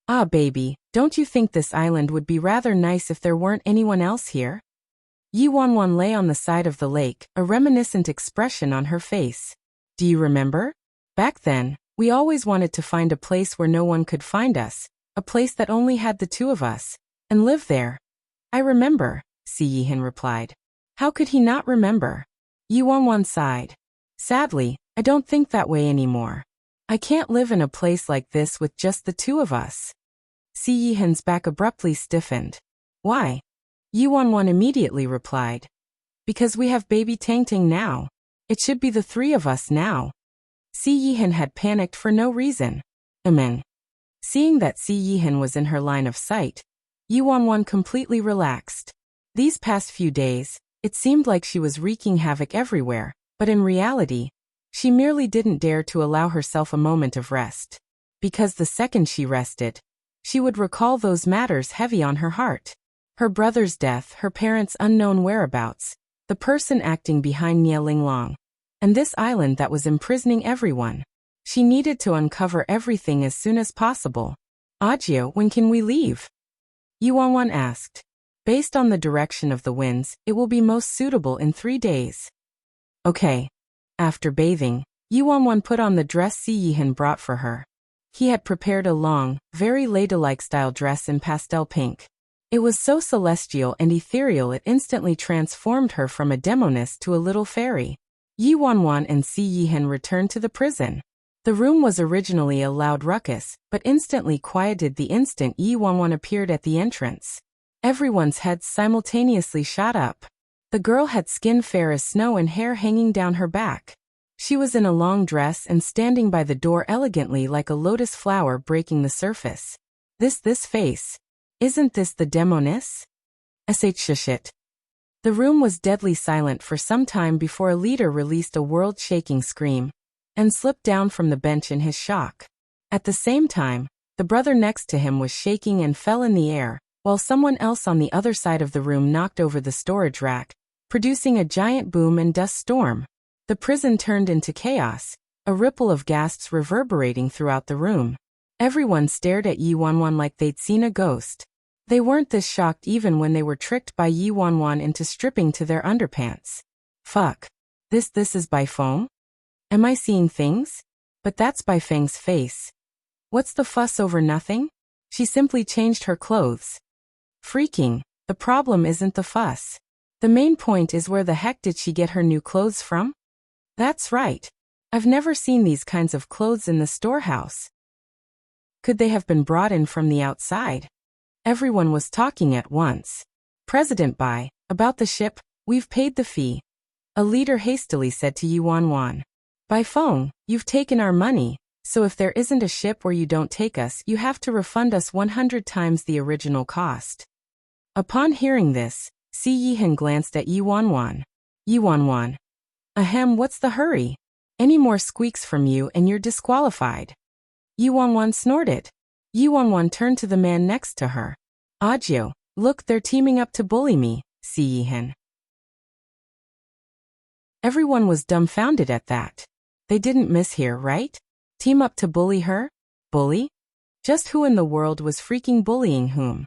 Ah, baby, don't you think this island would be rather nice if there weren't anyone else here? Yi Wanwan lay on the side of the lake, a reminiscent expression on her face. Do you remember? Back then, we always wanted to find a place where no one could find us, a place that only had the two of us, and live there. I remember, Si Yihan replied. How could he not remember? Yi Wanwan sighed. Sadly, I don't think that way anymore. I can't live in a place like this with just the two of us. Si Yihan's back abruptly stiffened. Why? Yi Wanwan immediately replied. Because we have baby Tangting now. It should be the three of us now. Si Yihan had panicked for no reason. Amen. Seeing that Si Yihan was in her line of sight, Yi Wanwan completely relaxed. These past few days, it seemed like she was wreaking havoc everywhere, but in reality, she merely didn't dare to allow herself a moment of rest. Because the second she rested, she would recall those matters heavy on her heart. Her brother's death, her parents' unknown whereabouts, the person acting behind Nie Linglong, and this island that was imprisoning everyone. She needed to uncover everything as soon as possible. Ajio, when can we leave? Yi Wanwan asked. Based on the direction of the winds, it will be most suitable in 3 days. Okay. After bathing, Yi Wanwan put on the dress Si Yihan brought for her. He had prepared a long, very ladylike style dress in pastel pink. It was so celestial and ethereal it instantly transformed her from a demoness to a little fairy. Yi Wanwan and Si Yihan returned to the prison. The room was originally a loud ruckus, but instantly quieted the instant Yi Wanwan appeared at the entrance. Everyone's heads simultaneously shot up. The girl had skin fair as snow and hair hanging down her back. She was in a long dress and standing by the door elegantly like a lotus flower breaking the surface. This face. Isn't this the demoness? Shit. The room was deadly silent for some time before a leader released a world-shaking scream and slipped down from the bench in his shock. At the same time, the brother next to him was shaking and fell in the air, while someone else on the other side of the room knocked over the storage rack, producing a giant boom and dust storm. The prison turned into chaos, a ripple of gasps reverberating throughout the room. Everyone stared at Yi Wanwan like they'd seen a ghost. They weren't this shocked even when they were tricked by Yi Wanwan into stripping to their underpants. Fuck. This is Bai Feng? Am I seeing things? But that's Bai Feng's face. What's the fuss over nothing? She simply changed her clothes. Freaking. The problem isn't the fuss. The main point is where the heck did she get her new clothes from? That's right. I've never seen these kinds of clothes in the storehouse. Could they have been brought in from the outside? Everyone was talking at once. President Bai, about the ship, we've paid the fee. A leader hastily said to Yi Wanwan. Bai Feng, you've taken our money, so if there isn't a ship where you don't take us, you have to refund us 100 times the original cost. Upon hearing this, Si Yihan glanced at Yi Wanwan. Yi Wanwan. Ahem, what's the hurry? Any more squeaks from you and you're disqualified. Yi Wanwan snorted. Yi Wanwan turned to the man next to her. Ajio, look, they're teaming up to bully me, Si Yihan. Everyone was dumbfounded at that. They didn't mishear, right? Team up to bully her? Bully? Just who in the world was freaking bullying whom?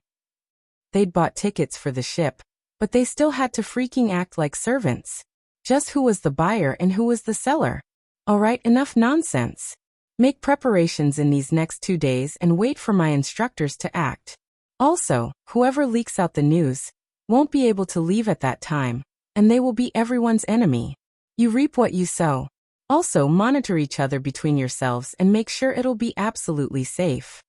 They'd bought tickets for the ship, but they still had to freaking act like servants. Just who was the buyer and who was the seller? Alright, enough nonsense. Make preparations in these next 2 days and wait for my instructors to act. Also, whoever leaks out the news won't be able to leave at that time, and they will be everyone's enemy. You reap what you sow. Also, monitor each other between yourselves and make sure it'll be absolutely safe.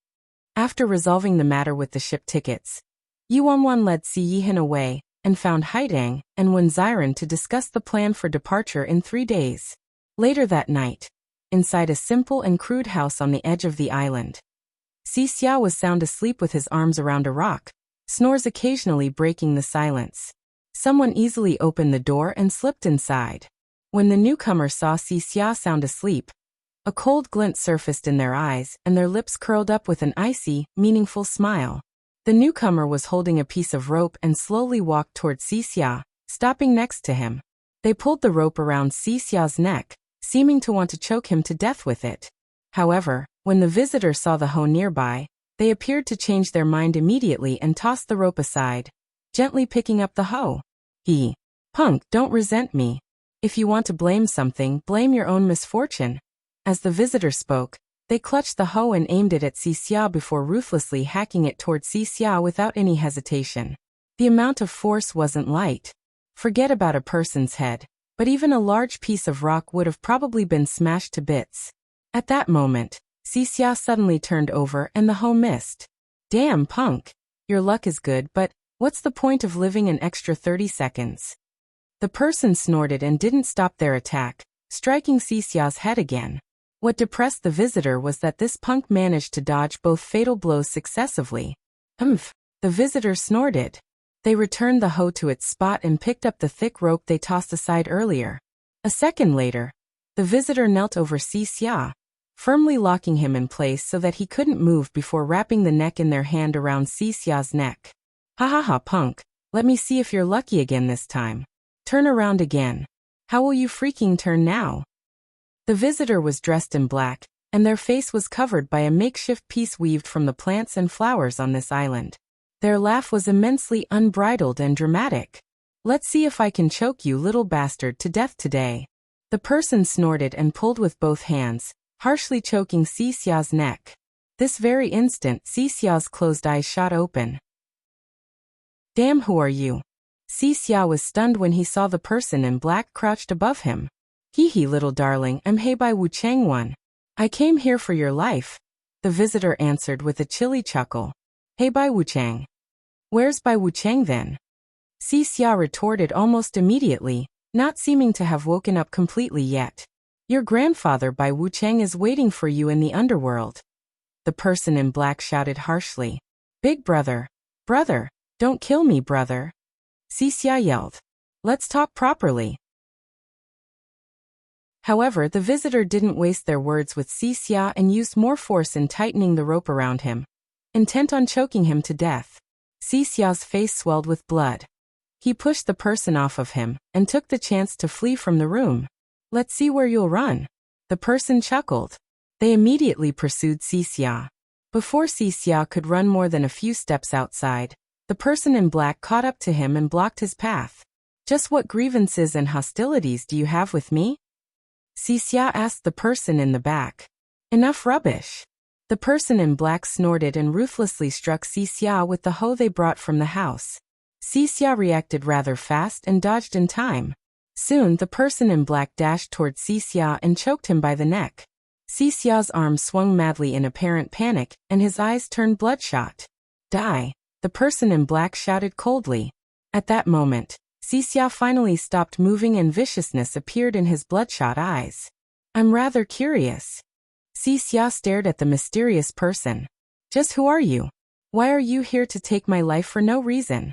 After resolving the matter with the ship tickets, Yi Wanwan led Si Yihan away and found Haidang and Wen Ziren to discuss the plan for departure in 3 days. Later that night, inside a simple and crude house on the edge of the island, Si Xia was sound asleep with his arms around a rock, snores occasionally breaking the silence. Someone easily opened the door and slipped inside. When the newcomer saw Si Xia sound asleep, a cold glint surfaced in their eyes and their lips curled up with an icy, meaningful smile. The newcomer was holding a piece of rope and slowly walked toward Si Xia, stopping next to him. They pulled the rope around Si Xia's neck, seeming to want to choke him to death with it. However, when the visitor saw the hoe nearby, They appeared to change their mind immediately and tossed the rope aside, gently picking up the hoe. Punk, don't resent me. If you want to blame something, blame your own misfortune. As the visitor spoke, they clutched the hoe and aimed it at Xia before ruthlessly hacking it toward Xia without any hesitation. The amount of force wasn't light. Forget about a person's head, but even a large piece of rock would have probably been smashed to bits. At that moment, Xia suddenly turned over and the hoe missed. Damn, Punk. Your luck is good, but what's the point of living an extra 30 seconds? The person snorted and didn't stop their attack, striking Xia's head again. What depressed the visitor was that this punk managed to dodge both fatal blows successively. Humph! The visitor snorted. They returned the hoe to its spot and picked up the thick rope they tossed aside earlier. A second later, the visitor knelt over Xia, firmly locking him in place so that he couldn't move before wrapping the neck in their hand around Xia's neck. Ha ha ha, Punk. Let me see if you're lucky again this time. Turn around again. How will you freaking turn now? The visitor was dressed in black, and their face was covered by a makeshift piece weaved from the plants and flowers on this island. Their laugh was immensely unbridled and dramatic. Let's see if I can choke you little bastard to death today. The person snorted and pulled with both hands, harshly choking Xia's neck. This very instant, Xia's closed eyes shot open. Damn, who are you? Xia was stunned when he saw the person in black crouched above him. Hee little darling, I'm Bai Wuchang one. I came here for your life. The visitor answered with a chilly chuckle. Bai Wuchang. Where's Bai Wuchang then? Xia retorted almost immediately, not seeming to have woken up completely yet. Your grandfather Bai Wuchang is waiting for you in the underworld. The person in black shouted harshly. Big brother. Brother, don't kill me, brother. Xia yelled. Let's talk properly. However, the visitor didn't waste their words with Xia and used more force in tightening the rope around him, intent on choking him to death. Xia's face swelled with blood. He pushed the person off of him and took the chance to flee from the room. Let's see where you'll run. The person chuckled. They immediately pursued Xia. Before Xia could run more than a few steps outside, the person in black caught up to him and blocked his path. Just what grievances and hostilities do you have with me? Xia asked the person in the back. Enough rubbish. The person in black snorted and ruthlessly struck Xia with the hoe they brought from the house. Xia reacted rather fast and dodged in time. Soon, the person in black dashed toward Xia and choked him by the neck. Xia's arms swung madly in apparent panic, and his eyes turned bloodshot. Die! The person in black shouted coldly. At that moment, Xia finally stopped moving and viciousness appeared in his bloodshot eyes. I'm rather curious. Xia stared at the mysterious person. Just who are you? Why are you here to take my life for no reason?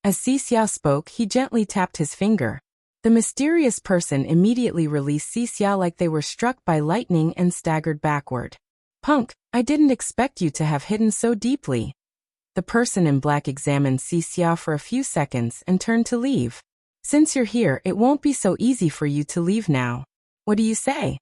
As Xia spoke, he gently tapped his finger. The mysterious person immediately released Xia like they were struck by lightning and staggered backward. Punk, I didn't expect you to have hidden so deeply. The person in black examined Xia for a few seconds and turned to leave. Since you're here, it won't be so easy for you to leave now. What do you say?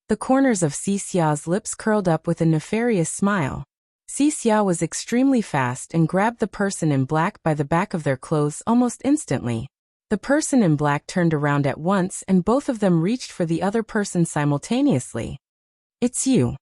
The corners of Xia's lips curled up with a nefarious smile. Xia was extremely fast and grabbed the person in black by the back of their clothes almost instantly. The person in black turned around at once and both of them reached for the other person simultaneously. It's you.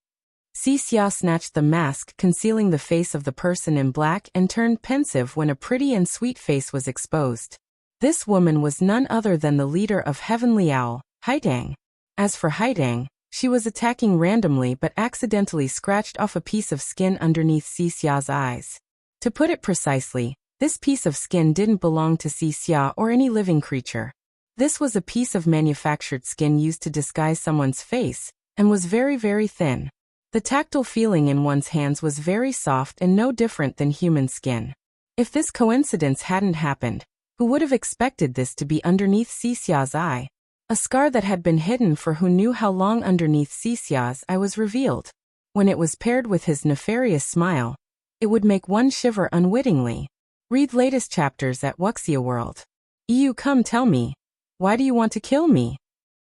Xia snatched the mask concealing the face of the person in black and turned pensive when a pretty and sweet face was exposed. This woman was none other than the leader of Heavenly Owl, Haidang. As for Haidang, she was attacking randomly but accidentally scratched off a piece of skin underneath Xia's eyes. To put it precisely, this piece of skin didn't belong to Xia or any living creature. This was a piece of manufactured skin used to disguise someone's face, and was very, very thin. The tactile feeling in one's hands was very soft and no different than human skin. If this coincidence hadn't happened, who would have expected this to be underneath Xia's eye? A scar that had been hidden for who knew how long underneath Xia's eye was revealed. When it was paired with his nefarious smile, it would make one shiver unwittingly. Read latest chapters at Wuxia World. You come tell me. Why do you want to kill me?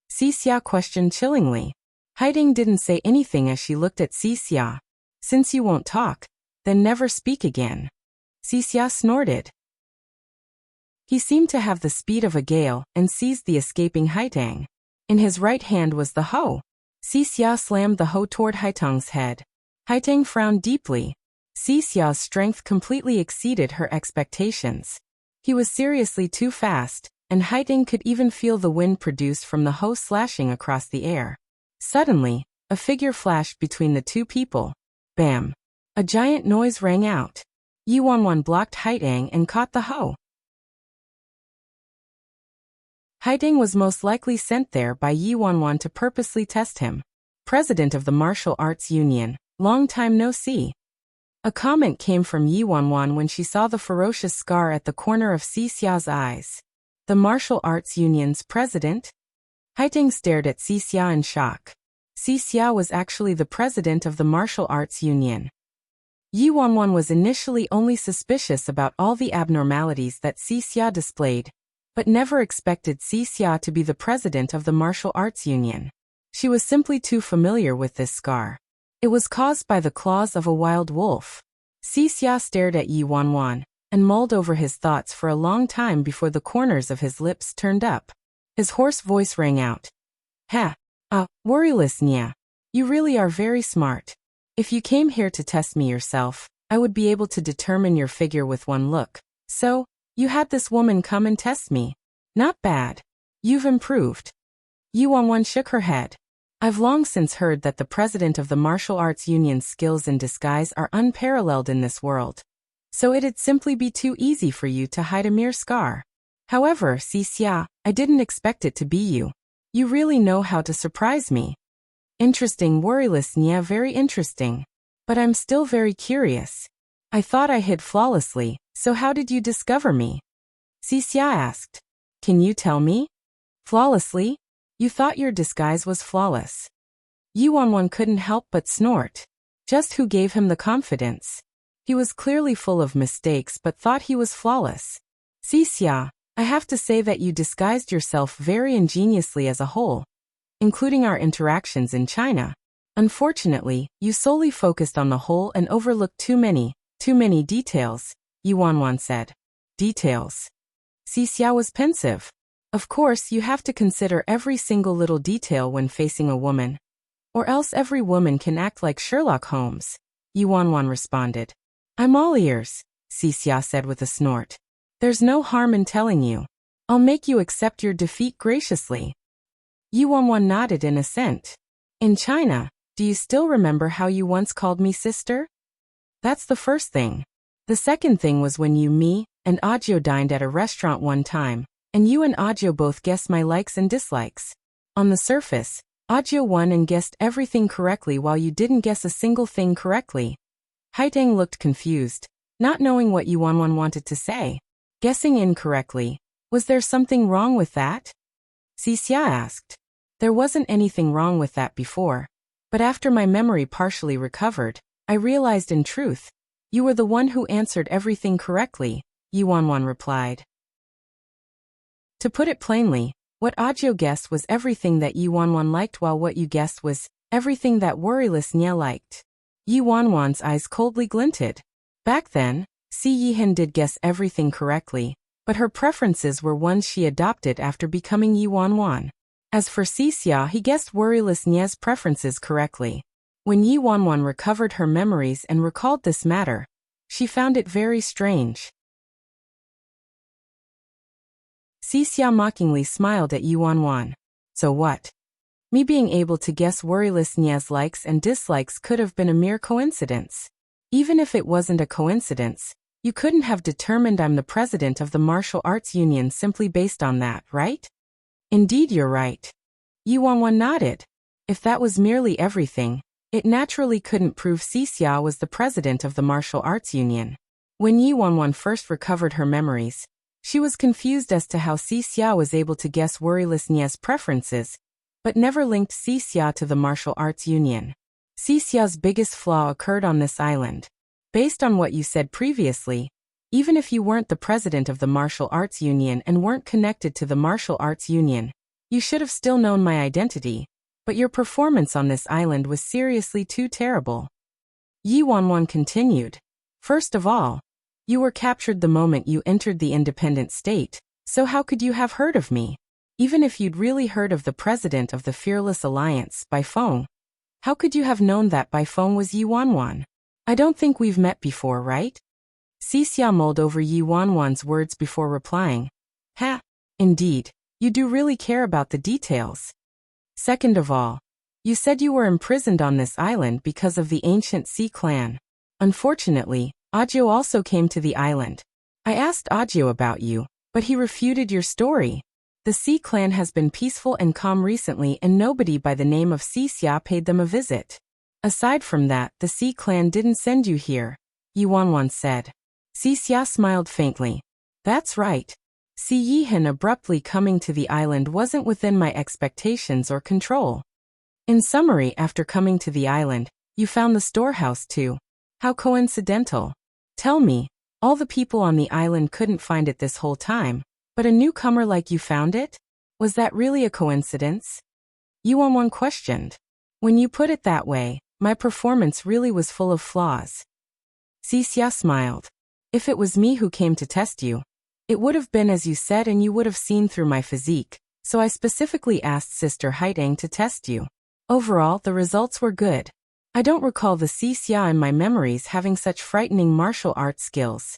Xia questioned chillingly. Haiding didn't say anything as she looked at Xia. Since you won't talk, then never speak again. Xia snorted. He seemed to have the speed of a gale and seized the escaping Haitang. In his right hand was the hoe. Xia slammed the hoe toward Haitang's head. Haitang frowned deeply. Xia's strength completely exceeded her expectations. He was seriously too fast, and Haitang could even feel the wind produced from the hoe slashing across the air. Suddenly, a figure flashed between the two people. Bam! A giant noise rang out. Yi Wanwan blocked Haitang and caught the hoe. Haitang was most likely sent there by Yi Wanwan to purposely test him. President of the Martial Arts Union, long time no see. A comment came from Yi Wanwan when she saw the ferocious scar at the corner of Xia's eyes. The Martial Arts Union's president? Haitang stared at Xia in shock. Xia was actually the president of the Martial Arts Union. Yi Wanwan was initially only suspicious about all the abnormalities that Xia displayed, but never expected Xia to be the president of the Martial Arts Union. She was simply too familiar with this scar. It was caused by the claws of a wild wolf. Xia stared at Yi Wanwan and mulled over his thoughts for a long time before the corners of his lips turned up. His hoarse voice rang out. Ha! Worryless Nya. You really are very smart. If you came here to test me yourself, I would be able to determine your figure with one look. So, you had this woman come and test me. Not bad. You've improved. Yi Wanwan shook her head. I've long since heard that the president of the Martial Arts Union's skills in disguise are unparalleled in this world. So it'd simply be too easy for you to hide a mere scar. However, Xia, I didn't expect it to be you. You really know how to surprise me. Interesting, worryless Nya, very interesting. But I'm still very curious. I thought I hid flawlessly, so how did you discover me? Xia asked. Can you tell me? Flawlessly? You thought your disguise was flawless. Yi Wanwan couldn't help but snort. Just who gave him the confidence? He was clearly full of mistakes but thought he was flawless. Xia, I have to say that you disguised yourself very ingeniously as a whole, including our interactions in China. Unfortunately, you solely focused on the whole and overlooked too many details, Yi Wanwan said. Details? Xia was pensive. Of course, you have to consider every single little detail when facing a woman. Or else every woman can act like Sherlock Holmes, Yi Wanwan responded. I'm all ears, Xia said with a snort. There's no harm in telling you. I'll make you accept your defeat graciously. Yi Wanwan nodded in assent. In China, do you still remember how you once called me sister? That's the first thing. The second thing was when me and Audiobook dined at a restaurant one time, and you and Audiobook both guessed my likes and dislikes. On the surface, Audiobook won and guessed everything correctly while you didn't guess a single thing correctly. Haitang looked confused, not knowing what Yi Wanwan wanted to say. Guessing incorrectly, was there something wrong with that? Xia asked. There wasn't anything wrong with that before, but after my memory partially recovered, I realized in truth, you were the one who answered everything correctly, Yi Wanwan replied. To put it plainly, what Audiobook guessed was everything that Yi Wanwan liked while what you guessed was everything that worryless Nya liked. Yi Wanwan's eyes coldly glinted. Back then, Si Yihan did guess everything correctly, but her preferences were ones she adopted after becoming Yi Wanwan. As for Xia, he guessed worryless Nya's preferences correctly. When Yi Wanwan recovered her memories and recalled this matter, she found it very strange. Xia mockingly smiled at Yi Wanwan. So what? Me being able to guess worryless Nya's likes and dislikes could have been a mere coincidence. Even if it wasn't a coincidence, you couldn't have determined I'm the president of the Martial Arts Union simply based on that, right? Indeed, you're right. Yi Wanwan nodded. If that was merely everything, it naturally couldn't prove Xia was the president of the Martial Arts Union. When Yi Wanwan first recovered her memories, she was confused as to how Xia was able to guess worryless Nya's preferences, but never linked Xia to the Martial Arts Union. Xia's biggest flaw occurred on this island. Based on what you said previously, even if you weren't the president of the Martial Arts Union and weren't connected to the Martial Arts Union, you should have still known my identity, but your performance on this island was seriously too terrible. Yi Wanwan continued. First of all, you were captured the moment you entered the independent state, so how could you have heard of me? Even if you'd really heard of the president of the Fearless Alliance, Bai Feng, how could you have known that Bai Feng was Yi Wanwan? I don't think we've met before, right? Xia mulled over Yi Wanwan's words before replying. Ha! Indeed, you do really care about the details. Second of all, you said you were imprisoned on this island because of the ancient Sea clan. Unfortunately, Audiobook also came to the island. I asked Audiobook about you, but he refuted your story. The Sea clan has been peaceful and calm recently and nobody by the name of Xia paid them a visit. Aside from that, the Sea clan didn't send you here, Yi Wanwan said. Xia smiled faintly. That's right. Yi Yihan abruptly coming to the island wasn't within my expectations or control. In summary, after coming to the island, you found the storehouse too. How coincidental. Tell me, all the people on the island couldn't find it this whole time, but a newcomer like you found it? Was that really a coincidence? Yi Wanwan questioned. When you put it that way, my performance really was full of flaws. Xia smiled. If it was me who came to test you, it would have been as you said and you would have seen through my physique, so I specifically asked Sister Haitang to test you. Overall, the results were good. I don't recall the Xia in my memories having such frightening martial arts skills.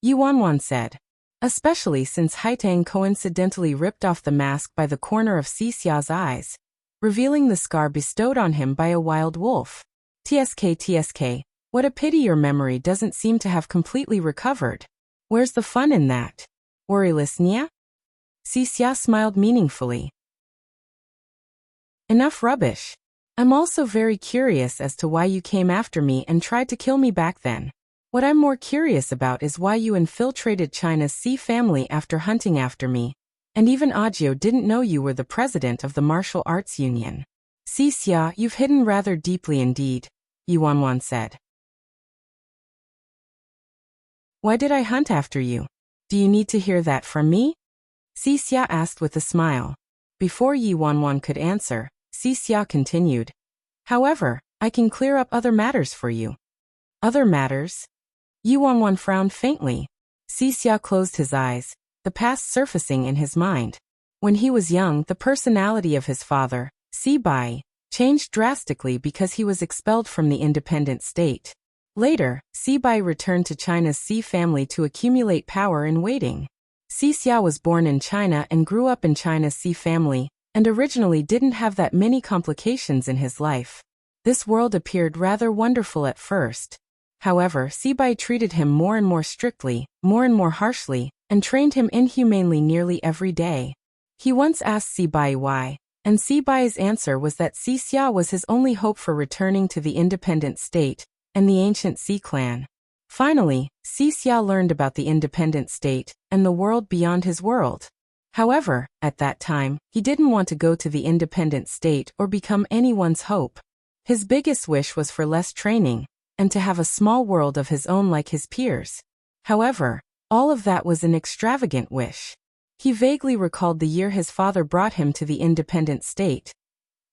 Yi Wanwan said. Especially since Haitang coincidentally ripped off the mask by the corner of Xia's eyes, revealing the scar bestowed on him by a wild wolf. TSK, what a pity your memory doesn't seem to have completely recovered. Where's the fun in that? Worryless Nia? Xia smiled meaningfully. Enough rubbish. I'm also very curious as to why you came after me and tried to kill me back then. What I'm more curious about is why you infiltrated China's Sea family after hunting after me. And even Audiobook didn't know you were the president of the Martial Arts Union. Xia, you've hidden rather deeply indeed, Yi Wanwan said. Why did I hunt after you? Do you need to hear that from me? Xia asked with a smile. Before Yi Wanwan could answer, Xia continued. However, I can clear up other matters for you. Other matters? Yi Wanwan frowned faintly. Xia closed his eyes, the past surfacing in his mind. When he was young, the personality of his father, Bai, changed drastically because he was expelled from the independent state. Later, Bai returned to China's Sea family to accumulate power in waiting. Xia was born in China and grew up in China's Sea family, and originally didn't have that many complications in his life. This world appeared rather wonderful at first. However, Bai treated him more and more strictly, more and more harshly, and trained him inhumanely nearly every day. He once asked Bai why, and Bai's answer was that Xia was his only hope for returning to the independent state and the ancient Sea clan. Finally, Xia learned about the independent state and the world beyond his world. However, at that time, he didn't want to go to the independent state or become anyone's hope. His biggest wish was for less training, and to have a small world of his own like his peers. However, all of that was an extravagant wish. He vaguely recalled the year his father brought him to the independent state.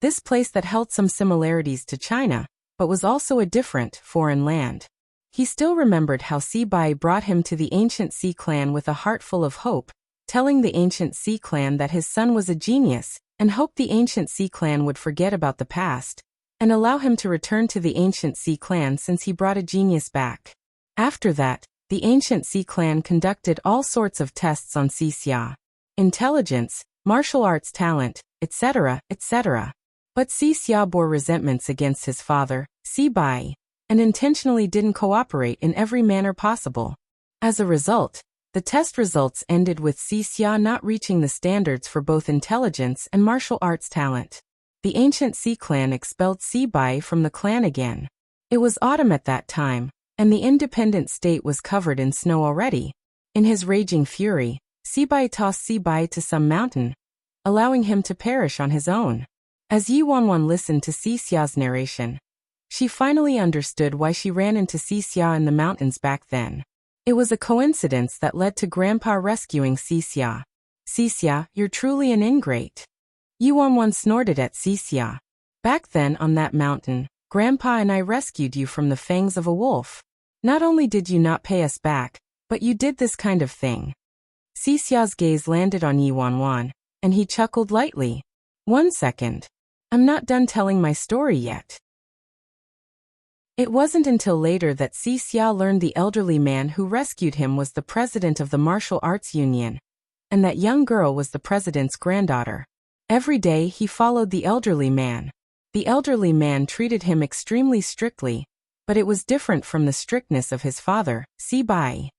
This place that held some similarities to China, but was also a different, foreign land. He still remembered how Bai brought him to the ancient Sea clan with a heart full of hope, telling the ancient Sea clan that his son was a genius, and hoped the ancient Sea clan would forget about the past, and allow him to return to the ancient Sea clan since he brought a genius back. After that, the ancient Sea clan conducted all sorts of tests on Xia. Intelligence, martial arts talent, etc., etc. But Xia bore resentments against his father, Bai, and intentionally didn't cooperate in every manner possible. As a result, the test results ended with Xia not reaching the standards for both intelligence and martial arts talent. The ancient Sea clan expelled Bai from the clan again. It was autumn at that time, and the independent state was covered in snow already. In his raging fury, Bai tossed Bai to some mountain, allowing him to perish on his own. As Yi Wanwan listened to Xia's narration, she finally understood why she ran into Xia in the mountains back then. It was a coincidence that led to Grandpa rescuing Xia. Xia, you're truly an ingrate. Yi Wanwan snorted at Xia. Back then on that mountain, Grandpa and I rescued you from the fangs of a wolf. Not only did you not pay us back, but you did this kind of thing. Xixia's gaze landed on Yi Wanwan, and he chuckled lightly. 1 second. I'm not done telling my story yet. It wasn't until later that Xixia learned the elderly man who rescued him was the president of the martial arts union, and that young girl was the president's granddaughter. Every day he followed the elderly man. The elderly man treated him extremely strictly, but it was different from the strictness of his father, Si Bai.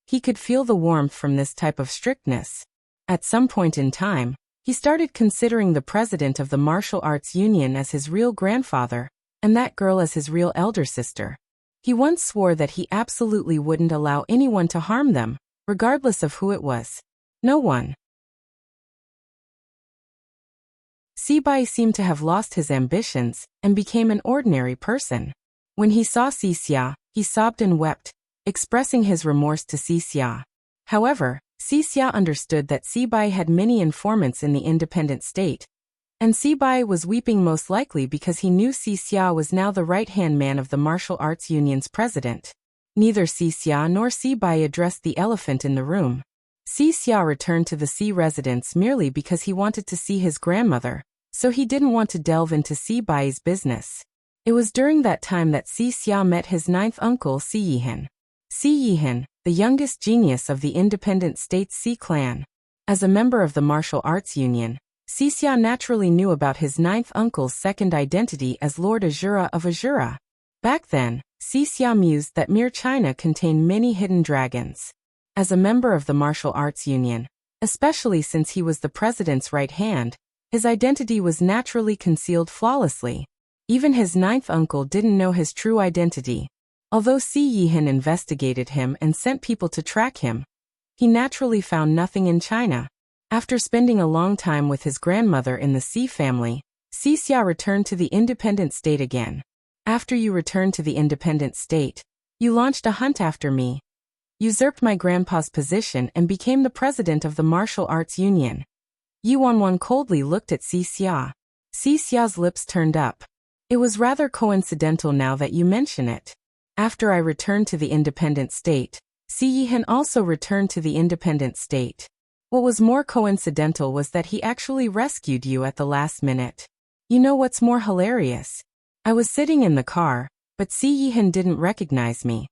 He could feel the warmth from this type of strictness. At some point in time, he started considering the president of the martial arts union as his real grandfather, and that girl as his real elder sister. He once swore that he absolutely wouldn't allow anyone to harm them, regardless of who it was. No one. Sibai seemed to have lost his ambitions and became an ordinary person. When he saw Xixia, he sobbed and wept, expressing his remorse to Xixia. However, Xixia understood that Sibai had many informants in the independent state, and Sibai was weeping most likely because he knew Xixia was now the right-hand man of the martial arts union's president. Neither Xixia nor Sibai addressed the elephant in the room. Xixia returned to the Xi residence merely because he wanted to see his grandmother, so he didn't want to delve into Sibai's business. It was during that time that Xixia met his ninth uncle Si Yihan. Si Yihan, the youngest genius of the independent state's Xi clan. As a member of the martial arts union, Xixia naturally knew about his ninth uncle's second identity as Lord Azura of Azura. Back then, Xixia mused that mere China contained many hidden dragons. As a member of the martial arts union, especially since he was the president's right hand, his identity was naturally concealed flawlessly. Even his ninth uncle didn't know his true identity. Although Si Yihan investigated him and sent people to track him, he naturally found nothing in China. After spending a long time with his grandmother in the Si family, Xixia returned to the independent state again. After you returned to the independent state, you launched a hunt after me, usurped my grandpa's position and became the president of the martial arts union. Yi Wanwan coldly looked at Xixia. Xixia's lips turned up. It was rather coincidental now that you mention it. After I returned to the independent state, Si Yihan also returned to the independent state. What was more coincidental was that he actually rescued you at the last minute. You know what's more hilarious? I was sitting in the car, but Si Yihan didn't recognize me.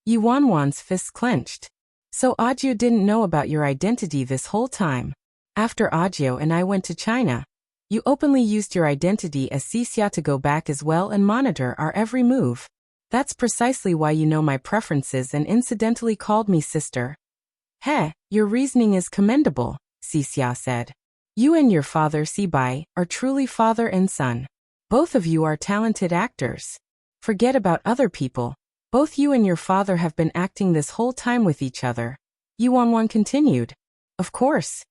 Yi Wanwan's fists clenched. So Audiobook didn't know about your identity this whole time. After Audiobook and I went to China, you openly used your identity as Xixia to go back as well and monitor our every move. That's precisely why you know my preferences and incidentally called me sister. Heh, your reasoning is commendable, Xixia said. You and your father Sibai are truly father and son. Both of you are talented actors. Forget about other people. Both you and your father have been acting this whole time with each other. Yi Wanwan continued. Of course.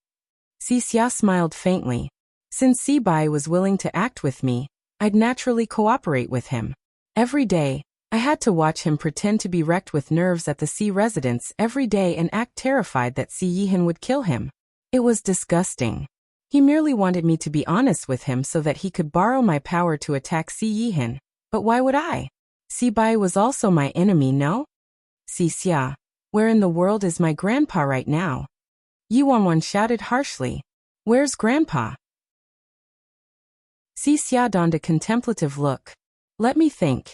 Xixia smiled faintly. Since Sibai was willing to act with me, I'd naturally cooperate with him. Every day, I had to watch him pretend to be wrecked with nerves at the Xi residence every day and act terrified that Si Yihan would kill him. It was disgusting. He merely wanted me to be honest with him so that he could borrow my power to attack Si Yihan. But why would I? Sibai was also my enemy, no? Xixia, where in the world is my grandpa right now? Yi Wanwan shouted harshly. Where's grandpa? Xixia donned a contemplative look. Let me think.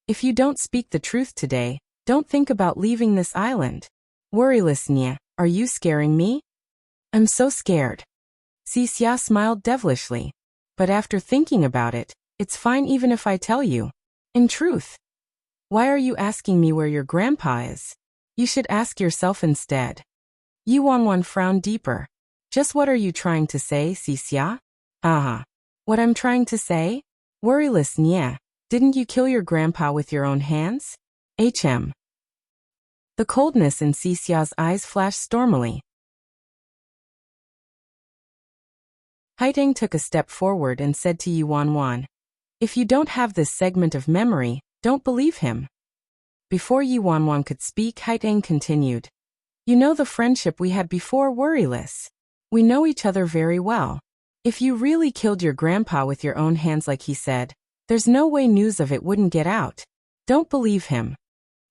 If you don't speak the truth today, don't think about leaving this island. Worryless Nya, are you scaring me? I'm so scared. Xixia smiled devilishly. But after thinking about it, it's fine even if I tell you. In truth. Why are you asking me where your grandpa is? You should ask yourself instead. Yi Wanwan frowned deeper. Just what are you trying to say, Xixia? What I'm trying to say? Worryless Nya. Didn't you kill your grandpa with your own hands? The coldness in Xixia's eyes flashed stormily. Haiteng took a step forward and said to Yi Wanwan, if you don't have this segment of memory, don't believe him. Before Yi Wanwan could speak, Haiteng continued. You know the friendship we had before, Worryless. We know each other very well. If you really killed your grandpa with your own hands like he said, there's no way news of it wouldn't get out. Don't believe him.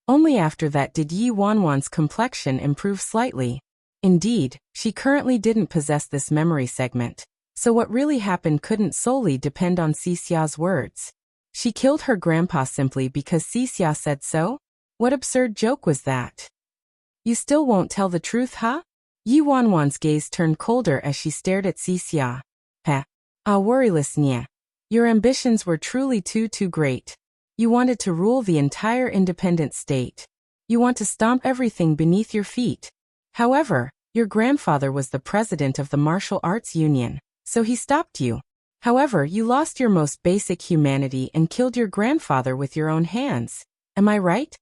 Only after that did Yi Wanwan's complexion improve slightly. Indeed, she currently didn't possess this memory segment, so what really happened couldn't solely depend on Xixia's words. She killed her grandpa simply because Xixia said so? What absurd joke was that? You still won't tell the truth, huh? Yi Wanwan's gaze turned colder as she stared at Xixia. Heh. Ah, worryless Nye. Your ambitions were truly too great. You wanted to rule the entire independent state. You want to stomp everything beneath your feet. However, your grandfather was the president of the martial arts union, so he stopped you. However, you lost your most basic humanity and killed your grandfather with your own hands. Am I right?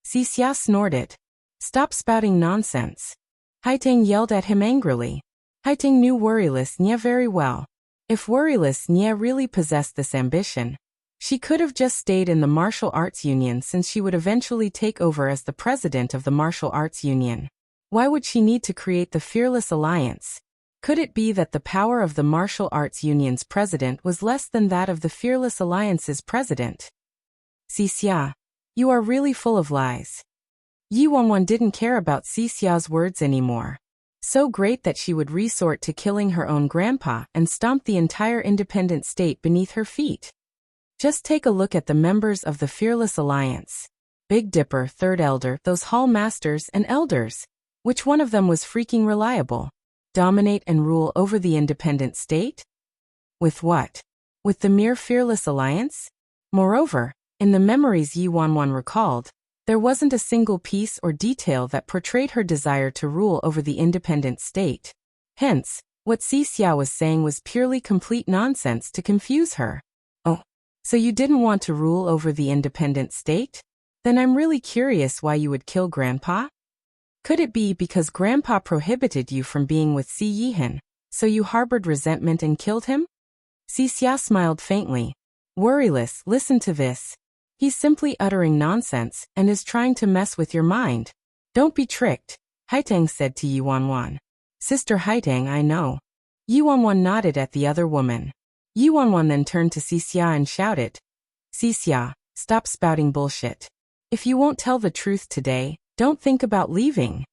Xixia snorted. Stop spouting nonsense. Haiteng yelled at him angrily. Haiteng knew worryless Nye very well. If worryless Nye really possessed this ambition, she could have just stayed in the martial arts union since she would eventually take over as the president of the martial arts union. Why would she need to create the Fearless Alliance? Could it be that the power of the martial arts union's president was less than that of the Fearless Alliance's president? Xixia, you are really full of lies. Yi Wanwan didn't care about Xixia's words anymore. So great that she would resort to killing her own grandpa and stomp the entire independent state beneath her feet. Just take a look at the members of the Fearless Alliance. Big Dipper, Third Elder, those hall masters and elders. Which one of them was freaking reliable? Dominate and rule over the independent state? With what? With the mere Fearless Alliance? Moreover, in the memories Yi Wanwan recalled, there wasn't a single piece or detail that portrayed her desire to rule over the independent state. Hence, what Xixia was saying was purely complete nonsense to confuse her. Oh, so you didn't want to rule over the independent state? Then I'm really curious why you would kill Grandpa? Could it be because Grandpa prohibited you from being with Si Yihan, so you harbored resentment and killed him? Xixia smiled faintly. Worryless, listen to this. He's simply uttering nonsense and is trying to mess with your mind. Don't be tricked, Haiteng said to Yi Wanwan. Sister Haiteng, I know. Yi Wanwan nodded at the other woman. Yi Wanwan then turned to Xixia and shouted, Xixia, stop spouting bullshit. If you won't tell the truth today, don't think about leaving.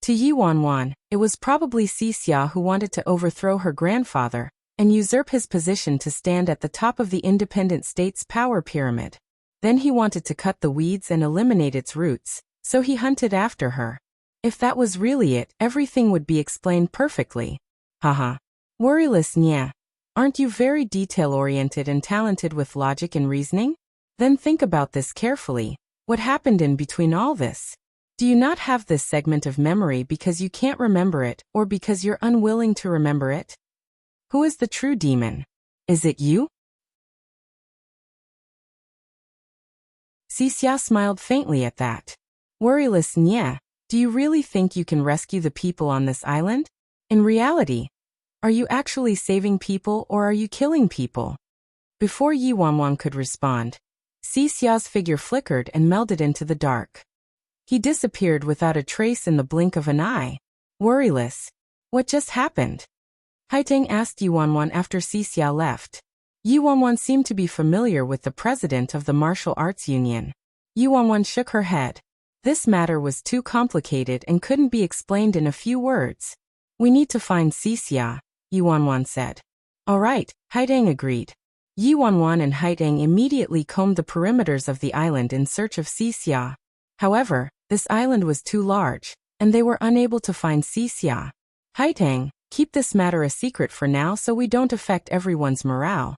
To Yi Wanwan, it was probably Xixia who wanted to overthrow her grandfather and usurp his position to stand at the top of the independent state's power pyramid. Then he wanted to cut the weeds and eliminate its roots, so he hunted after her. If that was really it, everything would be explained perfectly. Haha. Worryless Nye. Aren't you very detail-oriented and talented with logic and reasoning? Then think about this carefully. What happened in between all this? Do you not have this segment of memory because you can't remember it or because you're unwilling to remember it? Who is the true demon? Is it you? Xixia smiled faintly at that. Worryless Nye, do you really think you can rescue the people on this island? In reality, are you actually saving people or are you killing people? Before Yi Wanwan could respond, Xixia's figure flickered and melded into the dark. He disappeared without a trace in the blink of an eye. Worryless. What just happened? Haiteng asked Yi Wanwan after Xixia left. Yi Wanwan seemed to be familiar with the president of the martial arts union. Yi Wanwan shook her head. This matter was too complicated and couldn't be explained in a few words. We need to find Xixia, Yi Wanwan said. All right, Haiteng agreed. Yi Wanwan and Haiteng immediately combed the perimeters of the island in search of Xixia. However, this island was too large, and they were unable to find Xixia. Haiteng, keep this matter a secret for now so we don't affect everyone's morale.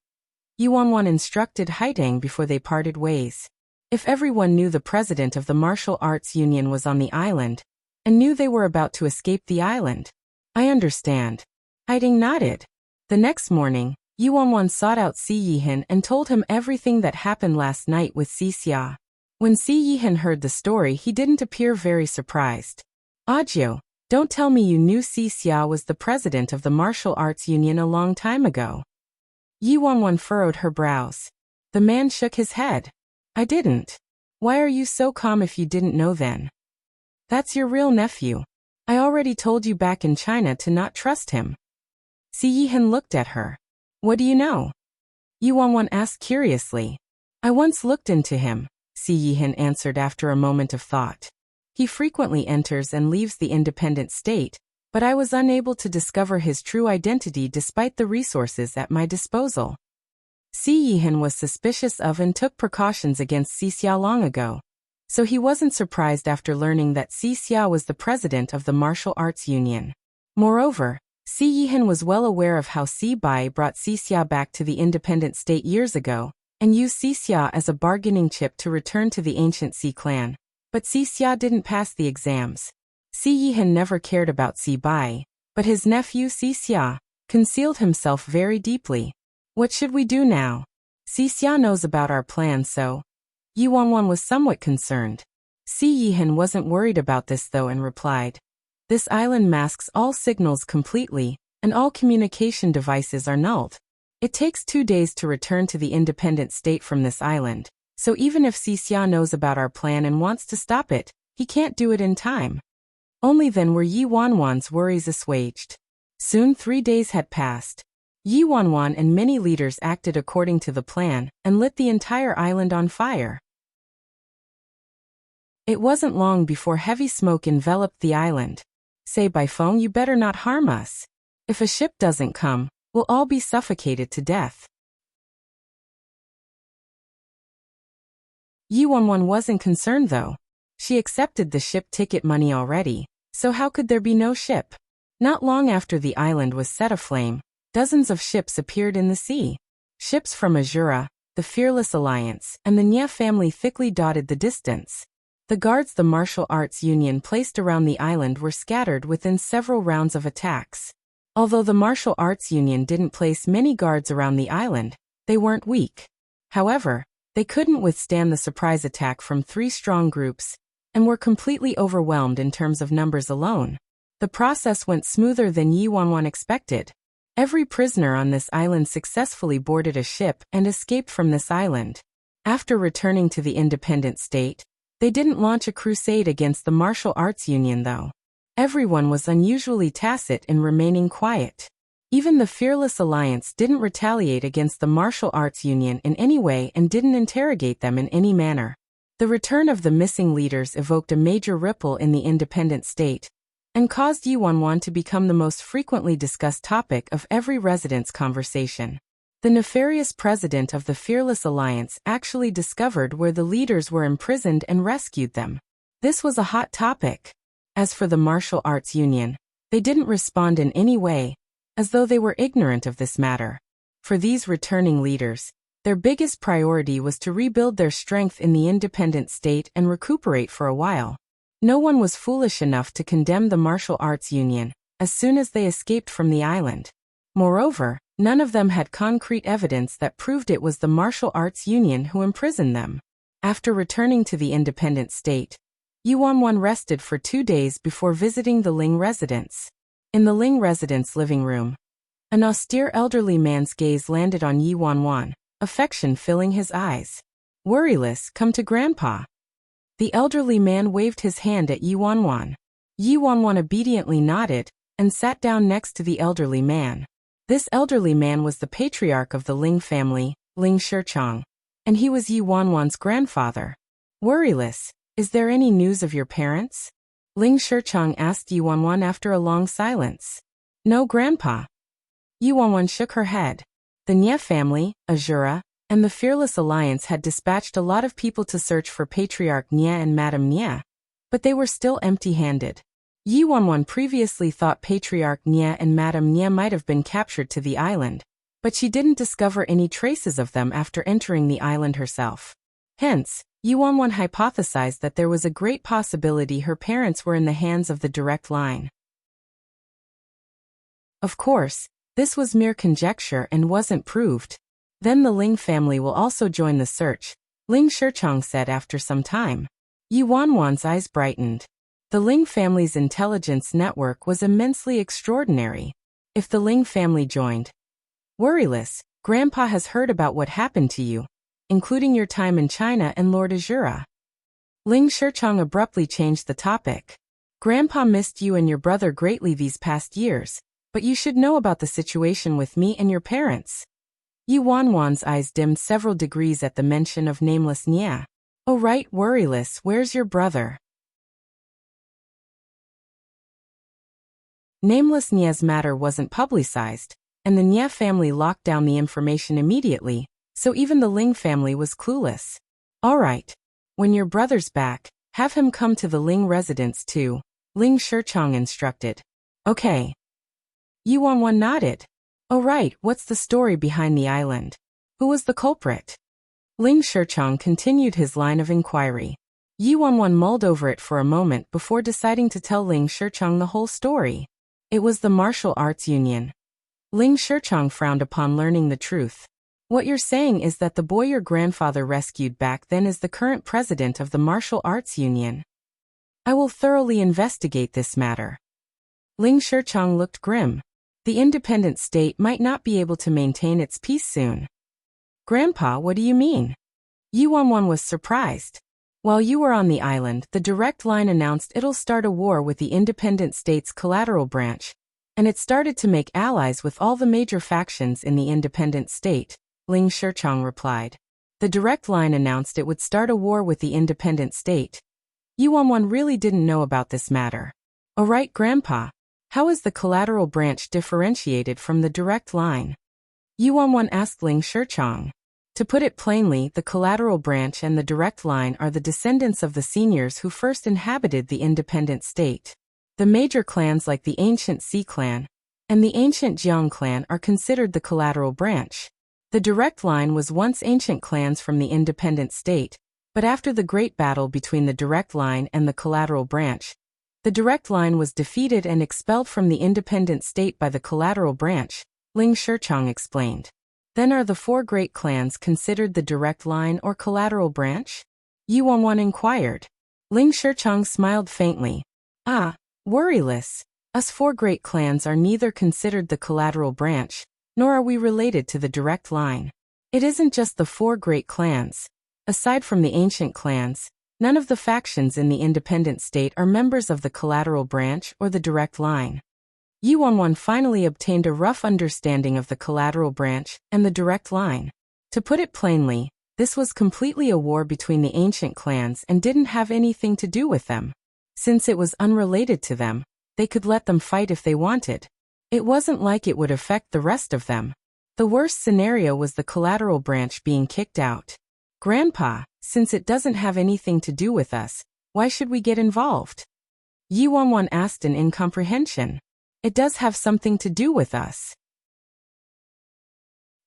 Yi Wanwan instructed Haiteng before they parted ways. If everyone knew the president of the martial arts union was on the island, and knew they were about to escape the island. I understand. Haiteng nodded. The next morning, Yi Wanwan sought out Si Yihan and told him everything that happened last night with Xixia. When Si Yihan heard the story, he didn't appear very surprised. Audio, don't tell me you knew Xixia was the president of the martial arts union a long time ago. Yi Wanwan furrowed her brows. The man shook his head. I didn't. Why are you so calm if you didn't know then? That's your real nephew. I already told you back in China to not trust him. Si Yihan looked at her. What do you know? Yi Wanwan asked curiously. I once looked into him, Si Yihan answered after a moment of thought. He frequently enters and leaves the independent state, but I was unable to discover his true identity despite the resources at my disposal. Si Yihan was suspicious of and took precautions against Xia long ago, so he wasn't surprised after learning that Xia was the president of the Martial Arts Union. Moreover, Si Yihan was well aware of how Si Bai brought Xia back to the independent state years ago, and used Xia as a bargaining chip to return to the ancient Si clan. But Xia didn't pass the exams. Si Yihan never cared about Si Bai, but his nephew Xia concealed himself very deeply. What should we do now? Xia knows about our plan, so... Yi Wanwan was somewhat concerned. Si Yihan wasn't worried about this though and replied, "This island masks all signals completely, and all communication devices are nulled. It takes 2 days to return to the independent state from this island, so even if Xia knows about our plan and wants to stop it, he can't do it in time." Only then were Yi Wanwan's worries assuaged. Soon 3 days had passed. Yi Wanwan and many leaders acted according to the plan and lit the entire island on fire. It wasn't long before heavy smoke enveloped the island. "Say Bai Feng, you better not harm us. If a ship doesn't come, we'll all be suffocated to death." Yi Wanwan wasn't concerned though. She accepted the ship ticket money already, so how could there be no ship? Not long after the island was set aflame, dozens of ships appeared in the sea. Ships from Azura, the Fearless Alliance, and the Nye family thickly dotted the distance. The guards the Martial Arts Union placed around the island were scattered within several rounds of attacks. Although the Martial Arts Union didn't place many guards around the island, they weren't weak. However, they couldn't withstand the surprise attack from 3 strong groups, and were completely overwhelmed in terms of numbers alone. The process went smoother than Yi Wanwan expected. Every prisoner on this island successfully boarded a ship and escaped from this island. After returning to the independent state, they didn't launch a crusade against the Martial Arts Union though. Everyone was unusually tacit in remaining quiet. Even the Fearless Alliance didn't retaliate against the Martial Arts Union in any way and didn't interrogate them in any manner. The return of the missing leaders evoked a major ripple in the independent state, and caused Yi Wanwan to become the most frequently discussed topic of every resident's conversation. The nefarious president of the Fearless Alliance actually discovered where the leaders were imprisoned and rescued them. This was a hot topic. As for the Martial Arts Union, they didn't respond in any way, as though they were ignorant of this matter. For these returning leaders, their biggest priority was to rebuild their strength in the independent state and recuperate for a while. No one was foolish enough to condemn the Martial Arts Union as soon as they escaped from the island. Moreover, none of them had concrete evidence that proved it was the Martial Arts Union who imprisoned them. After returning to the independent state, Yi Wanwan rested for 2 days before visiting the Ling residence. In the Ling residence living room, an austere elderly man's gaze landed on Yi Wanwan, affection filling his eyes. "Worryless, come to Grandpa." The elderly man waved his hand at Yi Wanwan. Yi Wanwan obediently nodded and sat down next to the elderly man. This elderly man was the patriarch of the Ling family, Ling Shichong, and he was Yi Wanwan's grandfather. "Worryless, is there any news of your parents?" Ling Shichong asked Yi Wanwan after a long silence. "No, Grandpa." Yi Wanwan shook her head. The Nye family, Azura, and the Fearless Alliance had dispatched a lot of people to search for Patriarch Nye and Madame Nye, but they were still empty-handed. Yi Wanwan previously thought Patriarch Nye and Madame Nye might have been captured to the island, but she didn't discover any traces of them after entering the island herself. Hence, Yi Wanwan hypothesized that there was a great possibility her parents were in the hands of the direct line. Of course, this was mere conjecture and wasn't proved. "Then the Ling family will also join the search," Ling Shichong said after some time. Yi Wanwan's eyes brightened. The Ling family's intelligence network was immensely extraordinary. If the Ling family joined, "Worryless, Grandpa has heard about what happened to you, including your time in China and Lord Azura." Ling Shichong abruptly changed the topic. "Grandpa missed you and your brother greatly these past years, but you should know about the situation with me and your parents." Yi Wanwan's eyes dimmed several degrees at the mention of nameless Nye. Oh right, worryless, where's your brother? Nameless Nia's matter wasn't publicized, and the Nia family locked down the information immediately, so even the Ling family was clueless. Alright. When your brother's back, have him come to the Ling residence too, Ling Shichong instructed. Okay. Yuanwan nodded. Oh right, what's the story behind the island? Who was the culprit? Ling Shichong continued his line of inquiry. Yuanwan mulled over it for a moment before deciding to tell Ling Shichong the whole story. It was the martial arts union. Ling Shichong frowned upon learning the truth. What you're saying is that the boy your grandfather rescued back then is the current president of the martial arts union. I will thoroughly investigate this matter. Ling Shichong looked grim. The independent state might not be able to maintain its peace soon. Grandpa, what do you mean? Yuanwan was surprised. While you were on the island, the direct line announced it'll start a war with the independent state's collateral branch, and it started to make allies with all the major factions in the independent state, Ling Shichong replied. The direct line announced it would start a war with the independent state. Yuanwan really didn't know about this matter. Oh right, Grandpa. How is the collateral branch differentiated from the direct line? Yuanwan asked Ling Shichong. To put it plainly, the collateral branch and the direct line are the descendants of the seniors who first inhabited the independent state. The major clans like the ancient Xi clan and the ancient Jiang clan are considered the collateral branch. The direct line was once ancient clans from the independent state, but after the great battle between the direct line and the collateral branch, the direct line was defeated and expelled from the independent state by the collateral branch, Ling Shichong explained. Then are the four great clans considered the direct line or collateral branch? Yuanwan inquired. Ling Shichong smiled faintly. Ah, worryless. Us four great clans are neither considered the collateral branch, nor are we related to the direct line. It isn't just the four great clans. Aside from the ancient clans, none of the factions in the independent state are members of the collateral branch or the direct line. Yuanwan finally obtained a rough understanding of the collateral branch and the direct line. To put it plainly, this was completely a war between the ancient clans and didn't have anything to do with them. Since it was unrelated to them, they could let them fight if they wanted. It wasn't like it would affect the rest of them. The worst scenario was the collateral branch being kicked out. Grandpa, since it doesn't have anything to do with us, why should we get involved? Yuanwan asked in incomprehension. It does have something to do with us.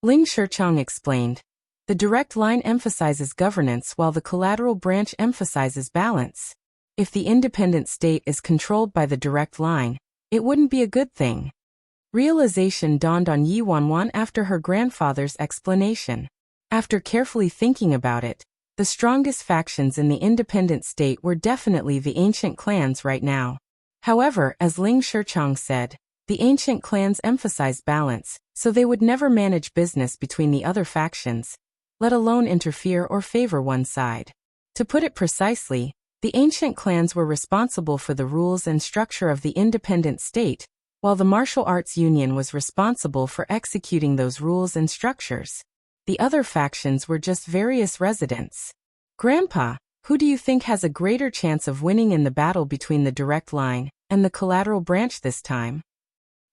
Ling Shichong explained. The direct line emphasizes governance while the collateral branch emphasizes balance. If the independent state is controlled by the direct line, it wouldn't be a good thing. Realization dawned on Yuanwan after her grandfather's explanation. After carefully thinking about it, the strongest factions in the independent state were definitely the ancient clans right now. However, as Ling Shichong said, the ancient clans emphasize balance, so they would never manage business between the other factions, let alone interfere or favor one side. To put it precisely, the ancient clans were responsible for the rules and structure of the independent state, while the martial arts union was responsible for executing those rules and structures. The other factions were just various residents. Grandpa, who do you think has a greater chance of winning in the battle between the direct line and the collateral branch this time?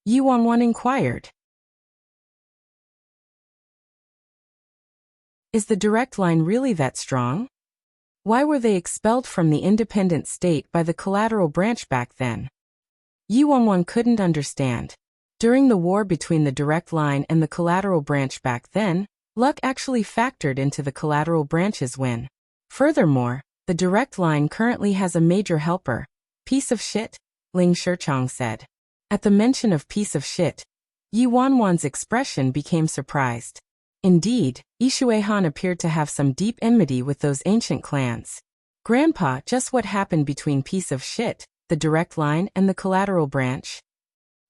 Yuanwan inquired. Is the direct line really that strong? Why were they expelled from the independent state by the collateral branch back then? Yuanwan couldn't understand. During the war between the direct line and the collateral branch back then, luck actually factored into the collateral branch's win. Furthermore, the direct line currently has a major helper. Piece of shit, Ling Shichong said. At the mention of piece of shit, Yuanwan's expression became surprised. Indeed, Ishuehan appeared to have some deep enmity with those ancient clans. Grandpa, just what happened between piece of shit, the direct line and the collateral branch?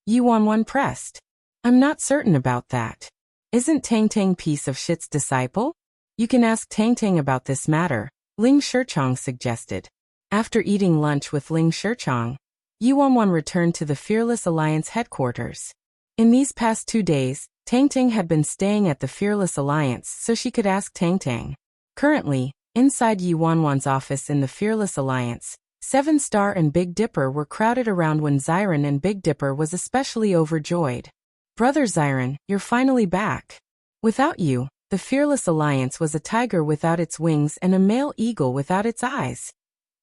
Yuanwan pressed. I'm not certain about that. Isn't Tang Tang piece of shit's disciple? You can ask Tang Tang about this matter, Ling Shichong suggested. After eating lunch with Ling Shichong, Yuanwan returned to the Fearless Alliance headquarters. In these past 2 days, Tang Tang had been staying at the Fearless Alliance so she could ask Tang Tang. Currently, Inside Yi Wanwan's office in the Fearless Alliance, Seven Star and Big Dipper were crowded around when Xiren, and Big Dipper was especially overjoyed. "Brother Xiren, you're finally back. Without you, the Fearless Alliance was a tiger without its wings and a male eagle without its eyes,"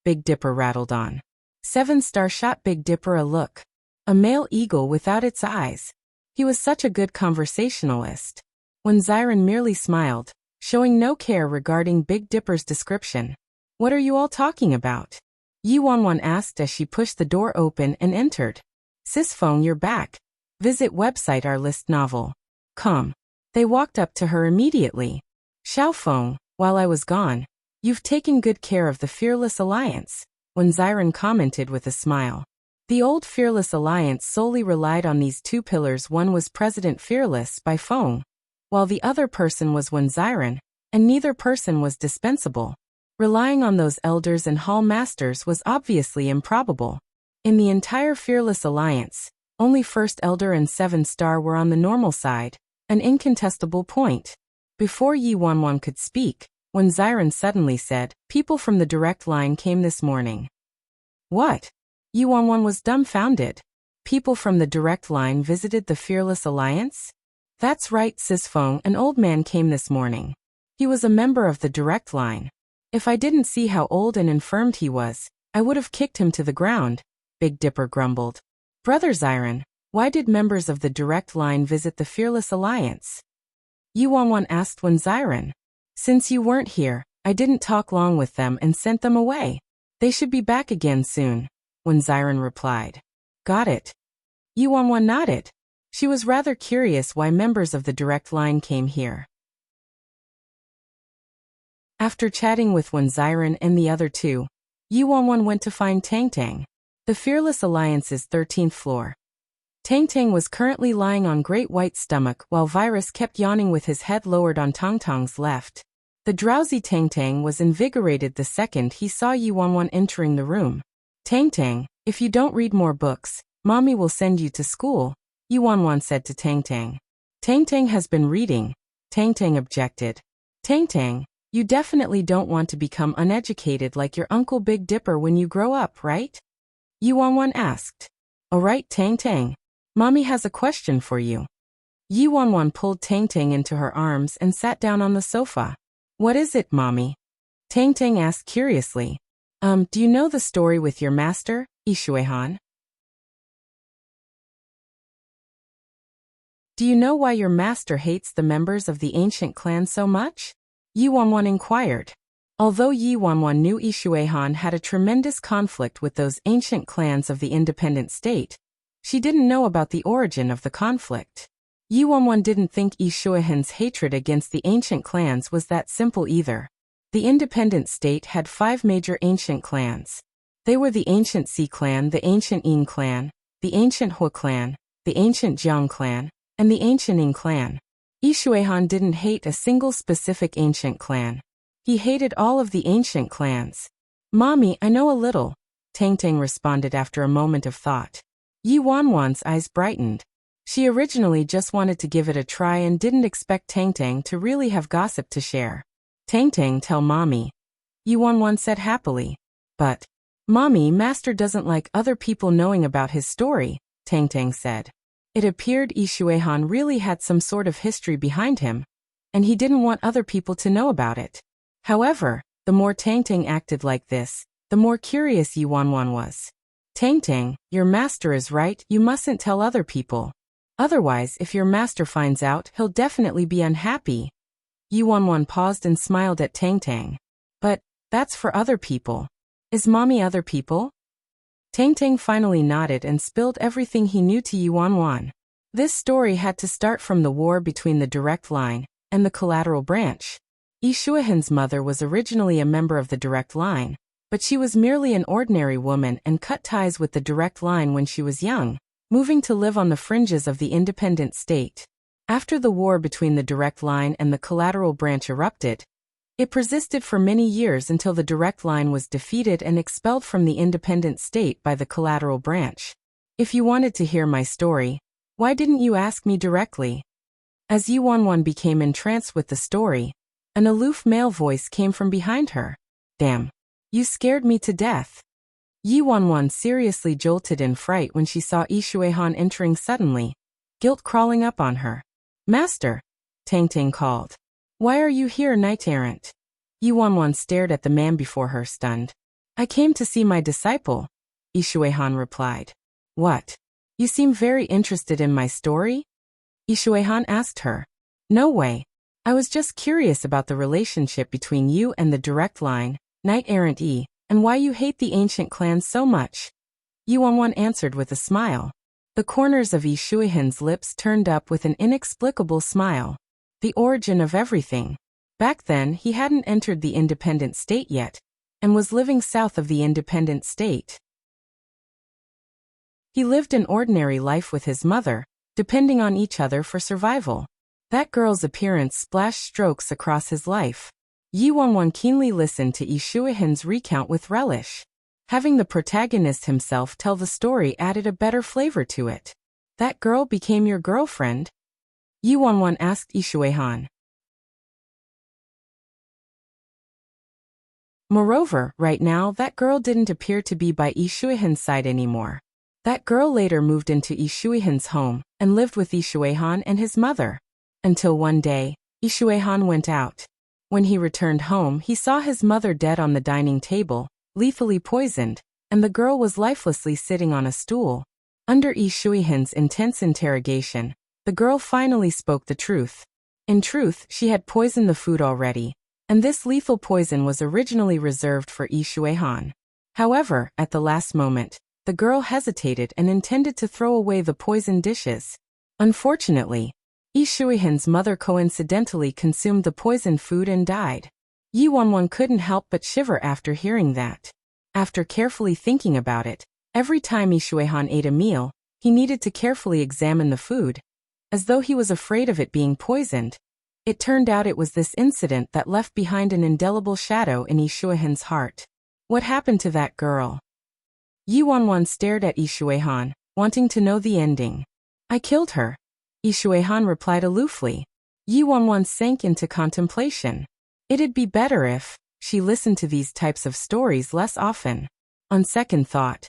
Big Dipper rattled on. Seven Star shot Big Dipper a look. A male eagle without its eyes. He was such a good conversationalist. When Xiren merely smiled, showing no care regarding Big Dipper's description. "What are you all talking about?" Yi Wanwan asked as she pushed the door open and entered. "Sis Feng, you're back. Visit website our list novel. Come." They walked up to her immediately. "Xiao Feng, while I was gone, you've taken good care of the Fearless Alliance," when Xiren commented with a smile. The old Fearless Alliance solely relied on these two pillars. One was President Fearless by Feng, while the other person was Wen Xiren, and neither person was dispensable. Relying on those elders and hall masters was obviously improbable. In the entire Fearless Alliance, only First Elder and Seven Star were on the normal side, an incontestable point. Before Yi Wanwan could speak, when Xiren suddenly said, "People from the direct line came this morning." "What?" Yi Wanwan was dumbfounded. People from the direct line visited the Fearless Alliance? "That's right, Sis Feng, an old man came this morning. He was a member of the direct line. If I didn't see how old and infirmed he was, I would have kicked him to the ground," Big Dipper grumbled. "Brother Xiren, why did members of the direct line visit the Fearless Alliance?" Yi Wanwan asked when Xiren. "Since you weren't here, I didn't talk long with them and sent them away. They should be back again soon," when Xiren replied. "Got it." Yi Wanwan nodded. She was rather curious why members of the direct line came here. After chatting with Wen Xiren and the other two, Yi Wanwan went to find Tang Tang, the Fearless Alliance's 13th floor. Tang Tang was currently lying on Great White's stomach while Virus kept yawning with his head lowered on Tang Tang's left. The drowsy Tang Tang was invigorated the second he saw Yi Wanwan entering the room. "Tang Tang, if you don't read more books, Mommy will send you to school," Yi Wanwan said to Tang Tang. "Tang Tang has been reading," Tang Tang objected. "Tang Tang, you definitely don't want to become uneducated like your Uncle Big Dipper when you grow up, right?" Yi Wanwan asked. "Alright, Tang Tang. Mommy has a question for you." Yi Wanwan pulled Tang Tang into her arms and sat down on the sofa. "What is it, Mommy?" Tang Tang asked curiously. Do you know the story with your master, Ishuehan?" "Do you know why your master hates the members of the ancient clan so much?" Yi Wanwan inquired. Although Yi Wanwan knew Ishuehan had a tremendous conflict with those ancient clans of the independent state, she didn't know about the origin of the conflict. Yi Wanwan didn't think Ishuehan's hatred against the ancient clans was that simple either. The independent state had 5 major ancient clans. They were the ancient Si clan, the ancient Yin clan, the ancient Hua clan, the ancient Jiang clan, and the ancient Ing clan. Ishuehan didn't hate a single specific ancient clan. He hated all of the ancient clans. "Mommy, I know a little," Tang Tang responded after a moment of thought. Yi Wanwan's eyes brightened. She originally just wanted to give it a try and didn't expect Tang Tang to really have gossip to share. "Tang Tang, tell Mommy," Yi Wanwan said happily. "But, Mommy, Master doesn't like other people knowing about his story," Tang Tang said. It appeared Ishuehan really had some sort of history behind him, and he didn't want other people to know about it. However, the more Tang Tang acted like this, the more curious Yi Wanwan was. "Tang Tang, your master is right, you mustn't tell other people. Otherwise, if your master finds out, he'll definitely be unhappy." Yi Wanwan paused and smiled at Tang Tang. "But, that's for other people. Is Mommy other people?" Tang Tang finally nodded and spilled everything he knew to Yi Wanwan. This story had to start from the war between the direct line and the collateral branch. Ishuehan's mother was originally a member of the direct line, but she was merely an ordinary woman and cut ties with the direct line when she was young, moving to live on the fringes of the independent state. After the war between the direct line and the collateral branch erupted, it persisted for many years until the direct line was defeated and expelled from the independent state by the collateral branch. "If you wanted to hear my story, why didn't you ask me directly?" As Yi Wanwan became entranced with the story, An aloof male voice came from behind her. Damn. You scared me to death. Yi Wanwan seriously jolted in fright when she saw Yi Shuihan entering suddenly, guilt crawling up on her. Master, Tang Tang called. Why are you here, knight-errant? Yi Wanwan stared at the man before her, stunned. I came to see my disciple, Yi Shuihan replied. What? You seem very interested in my story? Yi Shuihan asked her. No way. I was just curious about the relationship between you and the direct line, knight-errant Yi, and why you hate the ancient clans so much. Yi Wanwan answered with a smile. The corners of Yi Shuihan's lips turned up with an inexplicable smile. The origin of everything. Back then, he hadn't entered the independent state yet, and was living south of the independent state. He lived an ordinary life with his mother, depending on each other for survival. That girl's appearance splashed strokes across his life. Yi Wanwan keenly listened to Yi Shuihan's recount with relish. Having the protagonist himself tell the story added a better flavor to it. That girl became your girlfriend? Yi Wanwan asked Yi Shuihan. Moreover, right now that girl didn't appear to be by Yi Shuihan's side anymore. That girl later moved into Yi Shuihan's home and lived with Yi Shuihan and his mother. Until one day, Yi Shuihan went out. When he returned home, he saw his mother dead on the dining table, lethally poisoned, and the girl was lifelessly sitting on a stool. Under Yi Shuihan's intense interrogation, the girl finally spoke the truth. In truth, she had poisoned the food already, and this lethal poison was originally reserved for Yi Shuihan. However, at the last moment, the girl hesitated and intended to throw away the poisoned dishes. Unfortunately, Yi Shuihan's mother coincidentally consumed the poisoned food and died. Yi Wanwan couldn't help but shiver after hearing that. After carefully thinking about it, every time Yi Shuihan ate a meal, he needed to carefully examine the food, as though he was afraid of it being poisoned. It turned out it was this incident that left behind an indelible shadow in Yi Shuihan's heart. What happened to that girl? Yi Wanwan stared at Yi Shuihan, wanting to know the ending. I killed her. Yi Shuihan replied aloofly. Yi Wanwan sank into contemplation. It'd be better if she listened to these types of stories less often. On second thought,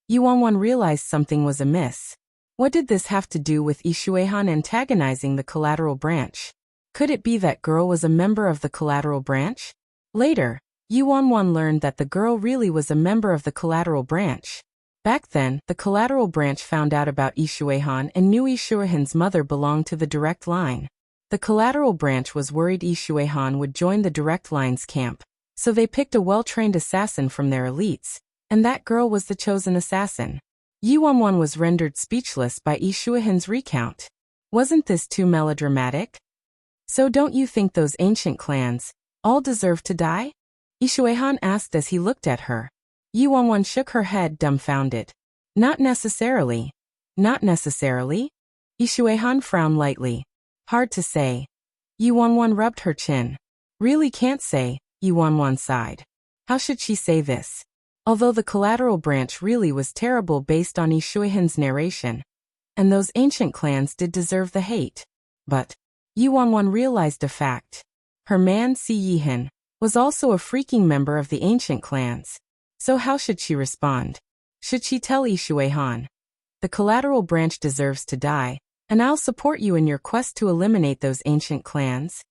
Yi Wanwan realized something was amiss. What did this have to do with Yi Shuihan antagonizing the collateral branch? Could it be that girl was a member of the collateral branch? Later, Yi Wanwan learned that the girl really was a member of the collateral branch. Back then, the collateral branch found out about Yi Shuihan and knew Yi Shuihan's mother belonged to the direct line. The collateral branch was worried Yi Shuihan would join the direct line's camp, so they picked a well-trained assassin from their elites, and that girl was the chosen assassin. Yi Wanwan was rendered speechless by Yi Shuihan's recount. Wasn't this too melodramatic? So don't you think those ancient clans all deserve to die? Yi Shuihan asked as he looked at her. Yi Wanwan shook her head, dumbfounded. Not necessarily. Not necessarily? Yi Shuihan frowned lightly. Hard to say. Yi Wanwan rubbed her chin. Really can't say, Yi Wanwan sighed. How should she say this? Although the collateral branch really was terrible based on Yi Shuihan's narration, and those ancient clans did deserve the hate. But Yi Wanwan realized a fact. Her man Si Yihan was also a freaking member of the ancient clans. So how should she respond? Should she tell Yi Shuihan, the collateral branch deserves to die, and I'll support you in your quest to eliminate those ancient clans?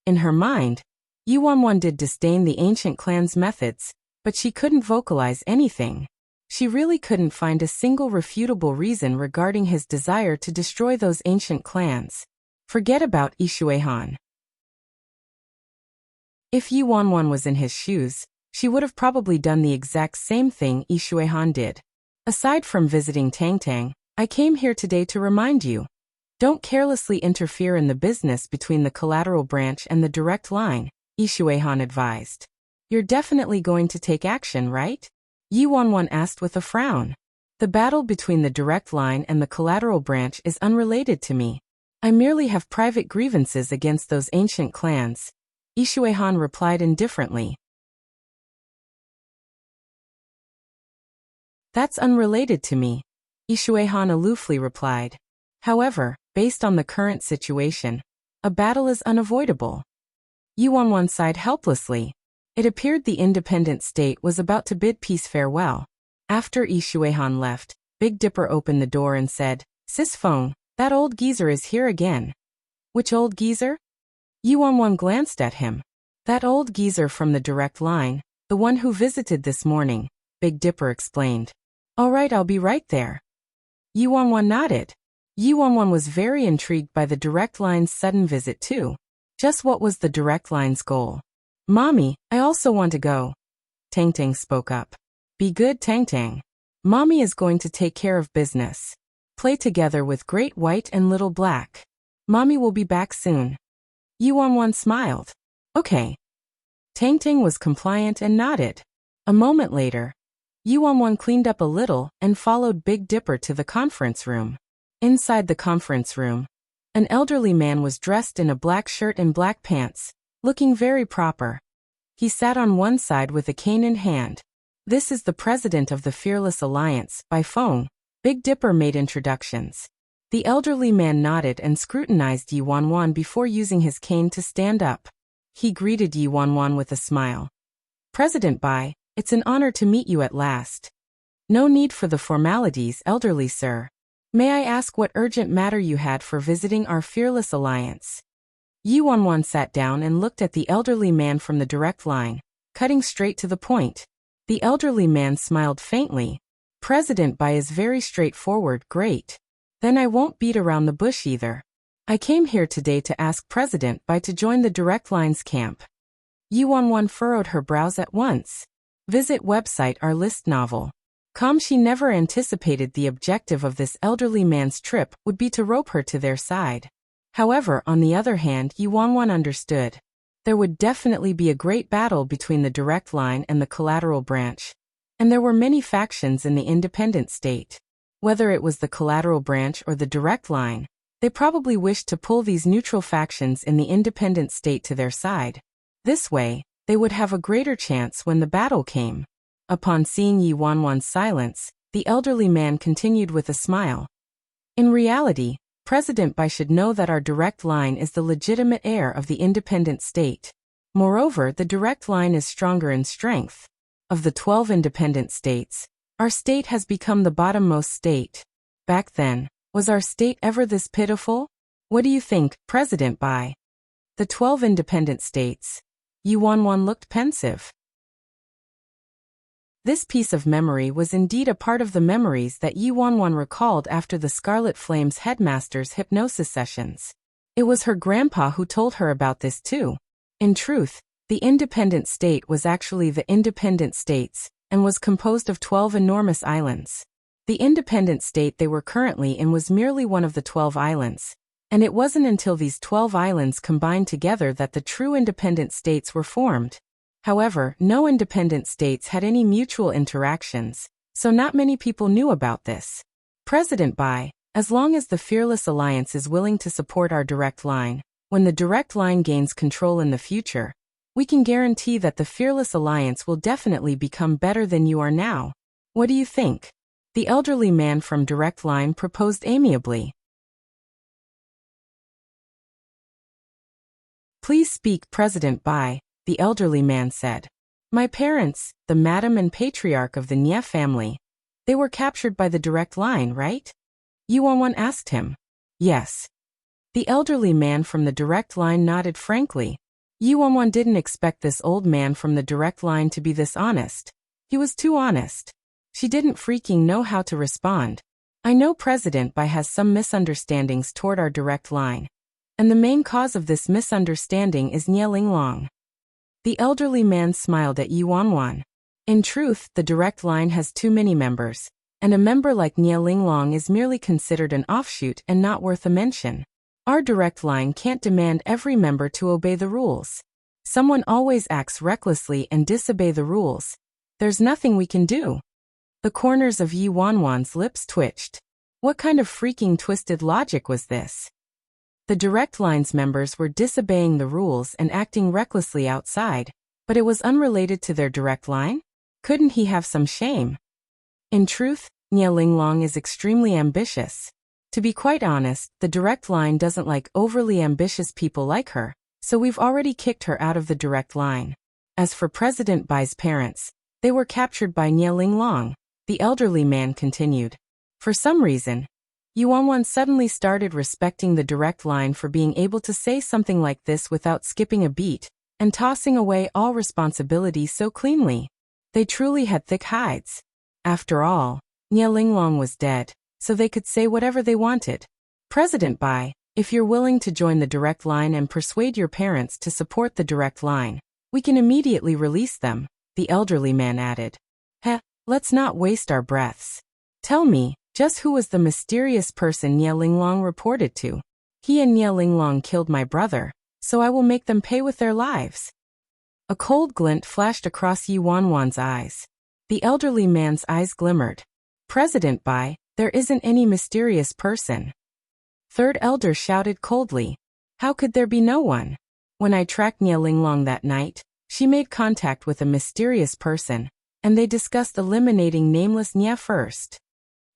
In her mind, Yi Wanwan did disdain the ancient clan's methods, but she couldn't vocalize anything. She really couldn't find a single refutable reason regarding his desire to destroy those ancient clans. Forget about Yi Shuihan. If Yi Wanwan was in his shoes, she would have probably done the exact same thing Yi Shuihan did. Aside from visiting Tang Tang, I came here today to remind you. Don't carelessly interfere in the business between the collateral branch and the direct line, Yi Shuihan advised. You're definitely going to take action, right? Yi Wanwan asked with a frown. The battle between the direct line and the collateral branch is unrelated to me. I merely have private grievances against those ancient clans, Yi Shuihan replied indifferently. That's unrelated to me, Yi Shuihan aloofly replied. However, based on the current situation, a battle is unavoidable. Yuanwan sighed helplessly. It appeared the independent state was about to bid peace farewell. After Yi Shuihan left, Big Dipper opened the door and said, "Sis Feng, that old geezer is here again." "Which old geezer?" Yuanwan glanced at him. "That old geezer from the direct line, the one who visited this morning," Big Dipper explained. "All right, I'll be right there." Yuanwan nodded. Yuanwan was very intrigued by the direct line's sudden visit too. Just what was the direct line's goal? "Mommy, I also want to go." Tang Tang spoke up. "Be good, Tang Tang. Mommy is going to take care of business. Play together with Great White and Little Black. Mommy will be back soon." Yuanwan smiled. "Okay." Tang Tang was compliant and nodded. A moment later, Yuanwan cleaned up a little and followed Big Dipper to the conference room. Inside the conference room, an elderly man was dressed in a black shirt and black pants, looking very proper. He sat on one side with a cane in hand. "This is the president of the Fearless Alliance, Bai Feng." Big Dipper made introductions. The elderly man nodded and scrutinized Yuanwan before using his cane to stand up. He greeted Yuanwan with a smile. "President Bai, it's an honor to meet you at last." "No need for the formalities, elderly sir. May I ask what urgent matter you had for visiting our Fearless Alliance?" Yuanwan sat down and looked at the elderly man from the direct line, cutting straight to the point. The elderly man smiled faintly. "President Bai is very straightforward, great. Then I won't beat around the bush either. I came here today to ask President Bai to join the direct line's camp." Yuanwan furrowed her brows at once. Visit website Our List novel. She never anticipated the objective of this elderly man's trip would be to rope her to their side. However, on the other hand, Yuanwan understood. There would definitely be a great battle between the direct line and the collateral branch. And there were many factions in the independent state. Whether it was the collateral branch or the direct line, they probably wished to pull these neutral factions in the independent state to their side. This way, they would have a greater chance when the battle came. Upon seeing Yuanwan's silence, the elderly man continued with a smile. "In reality, President Bai should know that our direct line is the legitimate heir of the independent state. Moreover, the direct line is stronger in strength. Of the 12 independent states, our state has become the bottommost state. Back then, was our state ever this pitiful? What do you think, President Bai?" "The 12 independent states." Yuanwan looked pensive. This piece of memory was indeed a part of the memories that Yuanwan recalled after the Scarlet Flame's headmaster's hypnosis sessions. It was her grandpa who told her about this too. In truth, the independent state was actually the independent states, and was composed of 12 enormous islands. The independent state they were currently in was merely one of the 12 islands, and it wasn't until these 12 islands combined together that the true independent states were formed. However, no independent states had any mutual interactions, so not many people knew about this. "President Bai, as long as the Fearless Alliance is willing to support our direct line, when the direct line gains control in the future, we can guarantee that the Fearless Alliance will definitely become better than you are now. What do you think?" The elderly man from direct line proposed amiably. "Please speak, President Bai," the elderly man said. "My parents, the madam and patriarch of the Nye family, they were captured by the direct line, right?" Yuanwan asked him. "Yes." The elderly man from the direct line nodded frankly. Yuanwan didn't expect this old man from the direct line to be this honest. He was too honest. She didn't freaking know how to respond. "I know President Bai has some misunderstandings toward our direct line, and the main cause of this misunderstanding is Nye Linglong." The elderly man smiled at Yuanwan. In truth, the direct line has too many members, and a member like Nye Linglong is merely considered an offshoot and not worth a mention. Our direct line can't demand every member to obey the rules. Someone always acts recklessly and disobey the rules. There's nothing we can do. The corners of Yuanwan's lips twitched. What kind of freaking twisted logic was this? The direct line's members were disobeying the rules and acting recklessly outside, but it was unrelated to their direct line? Couldn't he have some shame? In truth, Nye Linglong is extremely ambitious. To be quite honest, the direct line doesn't like overly ambitious people like her. so we've already kicked her out of the direct line. As for President Bai's parents, they were captured by Nie Linglong, the elderly man continued. For some reason, Yuanwan suddenly started respecting the direct line for being able to say something like this without skipping a beat, and tossing away all responsibility so cleanly. They truly had thick hides. After all, Nie Linglong was dead, so they could say whatever they wanted. President Bai, if you're willing to join the direct line and persuade your parents to support the direct line, we can immediately release them, the elderly man added. Heh, let's not waste our breaths. Tell me, just who was the mysterious person Nie Linglong reported to? He and Nie Linglong killed my brother, so I will make them pay with their lives. A cold glint flashed across Yuanwan's eyes. The elderly man's eyes glimmered. President Bai, there isn't any mysterious person. Third elder shouted coldly. How could there be no one? When I tracked Nie Linglong that night, she made contact with a mysterious person, and they discussed eliminating nameless Nie first.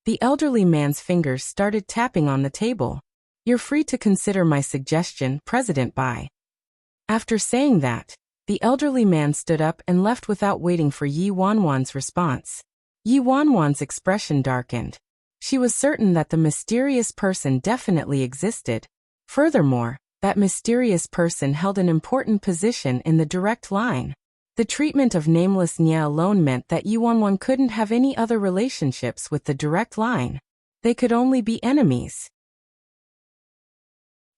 The elderly man's fingers started tapping on the table. You're free to consider my suggestion, President Bai. After saying that, the elderly man stood up and left without waiting for Yi Wanwan's response. Yi Wanwan's expression darkened. She was certain that the mysterious person definitely existed. Furthermore, that mysterious person held an important position in the direct line. The treatment of nameless Nie alone meant that Yi Wanwan couldn't have any other relationships with the direct line. They could only be enemies.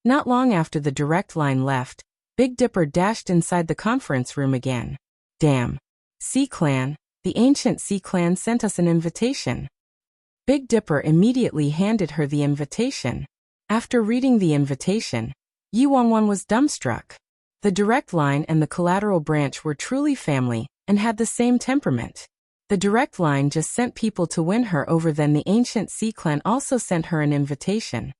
Not long after the direct line left, Big Dipper dashed inside the conference room again. Damn. C-Clan, the ancient C-Clan sent us an invitation. Big Dipper immediately handed her the invitation. After reading the invitation, Yi Wanwan was dumbstruck. The direct line and the collateral branch were truly family, and had the same temperament. The direct line just sent people to win her over, then the ancient C-Clan also sent her an invitation.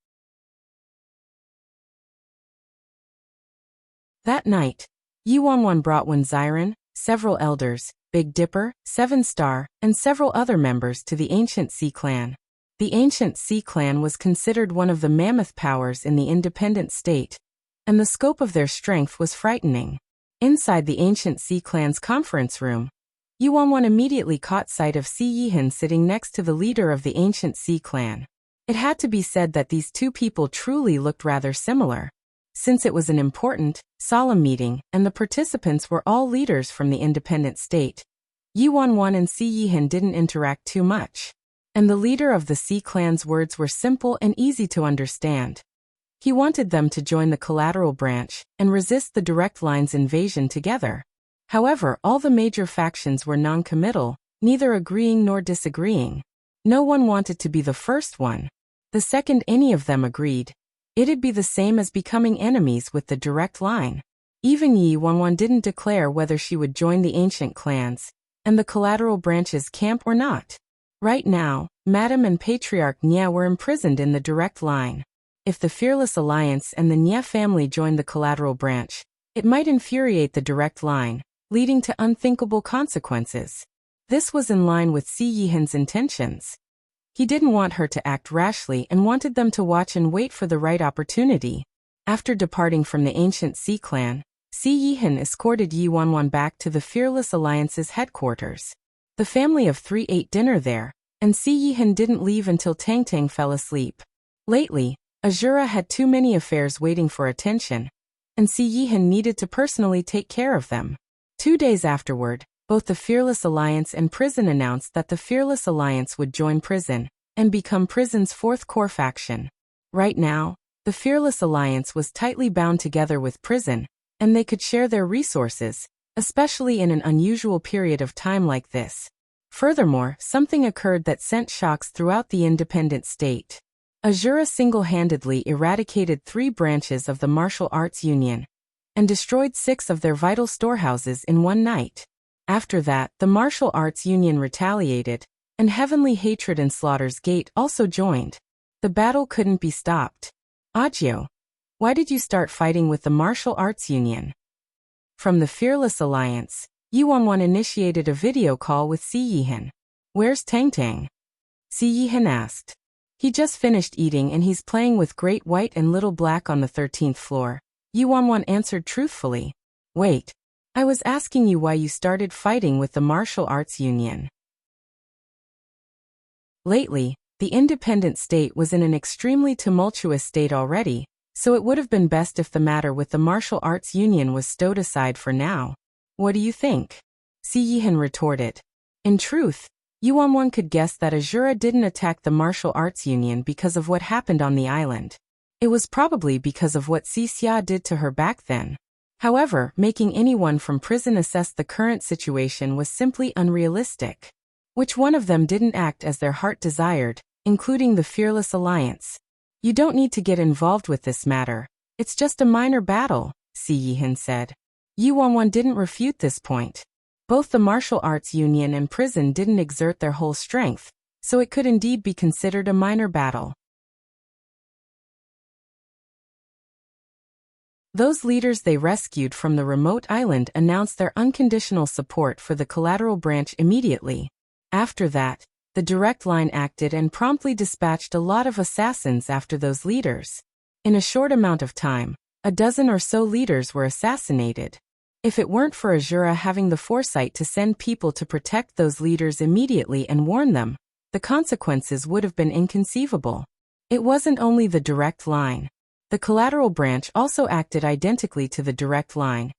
That night, Yi Wanwan brought Ziren, several elders, Big Dipper, 7-Star, and several other members to the ancient C-Clan. The ancient C-Clan was considered one of the mammoth powers in the independent state, and the scope of their strength was frightening. Inside the ancient C-Clan's conference room, Yi Wanwan immediately caught sight of Si Yihan sitting next to the leader of the ancient C-Clan. It had to be said that these two people truly looked rather similar. Since it was an important, solemn meeting, and the participants were all leaders from the independent state, Yi Wanwan and Si Yihan didn't interact too much. And the leader of the C-Clan's words were simple and easy to understand. He wanted them to join the collateral branch and resist the direct line's invasion together. However, all the major factions were non-committal, neither agreeing nor disagreeing. No one wanted to be the first one. The second any of them agreed, it'd be the same as becoming enemies with the direct line. Even Yi Wanwan didn't declare whether she would join the ancient clans and the collateral branch's camp or not. Right now, Madam and Patriarch Nie were imprisoned in the direct line. If the Fearless Alliance and the Nie family joined the collateral branch, it might infuriate the direct line, leading to unthinkable consequences. This was in line with Si Yihan's intentions. He didn't want her to act rashly and wanted them to watch and wait for the right opportunity. After departing from the ancient C-Clan, Si Yihan escorted Yi Wanwan back to the Fearless Alliance's headquarters. The family of three ate dinner there, and Si Yihan didn't leave until Tang Tang fell asleep. Lately, Azura had too many affairs waiting for attention, and Si Yihan needed to personally take care of them. 2 days afterward, both the Fearless Alliance and Prison announced that the Fearless Alliance would join Prison and become Prison's fourth core faction. Right now, the Fearless Alliance was tightly bound together with Prison, and they could share their resources, especially in an unusual period of time like this. Furthermore, something occurred that sent shocks throughout the independent state. Azura single-handedly eradicated 3 branches of the Martial Arts Union and destroyed 6 of their vital storehouses in one night. After that, the Martial Arts Union retaliated, and Heavenly Hatred and Slaughter's Gate also joined. The battle couldn't be stopped. Ajio, why did you start fighting with the Martial Arts Union? From the Fearless Alliance, Yi Wanwan initiated a video call with Si Yihan. Where's Tang Tang? Si Yihan asked. He just finished eating and he's playing with Great White and Little Black on the 13th floor. Yuanwan answered truthfully. Wait. I was asking you why you started fighting with the martial arts union. Lately, the independent state was in an extremely tumultuous state already, so it would have been best if the matter with the martial arts union was stowed aside for now. What do you think? Si Yihan retorted. In truth, Yuanwan could guess that Azura didn't attack the martial arts union because of what happened on the island. It was probably because of what Si Xia did to her back then. However, making anyone from prison assess the current situation was simply unrealistic. Which one of them didn't act as their heart desired, including the Fearless Alliance? You don't need to get involved with this matter. It's just a minor battle, Si Yihan said. Yuanwan didn't refute this point. Both the martial arts union and prison didn't exert their whole strength, so it could indeed be considered a minor battle. Those leaders they rescued from the remote island announced their unconditional support for the collateral branch immediately. After that, the direct line acted and promptly dispatched a lot of assassins after those leaders. In a short amount of time, a dozen or so leaders were assassinated. If it weren't for Azura having the foresight to send people to protect those leaders immediately and warn them, the consequences would have been inconceivable. It wasn't only the direct line. The collateral branch also acted identically to the direct line,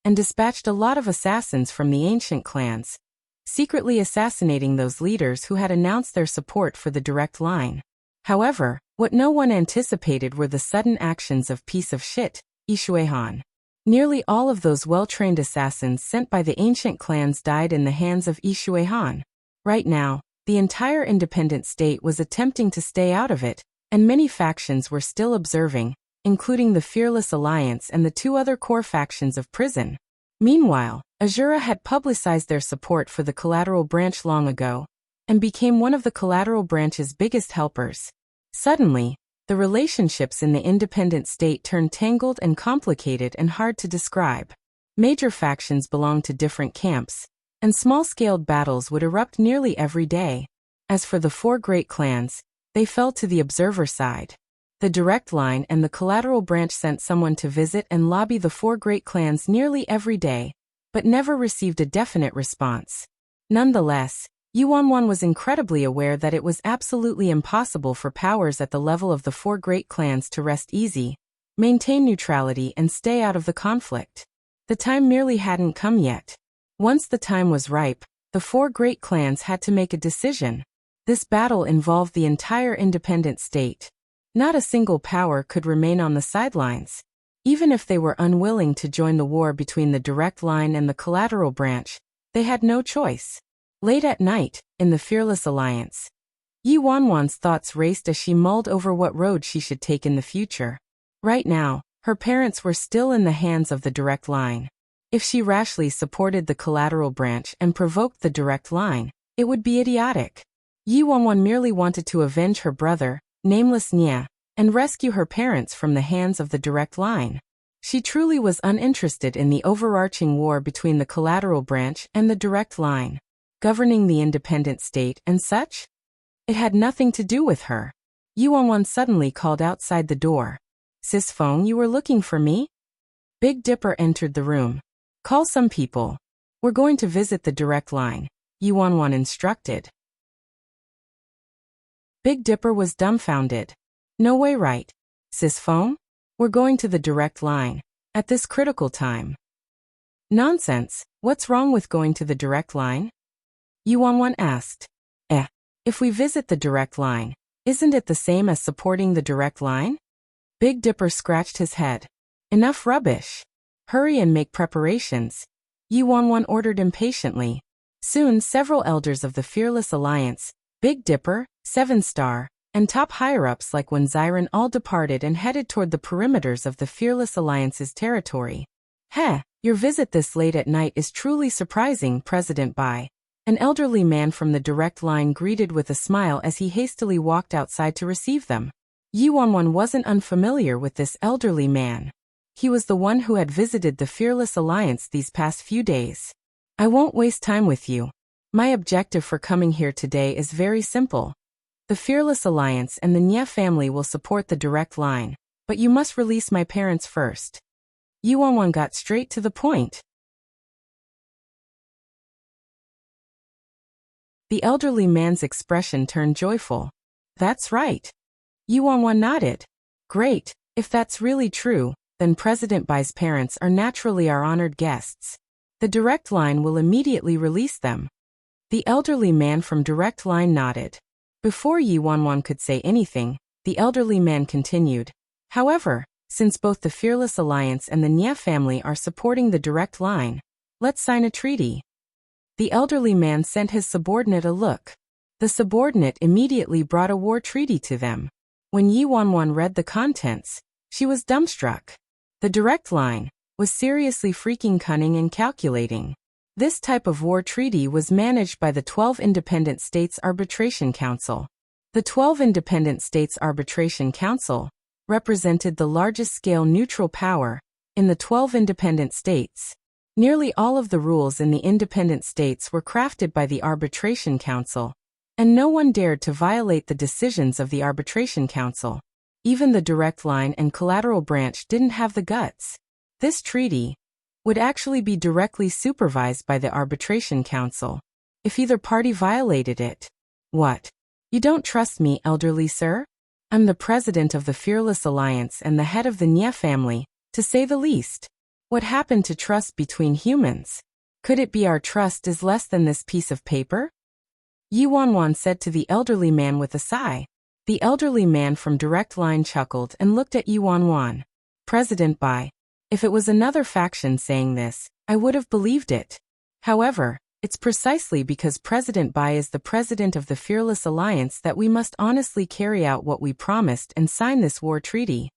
and dispatched a lot of assassins from the ancient clans, secretly assassinating those leaders who had announced their support for the direct line. However, what no one anticipated were the sudden actions of piece of shit, Ishuehan. Nearly all of those well-trained assassins sent by the ancient clans died in the hands of Ishuehan. Right now, the entire independent state was attempting to stay out of it, and many factions were still observing, including the Fearless Alliance and the two other core factions of prison. Meanwhile, Azura had publicized their support for the collateral branch long ago, and became one of the collateral branch's biggest helpers. Suddenly, the relationships in the independent state turned tangled and complicated and hard to describe. Major factions belonged to different camps, and small-scaled battles would erupt nearly every day. As for the four great clans, they fell to the observer side. The direct line and the collateral branch sent someone to visit and lobby the four great clans nearly every day, but never received a definite response. Nonetheless, Yuanwan was incredibly aware that it was absolutely impossible for powers at the level of the four great clans to rest easy, maintain neutrality and stay out of the conflict. The time merely hadn't come yet. Once the time was ripe, the four great clans had to make a decision. This battle involved the entire independent state. Not a single power could remain on the sidelines. Even if they were unwilling to join the war between the direct line and the collateral branch, they had no choice. Late at night, in the Fearless Alliance, Yuanwan's thoughts raced as she mulled over what road she should take in the future. Right now, her parents were still in the hands of the direct line. If she rashly supported the collateral branch and provoked the direct line, it would be idiotic. Yuanwan merely wanted to avenge her brother, nameless Nia, and rescue her parents from the hands of the direct line. She truly was uninterested in the overarching war between the collateral branch and the direct line, governing the independent state and such. It had nothing to do with her. Yuanwan suddenly called outside the door. "Sis Feng, you were looking for me?" Big Dipper entered the room. "Call some people. We're going to visit the direct line," Yuanwan instructed. Big Dipper was dumbfounded. "No way, right? Sis Feng? We're going to the direct line. At this critical time." "Nonsense, what's wrong with going to the direct line?" Yuanwan asked. If we visit the direct line, isn't it the same as supporting the direct line?" Big Dipper scratched his head. "Enough rubbish. Hurry and make preparations," Yuanwan ordered impatiently. Soon several elders of the Fearless Alliance, Big Dipper, Seven Star, and top higher-ups like Wenziren all departed and headed toward the perimeters of the Fearless Alliance's territory. Your visit this late at night is truly surprising, President Bai." An elderly man from the direct line greeted with a smile as he hastily walked outside to receive them. Yuanwan wasn't unfamiliar with this elderly man. He was the one who had visited the Fearless Alliance these past few days. "I won't waste time with you. My objective for coming here today is very simple. The Fearless Alliance and the Nia family will support the direct line, but you must release my parents first." Yi Wanwan got straight to the point. The elderly man's expression turned joyful. That's right. Yi Wanwan nodded. Great, if that's really true, then President Bai's parents are naturally our honored guests. The Direct Line will immediately release them. The elderly man from Direct Line nodded. Before Yi Wanwan could say anything, the elderly man continued. However, since both the Fearless Alliance and the Nye family are supporting the Direct Line, let's sign a treaty. The elderly man sent his subordinate a look. The subordinate immediately brought a war treaty to them. When Yi Wanwan read the contents, she was dumbstruck. The Direct Line was seriously freaking cunning and calculating. This type of war treaty was managed by the 12 Independent States Arbitration Council. The 12 Independent States Arbitration Council represented the largest-scale neutral power in the 12 independent states. Nearly all of the rules in the independent states were crafted by the Arbitration Council, and no one dared to violate the decisions of the Arbitration Council. Even the Direct Line and Collateral Branch didn't have the guts. This treaty would actually be directly supervised by the Arbitration Council if either party violated it. What? You don't trust me, elderly sir? I'm the president of the Fearless Alliance and the head of the Nye family, to say the least. What happened to trust between humans? Could it be our trust is less than this piece of paper? Yi Wanwan said to the elderly man with a sigh. The elderly man from Direct Line chuckled and looked at Yi Wanwan. President Bai. If it was another faction saying this, I would have believed it. However, it's precisely because President Bai is the president of the Fearless Alliance that we must honestly carry out what we promised and sign this war treaty.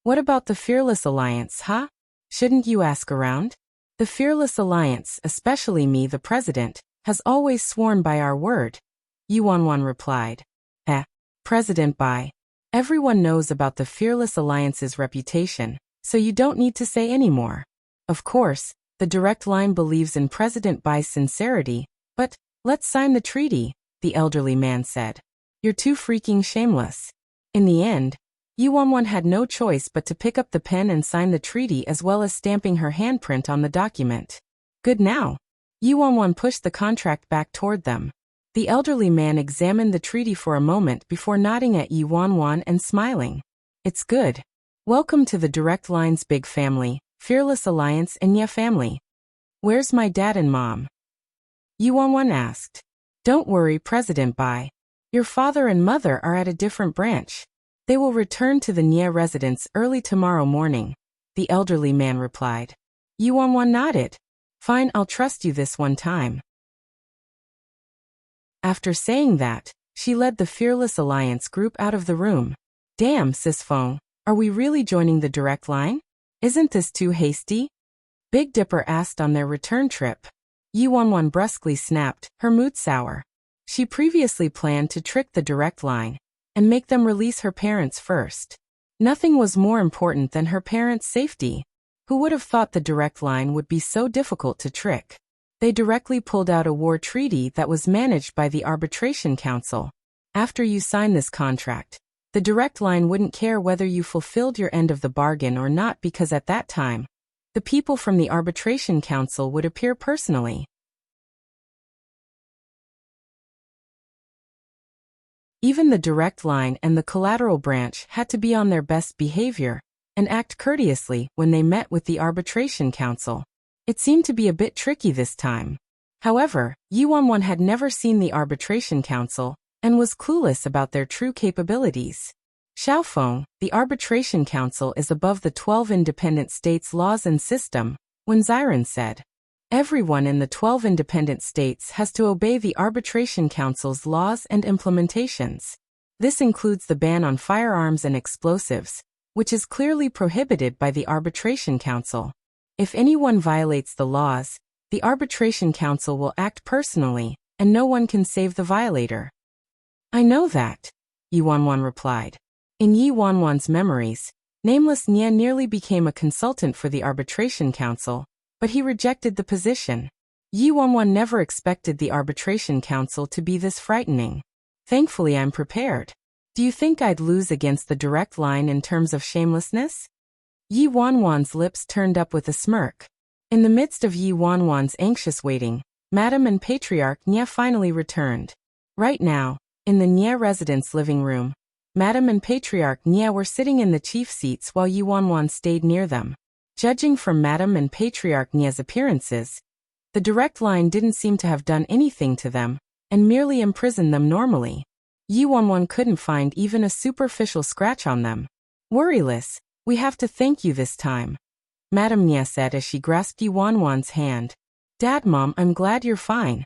What about the Fearless Alliance, huh? Shouldn't you ask around? The Fearless Alliance, especially me the president, has always sworn by our word. Yi Wanwan replied. President Bai. Everyone knows about the Fearless Alliance's reputation, so you don't need to say any more. Of course, the Direct Line believes in President Bai's sincerity, but let's sign the treaty, the elderly man said. You're too freaking shameless. In the end, Yi Wanwan had no choice but to pick up the pen and sign the treaty as well as stamping her handprint on the document. Good now. Yi Wanwan pushed the contract back toward them. The elderly man examined the treaty for a moment before nodding at Yi Wanwan and smiling. It's good. Welcome to the Direct Line's big family, Fearless Alliance and Nye family. Where's my dad and mom? Yi Wanwan asked. Don't worry, President Bai. Your father and mother are at a different branch. They will return to the Nye residence early tomorrow morning, the elderly man replied. Yi Wanwan nodded. Fine, I'll trust you this one time. After saying that, she led the Fearless Alliance group out of the room. Damn, Sis Feng, are we really joining the Direct Line? Isn't this too hasty? Big Dipper asked on their return trip. Yi Wanwan brusquely snapped, her mood sour. She previously planned to trick the Direct Line and make them release her parents first. Nothing was more important than her parents' safety. Who would have thought the Direct Line would be so difficult to trick? They directly pulled out a war treaty that was managed by the Arbitration Council. After you sign this contract, the Direct Line wouldn't care whether you fulfilled your end of the bargain or not because at that time, the people from the Arbitration Council would appear personally. Even the Direct Line and the Collateral Branch had to be on their best behavior and act courteously when they met with the Arbitration Council. It seemed to be a bit tricky this time. However, Yi Wanwan had never seen the Arbitration Council and was clueless about their true capabilities. Xiaofeng, the Arbitration Council is above the 12 independent states' laws and system, when Xiren said. Everyone in the 12 independent states has to obey the Arbitration Council's laws and implementations. This includes the ban on firearms and explosives, which is clearly prohibited by the Arbitration Council. If anyone violates the laws, the Arbitration Council will act personally, and no one can save the violator. I know that, Yi Wanwan replied. In Yi Wanwan's memories, Nameless Nye nearly became a consultant for the Arbitration Council, but he rejected the position. Yi Wanwan never expected the Arbitration Council to be this frightening. Thankfully, I'm prepared. Do you think I'd lose against the Direct Line in terms of shamelessness? Yi Wanwan's lips turned up with a smirk. In the midst of Yi Wanwan's anxious waiting, Madam and Patriarch Nya finally returned. Right now, in the Nya residence living room, Madam and Patriarch Nya were sitting in the chief seats while Yi Wanwan stayed near them. Judging from Madam and Patriarch Nya's appearances, the direct line didn't seem to have done anything to them, and merely imprisoned them normally. Yi Wanwan couldn't find even a superficial scratch on them. Worryless, we have to thank you this time, Madam Nya said as she grasped Yi Wanwan's hand. Dad, Mom, I'm glad you're fine.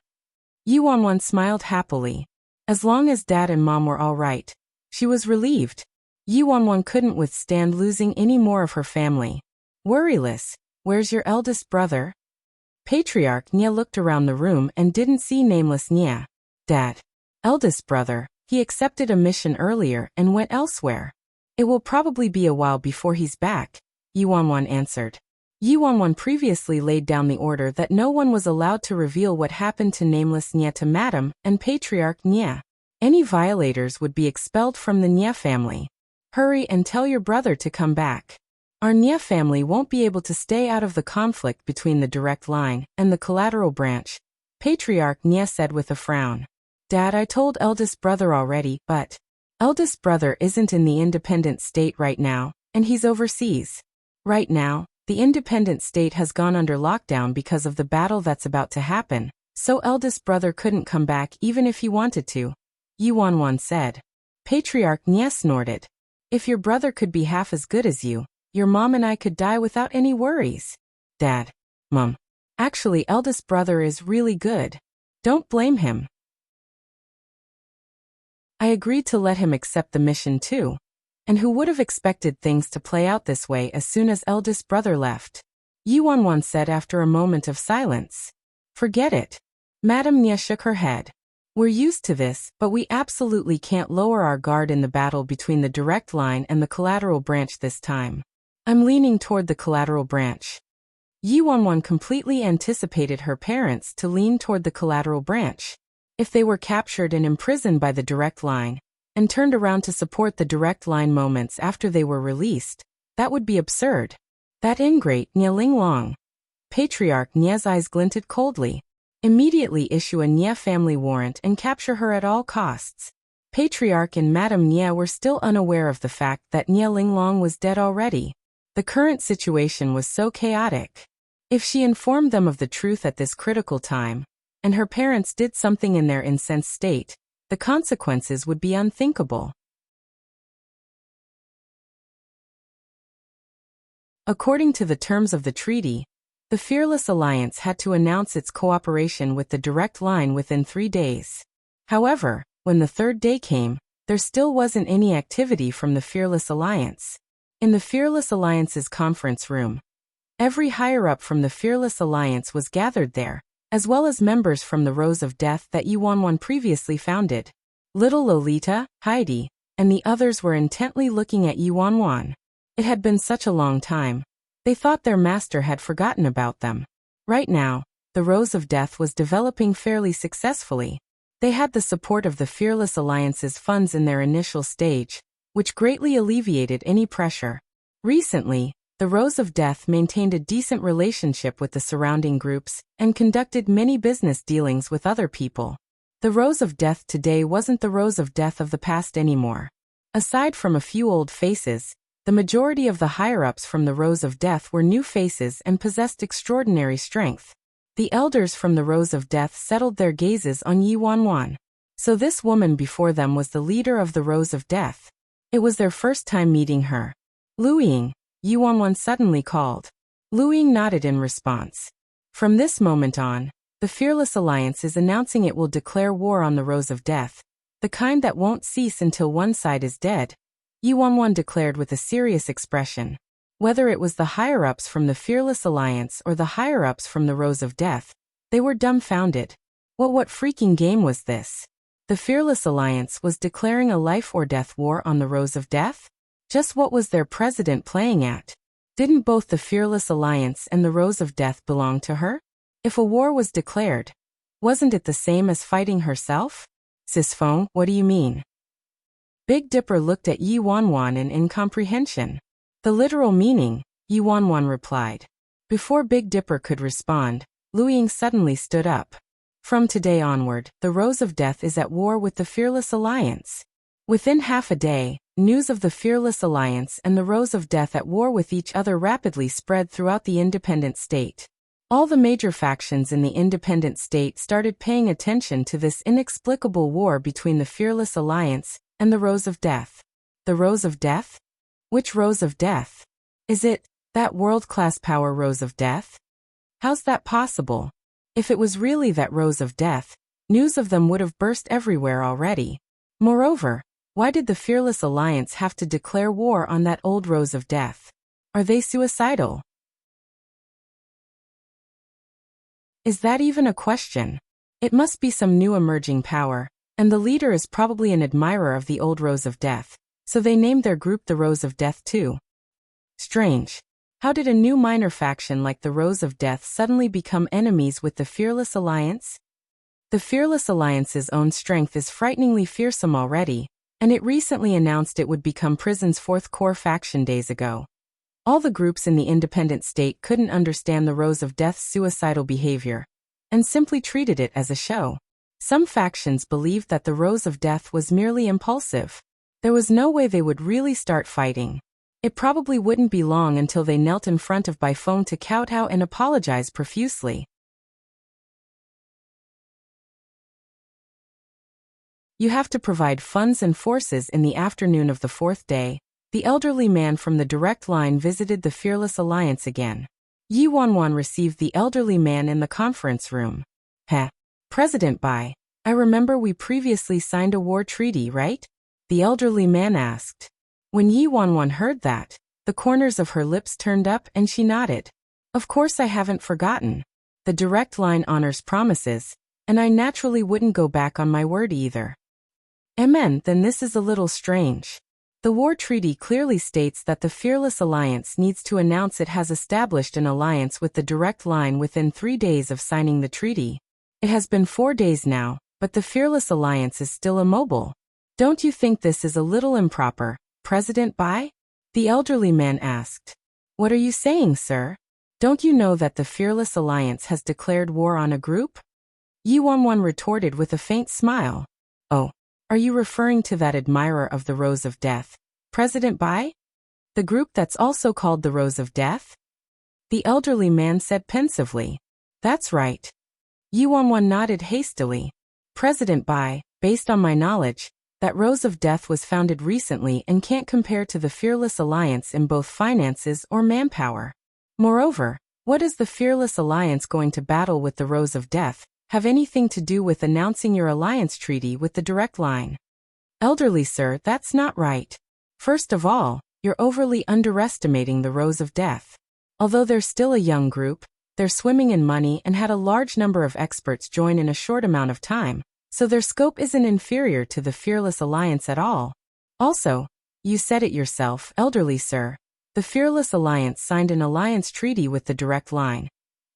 Yi Wanwan smiled happily. As long as Dad and Mom were all right, she was relieved. Yi Wanwan couldn't withstand losing any more of her family. Worryless, where's your eldest brother? Patriarch Nya looked around the room and didn't see nameless Nya. Dad. Eldest brother, he accepted a mission earlier and went elsewhere. It will probably be a while before he's back, Yi Wanwan answered. Yi Wanwan previously laid down the order that no one was allowed to reveal what happened to nameless Nya to Madam and Patriarch Nya. Any violators would be expelled from the Nya family. Hurry and tell your brother to come back. Our Nya family won't be able to stay out of the conflict between the direct line and the collateral branch, Patriarch Nya said with a frown. Dad, I told eldest brother already, but eldest brother isn't in the independent state right now, and he's overseas. Right now, the independent state has gone under lockdown because of the battle that's about to happen, so eldest brother couldn't come back even if he wanted to, Yi Wanwan said. Patriarch Nya snorted. If your brother could be half as good as you, your mom and I could die without any worries. Dad. Mom. Actually, eldest brother is really good. Don't blame him. I agreed to let him accept the mission too. And who would have expected things to play out this way as soon as eldest brother left? Yi Wanwan said after a moment of silence. Forget it. Madam Nya shook her head. We're used to this, but we absolutely can't lower our guard in the battle between the direct line and the collateral branch this time. I'm leaning toward the collateral branch. Yi Wanwan completely anticipated her parents to lean toward the collateral branch. If they were captured and imprisoned by the direct line, and turned around to support the direct line moments after they were released, that would be absurd. That ingrate Nya Linglong. Patriarch Nya's eyes glinted coldly. Immediately issue a Nya family warrant and capture her at all costs. Patriarch and Madam Nya were still unaware of the fact that Nya Linglong was dead already. The current situation was so chaotic. If she informed them of the truth at this critical time, and her parents did something in their incensed state, the consequences would be unthinkable. According to the terms of the treaty, the Fearless Alliance had to announce its cooperation with the direct line within 3 days. However, when the third day came, there still wasn't any activity from the Fearless Alliance. In the Fearless Alliance's conference room, every higher-up from the Fearless Alliance was gathered there, as well as members from the Rose of Death that Yi Wanwan previously founded. Little Lolita, Heidi, and the others were intently looking at Yi Wanwan. It had been such a long time. They thought their master had forgotten about them. Right now, the Rose of Death was developing fairly successfully. They had the support of the Fearless Alliance's funds in their initial stage, which greatly alleviated any pressure. Recently, the Rose of Death maintained a decent relationship with the surrounding groups and conducted many business dealings with other people. The Rose of Death today wasn't the Rose of Death of the past anymore. Aside from a few old faces, the majority of the higher-ups from the Rose of Death were new faces and possessed extraordinary strength. The elders from the Rose of Death settled their gazes on Yi Wanwan. So this woman before them was the leader of the Rose of Death. It was their first time meeting her. Luiying, Yi Wanwan suddenly called. Luiying nodded in response. From this moment on, the Fearless Alliance is announcing it will declare war on the Rose of Death, the kind that won't cease until one side is dead, Yi Wanwan declared with a serious expression. Whether it was the higher-ups from the Fearless Alliance or the higher-ups from the Rose of Death, they were dumbfounded. What freaking game was this? The Fearless Alliance was declaring a life-or-death war on the Rose of Death? Just what was their president playing at? Didn't both the Fearless Alliance and the Rose of Death belong to her? If a war was declared, wasn't it the same as fighting herself? Sisfeng, what do you mean? Big Dipper looked at Yi Wanwan in incomprehension. The literal meaning, Yuanwan replied. Before Big Dipper could respond, Luying suddenly stood up. From today onward, the Rose of Death is at war with the Fearless Alliance. Within half a day, news of the Fearless Alliance and the Rose of Death at war with each other rapidly spread throughout the independent state. All the major factions in the independent state started paying attention to this inexplicable war between the Fearless Alliance and the Rose of Death. The Rose of Death? Which Rose of Death? Is it that world-class power Rose of Death? How's that possible? If it was really that Rose of Death, news of them would have burst everywhere already. Moreover, why did the Fearless Alliance have to declare war on that old Rose of Death? Are they suicidal? Is that even a question? It must be some new emerging power, and the leader is probably an admirer of the old Rose of Death, so they named their group the Rose of Death too. Strange. How did a new minor faction like the Rose of Death suddenly become enemies with the Fearless Alliance? The Fearless Alliance's own strength is frighteningly fearsome already, and it recently announced it would become Prison's fourth core faction days ago. All the groups in the independent state couldn't understand the Rose of Death's suicidal behavior, and simply treated it as a show. Some factions believed that the Rose of Death was merely impulsive. There was no way they would really start fighting. It probably wouldn't be long until they knelt in front of Baifeng to kowtow and apologize profusely. You have to provide funds and forces in the afternoon of the fourth day. The elderly man from the direct line visited the Fearless Alliance again. Yi Wanwan received the elderly man in the conference room. President Bai, I remember we previously signed a war treaty, right? The elderly man asked. When Yi Wanwan heard that, the corners of her lips turned up and she nodded. Of course I haven't forgotten. The direct line honors promises, and I naturally wouldn't go back on my word either. Amen, then this is a little strange. The war treaty clearly states that the Fearless Alliance needs to announce it has established an alliance with the direct line within 3 days of signing the treaty. It has been 4 days now, but the Fearless Alliance is still immobile. Don't you think this is a little improper, President Bai? The elderly man asked. What are you saying, sir? Don't you know that the Fearless Alliance has declared war on a group? Yi Wanwan retorted with a faint smile. Oh, are you referring to that admirer of the Rose of Death, President Bai? The group that's also called the Rose of Death? The elderly man said pensively. That's right. Yi Wanwan nodded hastily. President Bai, based on my knowledge, that Rose of Death was founded recently and can't compare to the Fearless Alliance in both finances or manpower. Moreover, what is the Fearless Alliance going to battle with the Rose of Death have anything to do with announcing your alliance treaty with the direct line? Elderly sir, that's not right. First of all, you're overly underestimating the Rose of Death. Although they're still a young group, they're swimming in money and had a large number of experts join in a short amount of time. So their scope isn't inferior to the Fearless Alliance at all. Also, you said it yourself, elderly sir. The Fearless Alliance signed an alliance treaty with the direct line.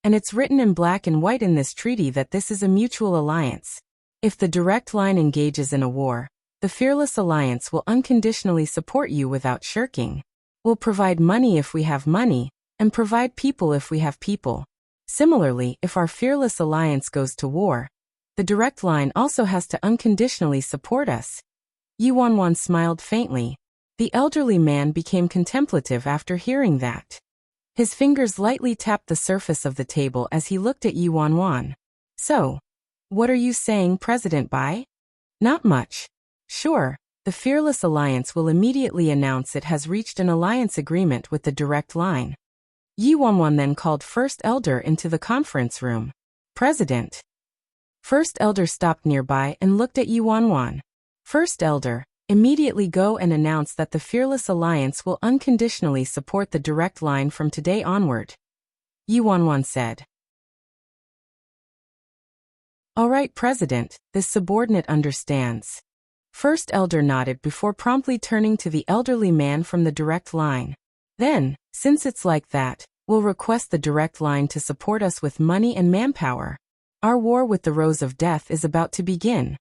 And it's written in black and white in this treaty that this is a mutual alliance. If the direct line engages in a war, the Fearless Alliance will unconditionally support you without shirking. We'll provide money if we have money, and provide people if we have people. Similarly, if our Fearless Alliance goes to war, the direct line also has to unconditionally support us. Yi Wanwan smiled faintly. The elderly man became contemplative after hearing that. His fingers lightly tapped the surface of the table as he looked at Yi Wanwan. So, what are you saying, President Bai? Not much. Sure, the Fearless Alliance will immediately announce it has reached an alliance agreement with the direct line. Yi Wanwan then called First Elder into the conference room. President. First Elder stopped nearby and looked at Yi Wanwan. First Elder, immediately go and announce that the Fearless Alliance will unconditionally support the direct line from today onward. Yi Wanwan said. All right, President, this subordinate understands. First Elder nodded before promptly turning to the elderly man from the direct line. Then, since it's like that, we'll request the direct line to support us with money and manpower. Our war with the Rose of Death is about to begin.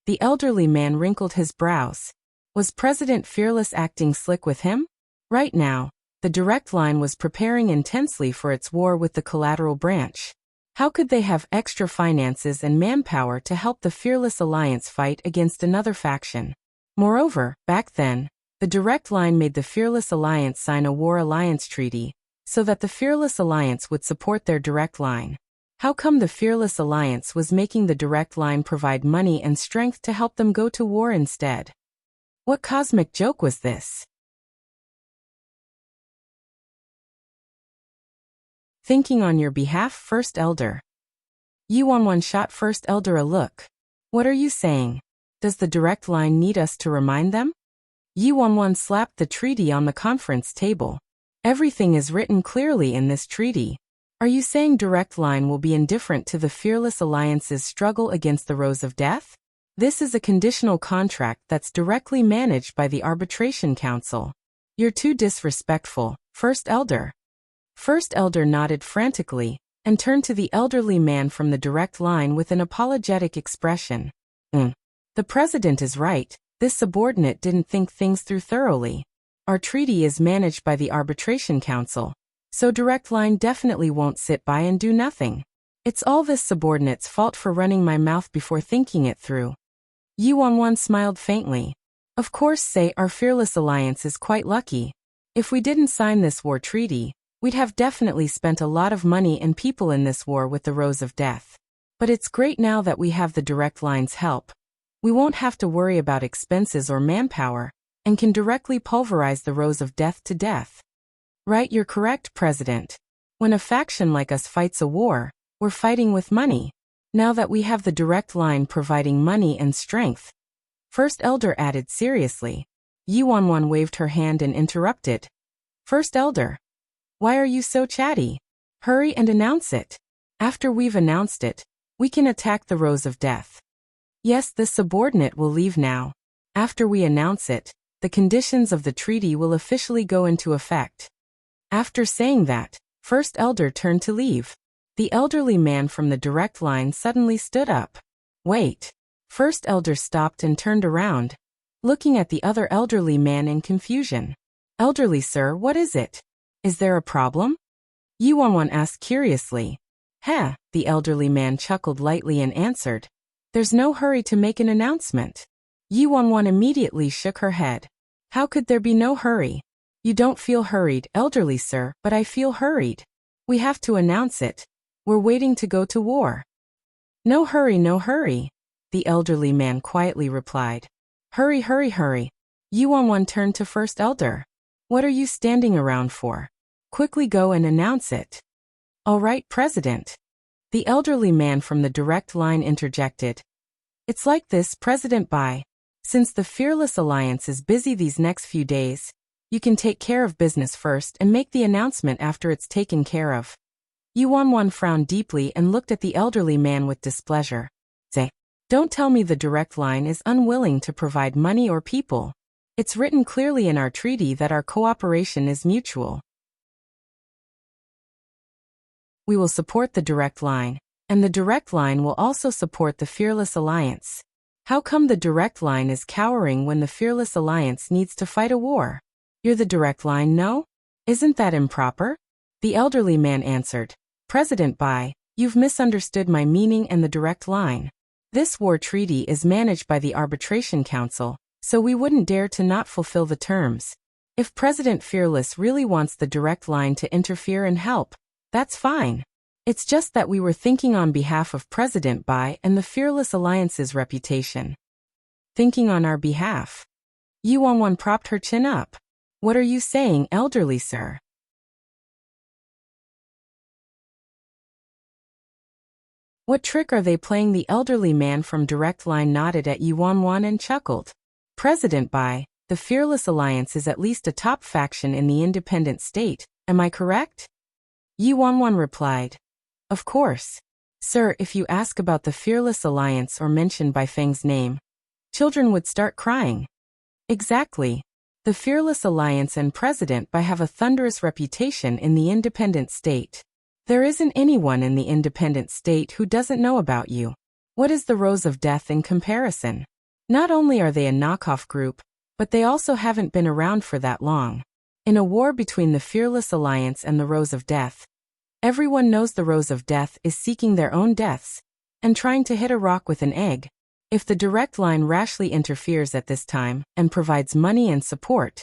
The elderly man wrinkled his brows. Was President Fearless acting slick with him? Right now, The direct line was preparing intensely for its war with the collateral branch. How could they have extra finances and manpower to help the Fearless Alliance fight against another faction? Moreover, back then, the direct line made the Fearless Alliance sign a war alliance treaty, so that the Fearless Alliance would support their direct line. How come the Fearless Alliance was making the direct line provide money and strength to help them go to war instead? What cosmic joke was this? Thinking on your behalf, First Elder. Yuanwan shot First Elder a look. What are you saying? Does the direct line need us to remind them? Yuanwan slapped the treaty on the conference table. Everything is written clearly in this treaty. Are you saying direct line will be indifferent to the Fearless Alliance's struggle against the Rose of Death? This is a conditional contract that's directly managed by the Arbitration Council. You're too disrespectful, First Elder. First Elder nodded frantically and turned to the elderly man from the direct line with an apologetic expression. The president is right. This subordinate didn't think things through thoroughly. Our treaty is managed by the Arbitration Council, so direct line definitely won't sit by and do nothing. It's all this subordinate's fault for running my mouth before thinking it through. Yuanwan smiled faintly. Of course, say our Fearless Alliance is quite lucky. If we didn't sign this war treaty, we'd have definitely spent a lot of money and people in this war with the Rose of Death. But it's great now that we have the direct line's help. We won't have to worry about expenses or manpower, and can directly pulverize the Rose of Death to death. Right, you're correct, President. When a faction like us fights a war, we're fighting with money. Now that we have the direct line providing money and strength. First Elder added seriously. Yuanwan waved her hand and interrupted. First Elder. Why are you so chatty? Hurry and announce it. After we've announced it, we can attack the Rose of Death. Yes, the subordinate will leave now. After we announce it, the conditions of the treaty will officially go into effect. After saying that, First Elder turned to leave. The elderly man from the direct line suddenly stood up. Wait. First Elder stopped and turned around, looking at the other elderly man in confusion. Elderly sir, what is it? Is there a problem? Yuanwan asked curiously. The elderly man chuckled lightly and answered. There's no hurry to make an announcement. Yuanwan immediately shook her head. How could there be no hurry? You don't feel hurried, elderly sir, but I feel hurried. We have to announce it. We're waiting to go to war. No hurry, no hurry, the elderly man quietly replied. Hurry, hurry, hurry. Yuanwan turned to First Elder. What are you standing around for? Quickly go and announce it. All right, President. The elderly man from the direct line interjected. It's like this, President Bai. Since the Fearless Alliance is busy these next few days, you can take care of business first and make the announcement after it's taken care of. Yuanwan frowned deeply and looked at the elderly man with displeasure. Don't tell me the direct line is unwilling to provide money or people. It's written clearly in our treaty that our cooperation is mutual. We will support the direct line, and the direct line will also support the Fearless Alliance. How come the direct line is cowering when the Fearless Alliance needs to fight a war? You're the direct line, no? Isn't that improper? The elderly man answered. President Bai, you've misunderstood my meaning and the direct line. This war treaty is managed by the Arbitration Council, so we wouldn't dare to not fulfill the terms. If President Fearless really wants the direct line to interfere and help, that's fine. It's just that we were thinking on behalf of President Bai and the Fearless Alliance's reputation. Thinking on our behalf. Yuanwan propped her chin up. What are you saying, elderly sir? What trick are they playing? The elderly man from direct line nodded at Yuanwan and chuckled. President Bai, the Fearless Alliance is at least a top faction in the independent state, am I correct? Yuanwan replied. Of course. Sir, if you ask about the Fearless Alliance or mention Bai Feng's name, children would start crying. Exactly. The Fearless Alliance and President Bai have a thunderous reputation in the independent state. There isn't anyone in the independent state who doesn't know about you. What is the Rose of Death in comparison? Not only are they a knockoff group, but they also haven't been around for that long. In a war between the Fearless Alliance and the Rose of Death, everyone knows the Rose of Death is seeking their own deaths and trying to hit a rock with an egg. If the direct line rashly interferes at this time and provides money and support,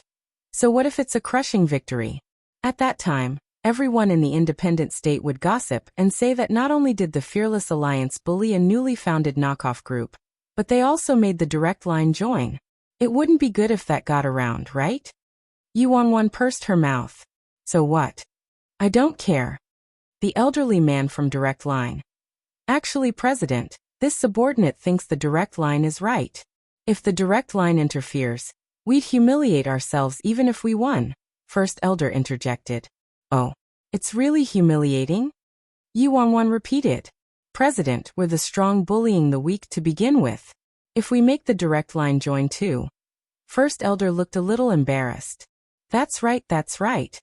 so what if it's a crushing victory? At that time, everyone in the independent state would gossip and say that not only did the Fearless Alliance bully a newly founded knockoff group, but they also made the direct line join. It wouldn't be good if that got around, right? Yuan pursed her mouth. So what? I don't care. The elderly man from direct line. Actually, President, this subordinate thinks the direct line is right. If the direct line interferes, we'd humiliate ourselves even if we won, First Elder interjected. Oh, it's really humiliating? Yuan repeated. President, we're the strong bullying the weak to begin with. If we make the direct line join too. First Elder looked a little embarrassed. That's right, that's right.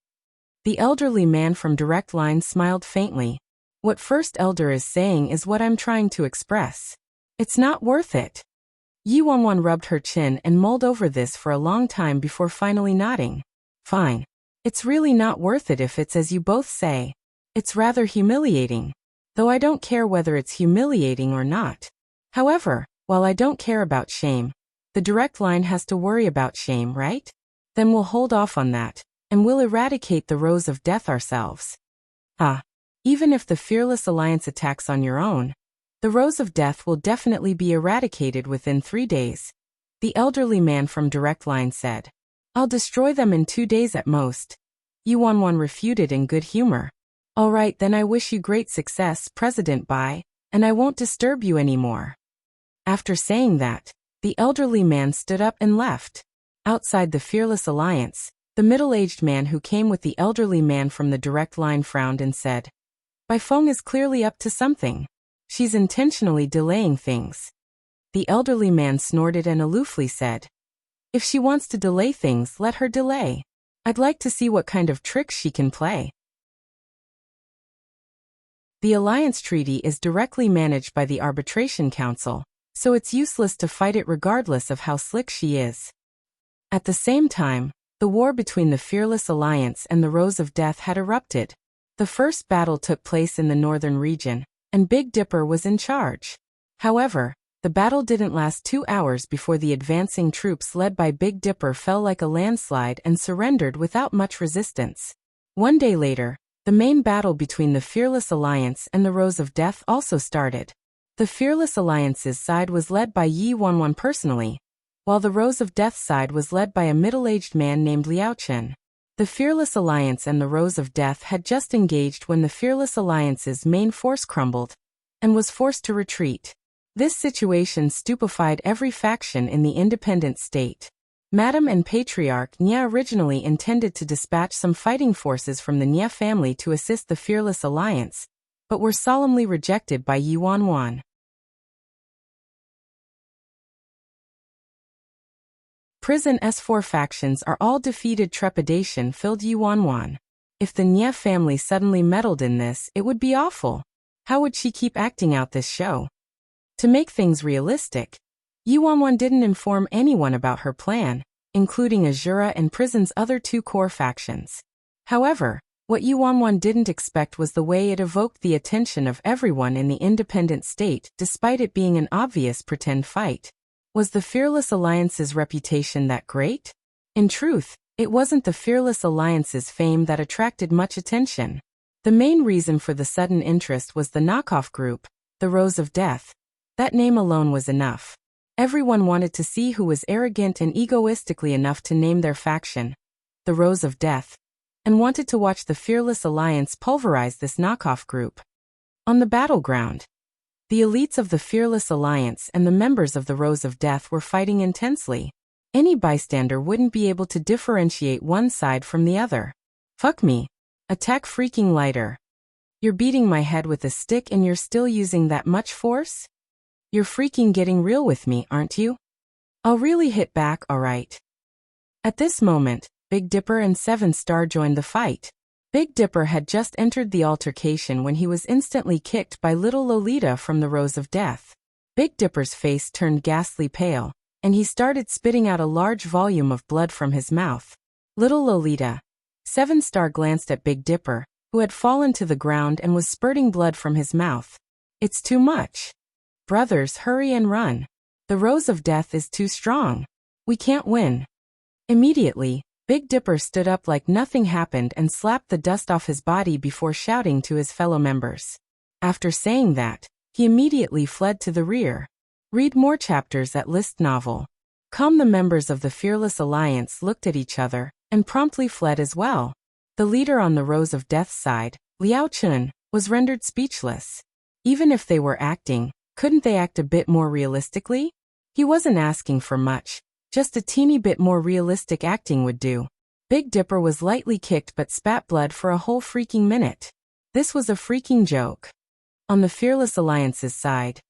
The elderly man from direct line smiled faintly. What First Elder is saying is what I'm trying to express. It's not worth it. Yuan rubbed her chin and mulled over this for a long time before finally nodding. Fine. It's really not worth it if it's as you both say. It's rather humiliating. Though I don't care whether it's humiliating or not. However, while I don't care about shame, the direct line has to worry about shame, right? Then we'll hold off on that, and we'll eradicate the Rose of Death ourselves. Even if the Fearless Alliance attacks on your own, the Rose of Death will definitely be eradicated within 3 days, the elderly man from direct line said. I'll destroy them in 2 days at most. Yuan refuted in good humor. All right, then I wish you great success, President Bai, and I won't disturb you anymore. After saying that, the elderly man stood up and left. Outside the Fearless Alliance, the middle-aged man who came with the elderly man from the direct line frowned and said, Bai Feng is clearly up to something. She's intentionally delaying things. The elderly man snorted and aloofly said, If she wants to delay things, let her delay. I'd like to see what kind of tricks she can play. The Alliance Treaty is directly managed by the Arbitration Council, so it's useless to fight it regardless of how slick she is. At the same time, the war between the Fearless Alliance and the Rose of Death had erupted. The first battle took place in the northern region, and Big Dipper was in charge. However, the battle didn't last 2 hours before the advancing troops led by Big Dipper fell like a landslide and surrendered without much resistance. 1 day later, the main battle between the Fearless Alliance and the Rose of Death also started. The Fearless Alliance's side was led by Yuan personally, while the Rose of Death's side was led by a middle-aged man named Liao Chen. The Fearless Alliance and the Rose of Death had just engaged when the Fearless Alliance's main force crumbled and was forced to retreat. This situation stupefied every faction in the independent state. Madame and Patriarch Nya originally intended to dispatch some fighting forces from the Nya family to assist the Fearless Alliance, but were solemnly rejected by Yuan. Prison S4 factions are all defeated. Trepidation filled Yuan. If the Nya family suddenly meddled in this, it would be awful. How would she keep acting out this show? To make things realistic, Yuan didn't inform anyone about her plan, including Azura and Prison's other 2 core factions. However, what Yuan didn't expect was the way it evoked the attention of everyone in the independent state despite it being an obvious pretend fight. Was the Fearless Alliance's reputation that great? In truth, it wasn't the Fearless Alliance's fame that attracted much attention. The main reason for the sudden interest was the knockoff group, the Rose of Death. That name alone was enough. Everyone wanted to see who was arrogant and egoistically enough to name their faction, the Rose of Death, and wanted to watch the Fearless Alliance pulverize this knockoff group. On the battleground, the elites of the Fearless Alliance and the members of the Rose of Death were fighting intensely. Any bystander wouldn't be able to differentiate one side from the other. Fuck me. Attack freaking lighter. You're beating my head with a stick and you're still using that much force? You're freaking getting real with me, aren't you? I'll really hit back, alright. At this moment, Big Dipper and 7 Star joined the fight. Big Dipper had just entered the altercation when he was instantly kicked by little Lolita from the Rose of Death. Big Dipper's face turned ghastly pale, and he started spitting out a large volume of blood from his mouth. Little Lolita, 7-Star glanced at Big Dipper, who had fallen to the ground and was spurting blood from his mouth. It's too much. Brothers, hurry and run. The Rose of Death is too strong. We can't win. Immediately, Big Dipper stood up like nothing happened and slapped the dust off his body before shouting to his fellow members. After saying that, he immediately fled to the rear. Read more chapters at List Novel. The members of the Fearless Alliance looked at each other and promptly fled as well. The leader on the Rose of Death's side, Liao Chun, was rendered speechless. Even if they were acting, couldn't they act a bit more realistically? He wasn't asking for much. Just a teeny bit more realistic acting would do. Big Dipper was lightly kicked but spat blood for a whole freaking minute. This was a freaking joke. On the Fearless Alliance's side,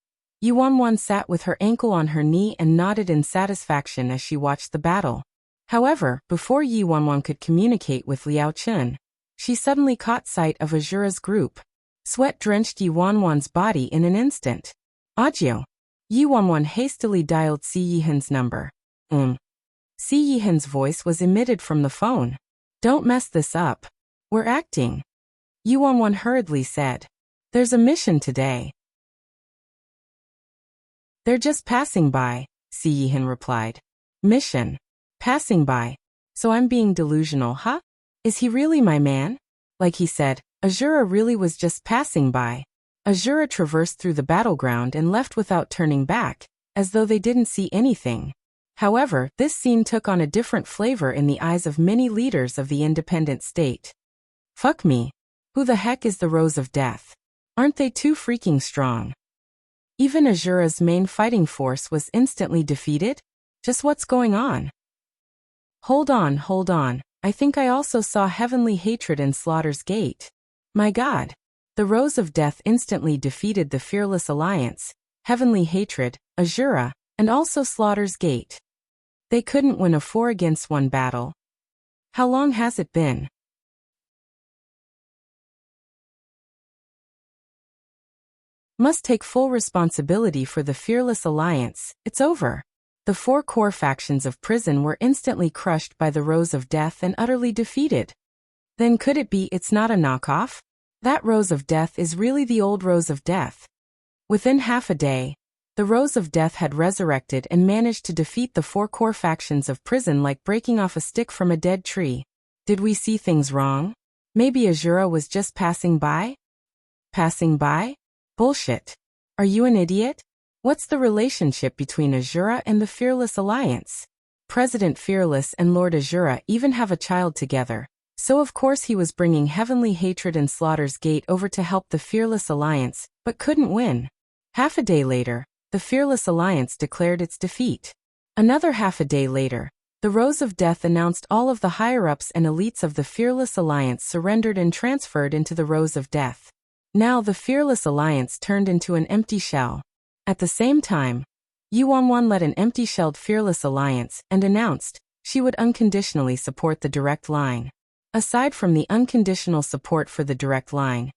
Yuanwan sat with her ankle on her knee and nodded in satisfaction as she watched the battle. However, before Yuanwan could communicate with Liao Chun, she suddenly caught sight of Azura's group. Sweat drenched Yuanwan's body in an instant. Audio. Yuanwan hastily dialed Si Yihan's number. Si Yihan's voice was emitted from the phone. Don't mess this up. We're acting. Yuanwan hurriedly said. There's a mission today. They're just passing by, Si Yihan replied. Mission? Passing by. So I'm being delusional, huh? Is he really my man? Like he said, Azura really was just passing by. Azura traversed through the battleground and left without turning back, as though they didn't see anything. However, this scene took on a different flavor in the eyes of many leaders of the independent state. Fuck me. Who the heck is the Rose of Death? Aren't they too freaking strong? Even Azura's main fighting force was instantly defeated? Just what's going on? Hold on. I think I also saw heavenly hatred in Slaughter's Gate. My god. The Rose of Death instantly defeated the Fearless Alliance, Heavenly Hatred, Azura, and also Slaughter's Gate. They couldn't win a 4-against-1 battle. How long has it been? Must take full responsibility for the Fearless Alliance. It's over. The 4 core factions of prison were instantly crushed by the Rose of Death and utterly defeated. Then could it be it's not a knockoff? That Rose of Death is really the old Rose of Death. Within half a day, the Rose of Death had resurrected and managed to defeat the 4 core factions of prison like breaking off a stick from a dead tree. Did we see things wrong? Maybe Azura was just passing by? Passing by? Bullshit. Are you an idiot? What's the relationship between Azura and the Fearless Alliance? President Fearless and Lord Azura even have a child together, so of course he was bringing Heavenly Hatred and Slaughter's Gate over to help the Fearless Alliance, but couldn't win. Half a day later, the Fearless Alliance declared its defeat. Another half a day later, the Rose of Death announced all of the higher-ups and elites of the Fearless Alliance surrendered and transferred into the Rose of Death. Now the Fearless Alliance turned into an empty shell. At the same time, Yuanwan led an empty-shelled Fearless Alliance and announced she would unconditionally support the Direct Line. Aside from the unconditional support for the Direct Line,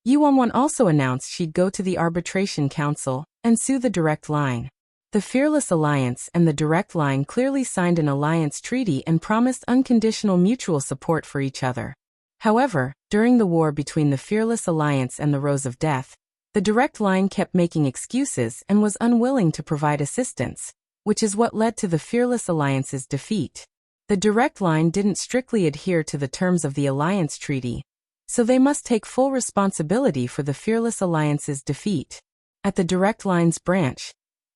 Yuanwan also announced she'd go to the Arbitration Council and sue the Direct Line. The Fearless Alliance and the Direct Line clearly signed an alliance treaty and promised unconditional mutual support for each other. However, during the war between the Fearless Alliance and the Rose of Death, the Direct Line kept making excuses and was unwilling to provide assistance, which is what led to the Fearless Alliance's defeat. The Direct Line didn't strictly adhere to the terms of the alliance treaty, so they must take full responsibility for the Fearless Alliance's defeat. At the Direct Line's branch,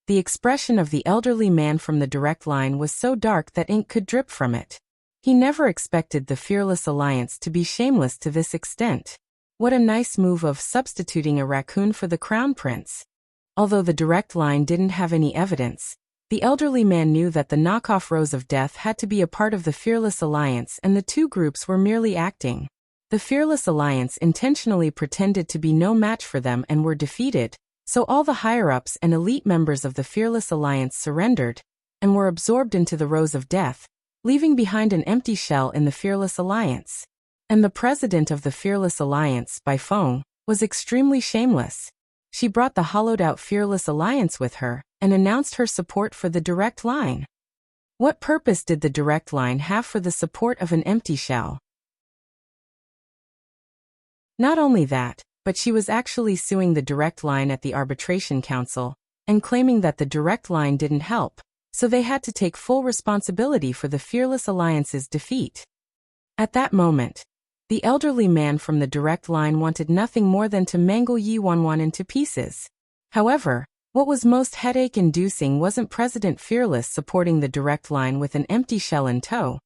the expression of the elderly man from the Direct Line was so dark that ink could drip from it. He never expected the Fearless Alliance to be shameless to this extent. What a nice move of substituting a raccoon for the Crown Prince. Although the Direct Line didn't have any evidence, the elderly man knew that the knockoff Rose of Death had to be a part of the Fearless Alliance and the two groups were merely acting. The Fearless Alliance intentionally pretended to be no match for them and were defeated, so all the higher-ups and elite members of the Fearless Alliance surrendered and were absorbed into the Rose of Death, leaving behind an empty shell in the Fearless Alliance. And the president of the Fearless Alliance, Bai Feng, was extremely shameless. She brought the hollowed-out Fearless Alliance with her and announced her support for the Direct Line. What purpose did the Direct Line have for the support of an empty shell? Not only that, but she was actually suing the direct line at the arbitration council, and claiming that the direct line didn't help, so they had to take full responsibility for the Fearless Alliance's defeat. At that moment, the elderly man from the direct line wanted nothing more than to mangle Yi Wanwan into pieces. However, what was most headache-inducing wasn't President Fearless supporting the direct line with an empty shell in tow.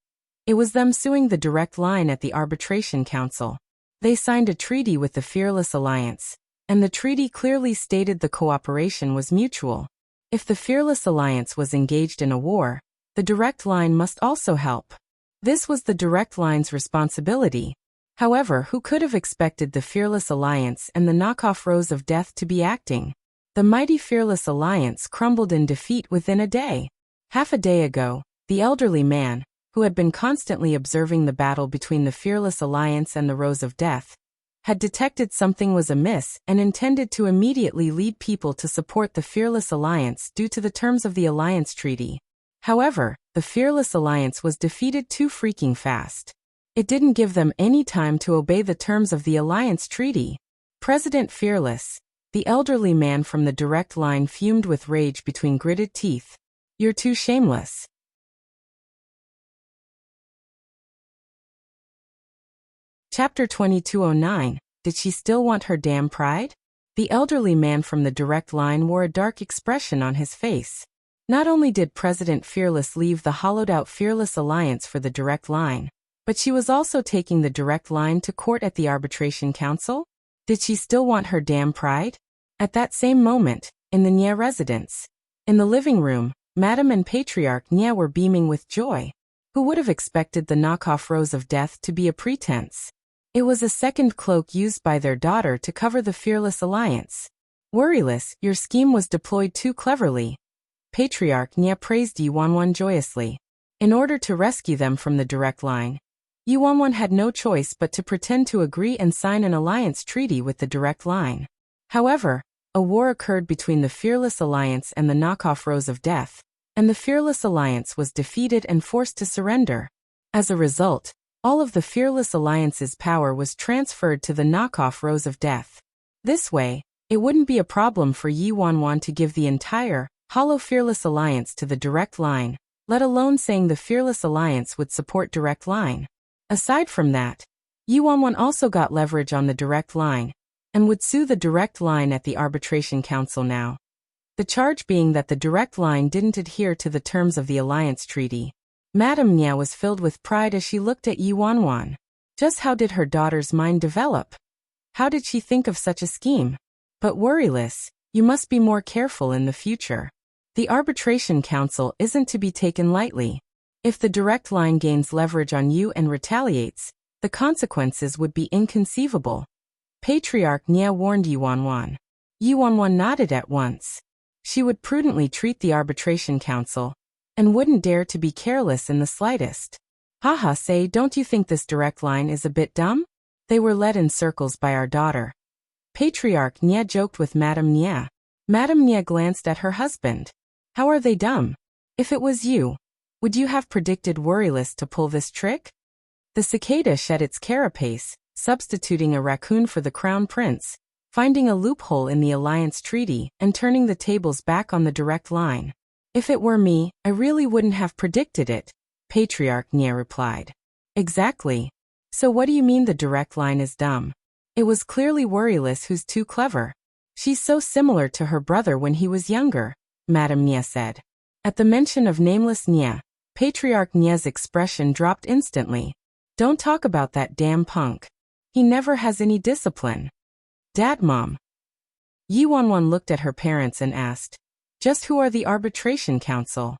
It was them suing the direct line at the arbitration council. They signed a treaty with the Fearless Alliance, and the treaty clearly stated the cooperation was mutual. If the Fearless Alliance was engaged in a war, the direct line must also help. This was the direct line's responsibility. However, who could have expected the Fearless Alliance and the knockoff Rose of Death to be acting? The mighty Fearless Alliance crumbled in defeat within a day. Half a day ago, the elderly man, who had been constantly observing the battle between the Fearless Alliance and the Rose of Death, had detected something was amiss and intended to immediately lead people to support the Fearless Alliance due to the terms of the Alliance Treaty. However, the Fearless Alliance was defeated too freaking fast. It didn't give them any time to obey the terms of the Alliance Treaty. President Fearless, the elderly man from the direct line, fumed with rage between gritted teeth. "You're too shameless." Chapter 2209, Did She Still Want Her Damn Pride? The elderly man from the direct line wore a dark expression on his face. Not only did President Fearless leave the hollowed-out Fearless Alliance for the direct line, but she was also taking the direct line to court at the arbitration council? Did she still want her damn pride? At that same moment, in the Nye residence, in the living room, Madam and Patriarch Nye were beaming with joy. Who would have expected the knockoff Rose of Death to be a pretense? It was a second cloak used by their daughter to cover the Fearless Alliance. "Worryless, your scheme was deployed too cleverly." Patriarch Nye praised Yi Wanwan joyously. In order to rescue them from the direct line, Yi Wanwan had no choice but to pretend to agree and sign an alliance treaty with the direct line. However, a war occurred between the Fearless Alliance and the knockoff Rose of Death, and the Fearless Alliance was defeated and forced to surrender. As a result, all of the Fearless Alliance's power was transferred to the knockoff Rose of Death. This way, it wouldn't be a problem for Yi Wanwan to give the entire, hollow Fearless Alliance to the direct line, let alone saying the Fearless Alliance would support direct line. Aside from that, Yi Wanwan also got leverage on the direct line, and would sue the direct line at the arbitration council now. The charge being that the direct line didn't adhere to the terms of the alliance treaty. Madame Nye was filled with pride as she looked at Yi Wanwan. Just how did her daughter's mind develop? How did she think of such a scheme? But Worryless, you must be more careful in the future. The arbitration council isn't to be taken lightly. If the direct line gains leverage on you and retaliates, the consequences would be inconceivable. Patriarch Nye warned Yi Wanwan. Yi Wanwan nodded at once. She would prudently treat the arbitration council, and wouldn't dare to be careless in the slightest. "Haha, say, don't you think this direct line is a bit dumb? They were led in circles by our daughter." Patriarch Nye joked with Madame Nye. Madame Nye glanced at her husband. "How are they dumb? If it was you, would you have predicted Worryless to pull this trick?" The cicada shed its carapace, substituting a raccoon for the crown prince, finding a loophole in the alliance treaty and turning the tables back on the direct line. "If it were me, I really wouldn't have predicted it," Patriarch Nye replied. "Exactly. So what do you mean the direct line is dumb? It was clearly Worryless who's too clever. She's so similar to her brother when he was younger," Madame Nye said. At the mention of nameless Nye, Patriarch Nye's expression dropped instantly. "Don't talk about that damn punk. He never has any discipline." "Dad, Mom." Yi Wanwan looked at her parents and asked, "Just who are the arbitration council?"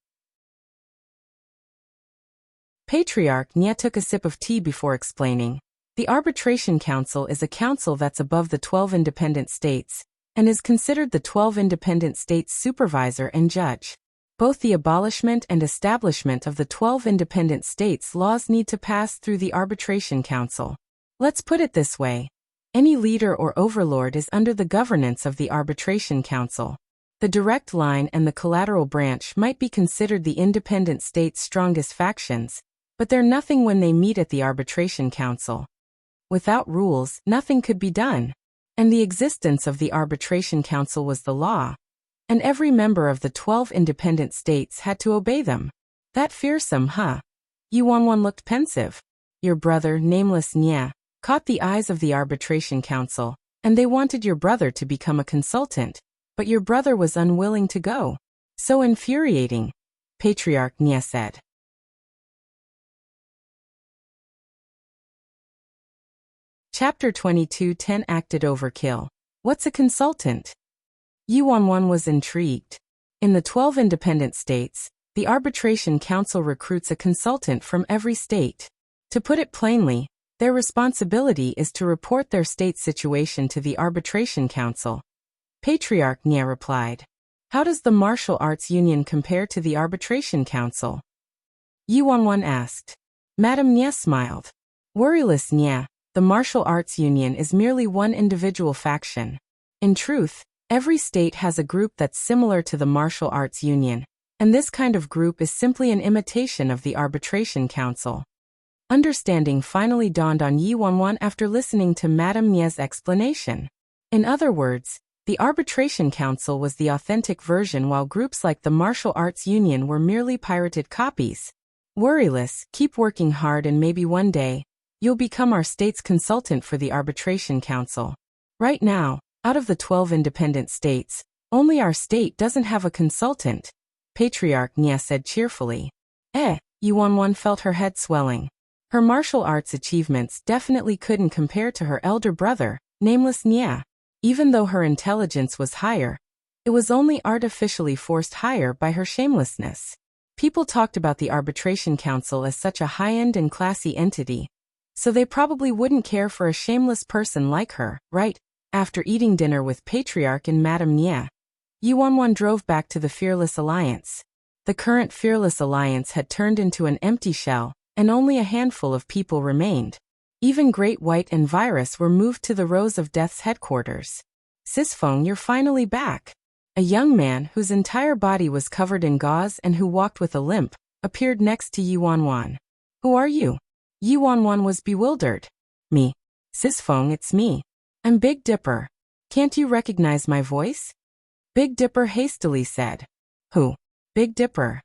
Patriarch Nye took a sip of tea before explaining. The arbitration council is a council that's above the 12 independent states, and is considered the 12 independent states' supervisor and judge. Both the abolishment and establishment of the 12 independent states' laws need to pass through the arbitration council. Let's put it this way. Any leader or overlord is under the governance of the arbitration council. The direct line and the collateral branch might be considered the independent states' strongest factions, but they're nothing when they meet at the arbitration council. Without rules, nothing could be done. And the existence of the Arbitration Council was the law. And every member of the 12 independent states had to obey them. That fearsome, huh? Yuanwan looked pensive. Your brother, nameless Nya, caught the eyes of the Arbitration Council, and they wanted your brother to become a consultant, but your brother was unwilling to go. So infuriating, Patriarch Nya said. Chapter 22:10 Acted Overkill. What's a consultant? Yuanwan was intrigued. In the 12 independent states, the Arbitration Council recruits a consultant from every state. To put it plainly, their responsibility is to report their state's situation to the Arbitration Council. Patriarch Nya replied. How does the Martial Arts Union compare to the Arbitration Council? Yuanwan asked. Madame Nya smiled. Worryless Nya, the Martial Arts Union is merely one individual faction. In truth, every state has a group that's similar to the Martial Arts Union, and this kind of group is simply an imitation of the Arbitration Council. Understanding finally dawned on Yuanwan after listening to Madame Nya's explanation. In other words, the Arbitration Council was the authentic version while groups like the Martial Arts Union were merely pirated copies. Worryless, keep working hard and maybe one day, you'll become our state's consultant for the Arbitration Council. Right now, out of the 12 independent states, only our state doesn't have a consultant, Patriarch Nya said cheerfully. Yuanwan felt her head swelling. Her martial arts achievements definitely couldn't compare to her elder brother, nameless Nya. Even though her intelligence was higher, it was only artificially forced higher by her shamelessness. People talked about the Arbitration Council as such a high-end and classy entity, so they probably wouldn't care for a shameless person like her, right? After eating dinner with Patriarch and Madame Nya, Yuanwan drove back to the Fearless Alliance. The current Fearless Alliance had turned into an empty shell, and only a handful of people remained. Even Great White and Virus were moved to the Rose of Death's headquarters. Sisfeng, you're finally back. A young man whose entire body was covered in gauze and who walked with a limp, appeared next to Yuanwan. Who are you? Yuanwan was bewildered. Me. Sisfeng, it's me. I'm Big Dipper. Can't you recognize my voice? Big Dipper hastily said. Who? Big Dipper.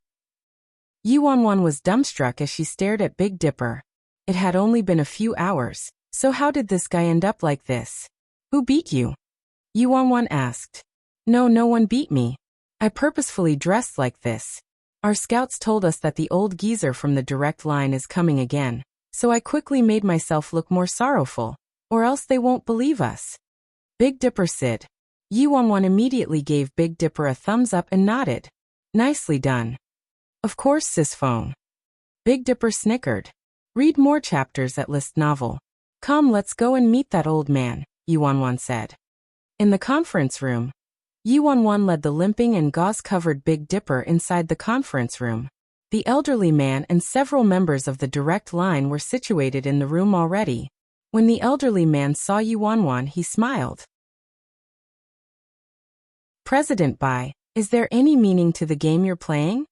Yuanwan was dumbstruck as she stared at Big Dipper. It had only been a few hours, so how did this guy end up like this? Who beat you? Yuanwan asked. No one beat me. I purposefully dressed like this. Our scouts told us that the old geezer from the direct line is coming again, so I quickly made myself look more sorrowful, or else they won't believe us. Big Dipper said. Yuanwan immediately gave Big Dipper a thumbs up and nodded. Nicely done. Of course, Sisfeng. Big Dipper snickered. Read more chapters at List Novel. Come, let's go and meet that old man, Yuanwan said. In the conference room, Yuanwan led the limping and gauze-covered Big Dipper inside the conference room. The elderly man and several members of the direct line were situated in the room already. When the elderly man saw Yuanwan, he smiled. President Bai, is there any meaning to the game you're playing?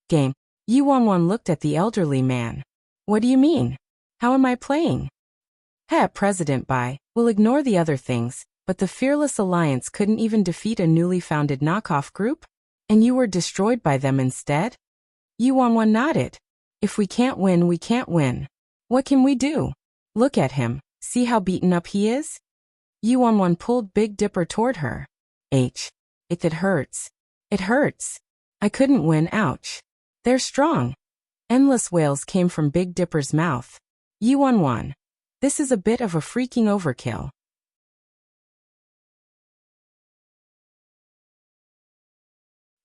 Game. Yuanwan looked at the elderly man. What do you mean? How am I playing? President Bai, we'll ignore the other things, but the Fearless Alliance couldn't even defeat a newly founded knockoff group? And you were destroyed by them instead? Yuanwan nodded. If we can't win, we can't win. What can we do? Look at him, see how beaten up he is? Yuanwan pulled Big Dipper toward her. It hurts. It hurts. I couldn't win, ouch. They're strong. Endless wails came from Big Dipper's mouth. Yuanwan. This is a bit of a freaking overkill.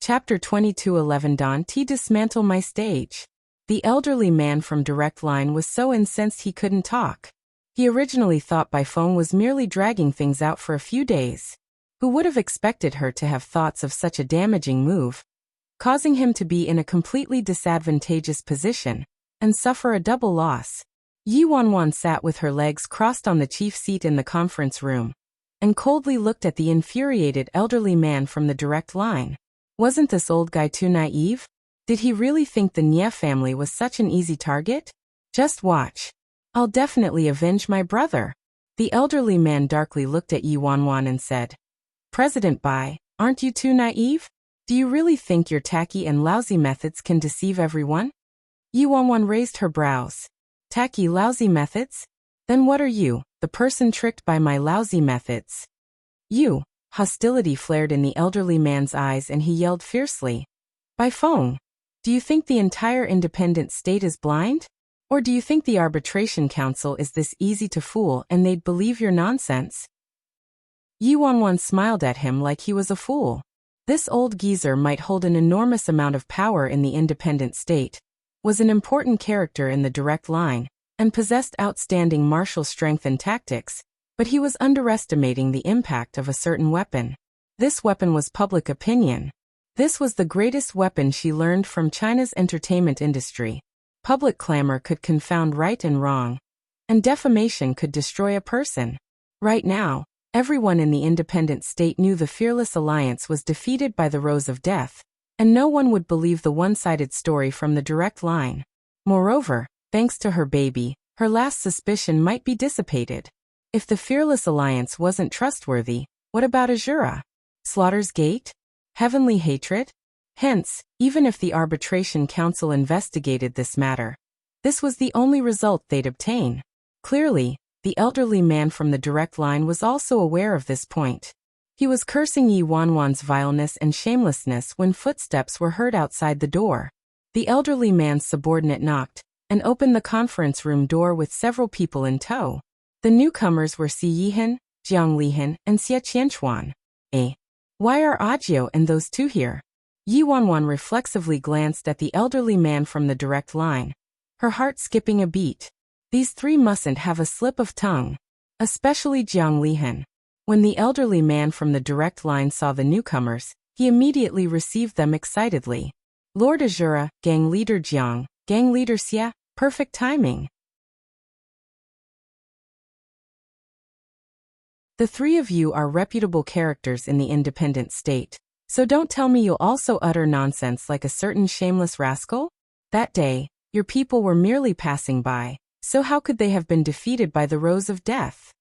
Chapter 22:11 Don T. Dismantle my stage. The elderly man from Direct Line was so incensed he couldn't talk. He originally thought Bai Feng was merely dragging things out for a few days. Who would have expected her to have thoughts of such a damaging move, causing him to be in a completely disadvantageous position and suffer a double loss? Yuanwan sat with her legs crossed on the chief seat in the conference room and coldly looked at the infuriated elderly man from the Direct Line. Wasn't this old guy too naive? Did he really think the Nya family was such an easy target? Just watch. I'll definitely avenge my brother. The elderly man darkly looked at Yi Wanwan and said, President Bai, aren't you too naive? Do you really think your tacky and lousy methods can deceive everyone? Yi Wanwan raised her brows. Tacky, lousy methods? Then what are you, the person tricked by my lousy methods? You. Hostility flared in the elderly man's eyes and he yelled fiercely. Bai Feng, do you think the entire independent state is blind? Or do you think the arbitration council is this easy to fool and they'd believe your nonsense? Yi Wanwan smiled at him like he was a fool. This old geezer might hold an enormous amount of power in the independent state, was an important character in the direct line, and possessed outstanding martial strength and tactics, but he was underestimating the impact of a certain weapon. This weapon was public opinion. This was the greatest weapon she learned from China's entertainment industry. Public clamor could confound right and wrong, and defamation could destroy a person. Right now, everyone in the independent state knew the Fearless Alliance was defeated by the Rose of Death, and no one would believe the one-sided story from the direct line. Moreover, thanks to her baby, her last suspicion might be dissipated. If the Fearless Alliance wasn't trustworthy, what about Azura? Slaughter's Gate? Heavenly hatred? Hence, even if the Arbitration Council investigated this matter, this was the only result they'd obtain. Clearly, the elderly man from the direct line was also aware of this point. He was cursing Yi Wanwan's vileness and shamelessness when footsteps were heard outside the door. The elderly man's subordinate knocked and opened the conference room door with several people in tow. The newcomers were Si Yihan, Jiang Lihan, and Xie Qianchuan. Why are Ajio and those two here? Yi Wanwan reflexively glanced at the elderly man from the direct line, her heart skipping a beat. These three mustn't have a slip of tongue. Especially Jiang Lihan. When the elderly man from the direct line saw the newcomers, he immediately received them excitedly. Lord Azura, Gang Leader Jiang, Gang Leader Xie, perfect timing. The three of you are reputable characters in the independent state, so don't tell me you'll also utter nonsense like a certain shameless rascal? That day, your people were merely passing by, so how could they have been defeated by the Rose of Death?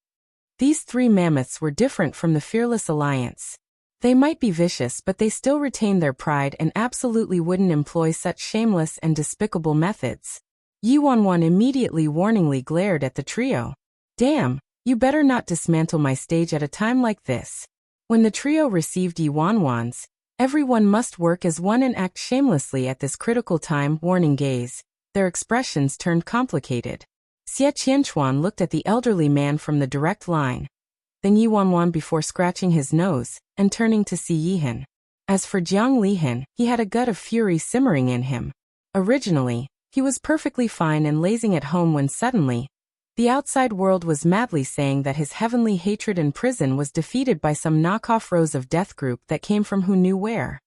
These three mammoths were different from the Fearless Alliance. They might be vicious, but they still retained their pride and absolutely wouldn't employ such shameless and despicable methods. Yi Wanwan immediately warningly glared at the trio. Damn, you better not dismantle my stage at a time like this. When the trio received Yi Wanwan's, everyone must work as one and act shamelessly at this critical time. Warning gaze. Their expressions turned complicated. Xie Qianchuan looked at the elderly man from the direct line, then Yi Wanwan before scratching his nose, and turning to Si Yihan. As for Jiang Lihan, he had a gut of fury simmering in him. Originally, he was perfectly fine and lazing at home when suddenly, the outside world was madly saying that his heavenly hatred in prison was defeated by some knockoff Rose of Death group that came from who knew where.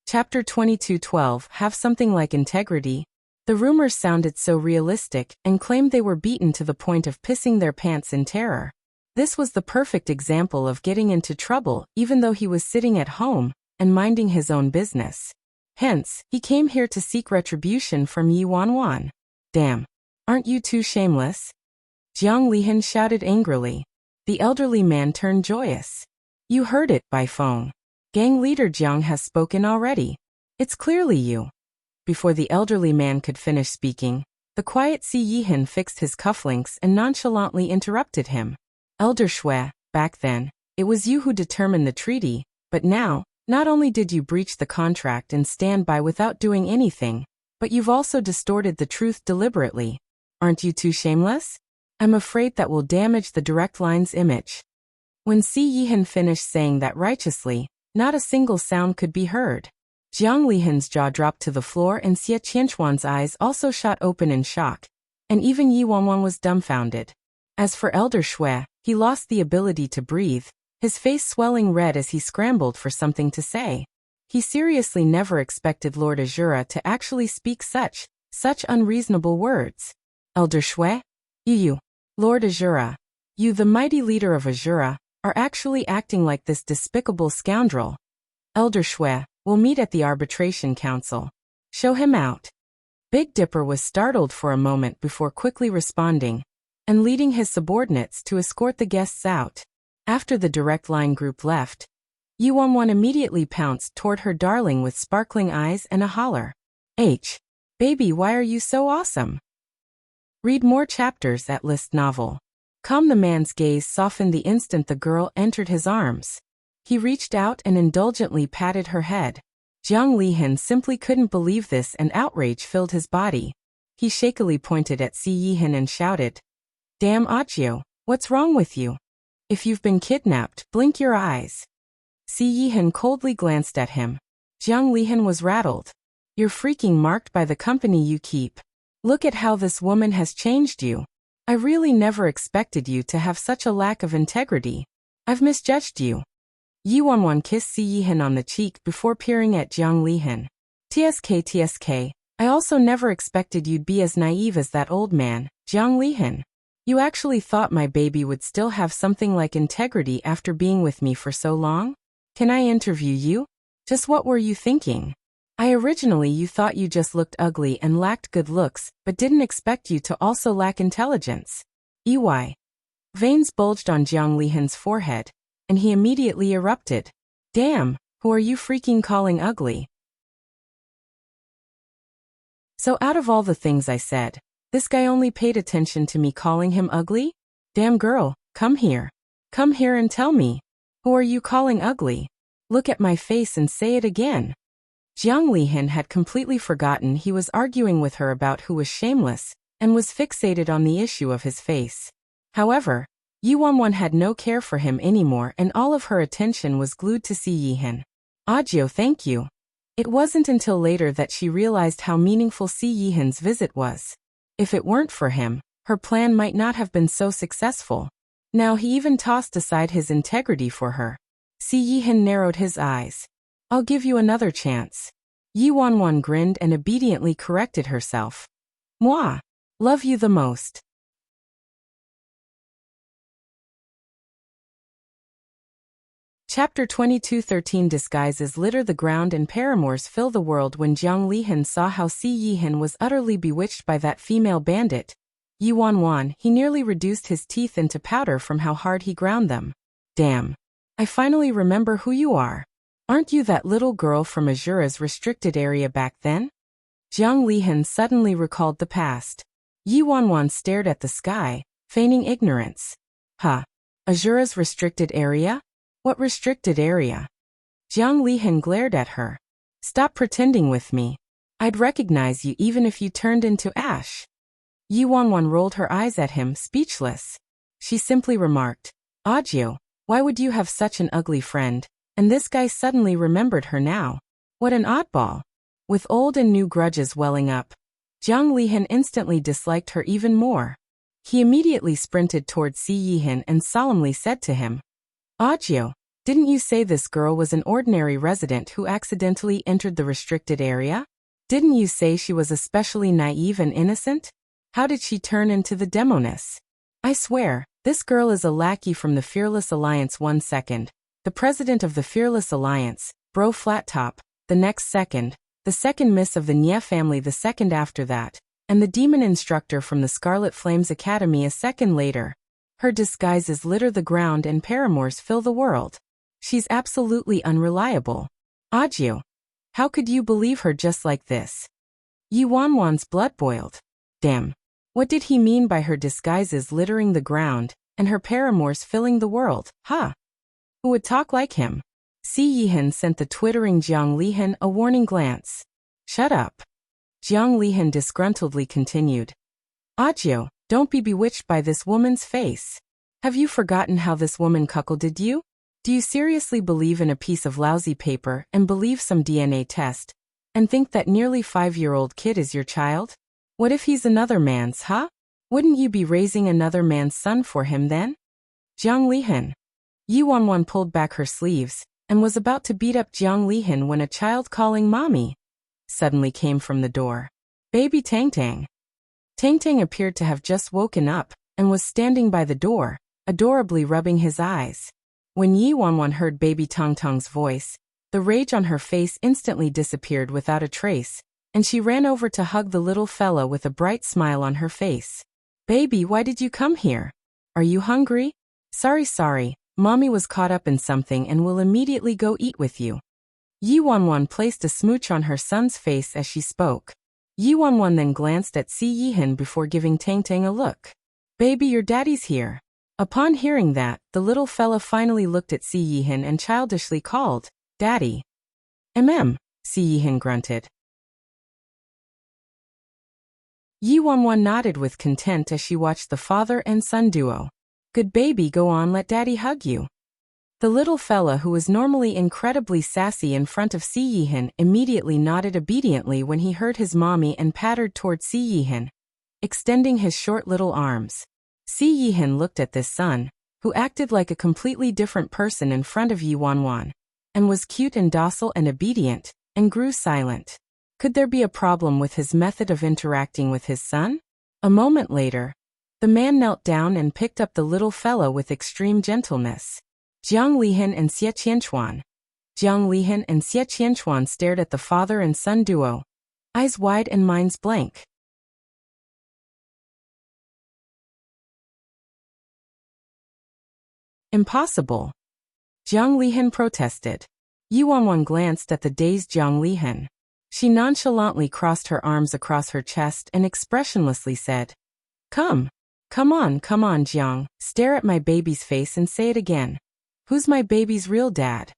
Chapter 22:12 Have something like integrity. The rumors sounded so realistic and claimed they were beaten to the point of pissing their pants in terror. This was the perfect example of getting into trouble even though he was sitting at home and minding his own business. Hence, he came here to seek retribution from Yi Wanwan. Damn. Aren't you too shameless? Jiang Lihan shouted angrily. The elderly man turned joyous. You heard it, Bai Feng. Gang leader Jiang has spoken already. It's clearly you. Before the elderly man could finish speaking, the quiet Si Yihan fixed his cufflinks and nonchalantly interrupted him. Elder Shui, back then, it was you who determined the treaty, but now, not only did you breach the contract and stand by without doing anything, but you've also distorted the truth deliberately. Aren't you too shameless? I'm afraid that will damage the direct line's image. When Si Yihan finished saying that righteously, not a single sound could be heard. Jiang Lihan's jaw dropped to the floor and Xie Qianchuan's eyes also shot open in shock, and even Yi Wanwan was dumbfounded. As for Elder Shui, he lost the ability to breathe, his face swelling red as he scrambled for something to say. He seriously never expected Lord Azura to actually speak such unreasonable words. Elder Shui? You, Lord Azura, you the mighty leader of Azura, are actually acting like this despicable scoundrel. Elder Shui, We'll meet at the arbitration council. Show him out. Big Dipper was startled for a moment before quickly responding and leading his subordinates to escort the guests out. After the Direct Line group left, Yuan immediately pounced toward her darling with sparkling eyes and a holler. Baby, why are you so awesome? Read more chapters at List Novel. The man's gaze softened the instant the girl entered his arms. He reached out and indulgently patted her head. Jiang Lihan simply couldn't believe this and outrage filled his body. He shakily pointed at Si Yihan and shouted, "Damn Audiobook, what's wrong with you? If you've been kidnapped, blink your eyes." Si Yihan coldly glanced at him. Jiang Lihan was rattled. "You're freaking marked by the company you keep. Look at how this woman has changed you. I really never expected you to have such a lack of integrity. I've misjudged you." Yuan kissed Si Yihan on the cheek before peering at Jiang Lihan. TSK, I also never expected you'd be as naive as that old man, Jiang Lihan. You actually thought my baby would still have something like integrity after being with me for so long? Can I interview you? Just what were you thinking? You thought you just looked ugly and lacked good looks, but didn't expect you to also lack intelligence. EY. Veins bulged on Jiang Lihan's forehead, and he immediately erupted. Damn, who are you freaking calling ugly? So out of all the things I said, this guy only paid attention to me calling him ugly? Damn girl, come here. Come here and tell me. Who are you calling ugly? Look at my face and say it again. Jiang Lihan had completely forgotten he was arguing with her about who was shameless, and was fixated on the issue of his face. However, Yuan had no care for him anymore and all of her attention was glued to Si Yihan. Audiobook, thank you. It wasn't until later that she realized how meaningful Si Yihan's visit was. If it weren't for him, her plan might not have been so successful. Now he even tossed aside his integrity for her. Si Yihan narrowed his eyes. I'll give you another chance. Yuan grinned and obediently corrected herself. Moi. Love you the most. Chapter 22:13 Disguises litter the ground and paramours fill the world. When Jiang Lihan saw how Si Yihan was utterly bewitched by that female bandit, Yuan, he nearly reduced his teeth into powder from how hard he ground them. Damn. I finally remember who you are. Aren't you that little girl from Azura's restricted area back then? Jiang Lihan suddenly recalled the past. Yuan stared at the sky, feigning ignorance. Huh. Azura's restricted area? What restricted area? Jiang Lihan glared at her. Stop pretending with me. I'd recognize you even if you turned into ash. Yuan rolled her eyes at him, speechless. She simply remarked, Audiobook, why would you have such an ugly friend? And this guy suddenly remembered her now. What an oddball. With old and new grudges welling up, Jiang Lihan instantly disliked her even more. He immediately sprinted towards Si Yihan and solemnly said to him, Audiobook, didn't you say this girl was an ordinary resident who accidentally entered the restricted area? Didn't you say she was especially naive and innocent? How did she turn into the demoness? I swear, this girl is a lackey from the Fearless Alliance. 1 second. The president of the Fearless Alliance, Bro Flat Top, the next second, the second miss of the Nye family the second after that, and the demon instructor from the Scarlet Flames Academy a second later. Her disguises litter the ground and paramours fill the world. She's absolutely unreliable. Audiobook, how could you believe her just like this? Yuan's blood boiled. Damn. What did he mean by her disguises littering the ground, and her paramours filling the world, huh? Who would talk like him? Si Yihan sent the twittering Jiang Lihan a warning glance. Shut up. Jiang Lihan disgruntledly continued. Audiobook, don't be bewitched by this woman's face. Have you forgotten how this woman cuckolded you? Do you seriously believe in a piece of lousy paper and believe some DNA test, and think that nearly 5-year-old kid is your child? What if he's another man's, huh? Wouldn't you be raising another man's son for him then? Jiang Lihan. Yuan pulled back her sleeves, and was about to beat up Jiang Lihan when a child calling mommy suddenly came from the door. Baby Tang Tang. Tang Tang appeared to have just woken up, and was standing by the door, adorably rubbing his eyes. When Yuan heard baby Tang Tang's voice, The rage on her face instantly disappeared without a trace, and she ran over to hug the little fella with a bright smile on her face. Baby, why did you come here? Are you hungry? Sorry, mommy was caught up in something and will immediately go eat with you. Yi Wanwan placed a smooch on her son's face as she spoke. Yi Wanwan then glanced at Si Yihan before giving Tang Tang a look. Baby, your daddy's here. Upon hearing that, the little fella finally looked at Si Yihan and childishly called, Daddy. Si Yihan grunted. Yi Wanwan nodded with content as she watched the father and son duo. Good baby, go on, let daddy hug you. The little fella, who was normally incredibly sassy in front of Si Yihan, immediately nodded obediently when he heard his mommy and pattered toward Si Yihan, extending his short little arms. Si Yihan looked at this son, who acted like a completely different person in front of Yi Wanwan, and was cute and docile and obedient, and grew silent. Could there be a problem with his method of interacting with his son? A moment later, the man knelt down and picked up the little fellow with extreme gentleness. Jiang Lihan and Xie Qianchuan. Jiang Lihan and Xie Qianchuan stared at the father and son duo, eyes wide and minds blank. Impossible. Jiang Lihan protested. Yi Wanwan glanced at the dazed Jiang Lihan. She nonchalantly crossed her arms across her chest and expressionlessly said, Come on, Jiang, stare at my baby's face and say it again. Who's my baby's real dad?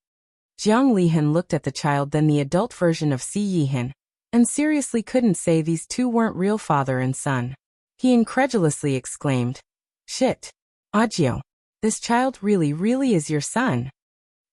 Jiang Lihan looked at the child, then the adult version of Si Yihan, and seriously couldn't say these two weren't real father and son. He incredulously exclaimed, Shit. Audiobook. This child really is your son.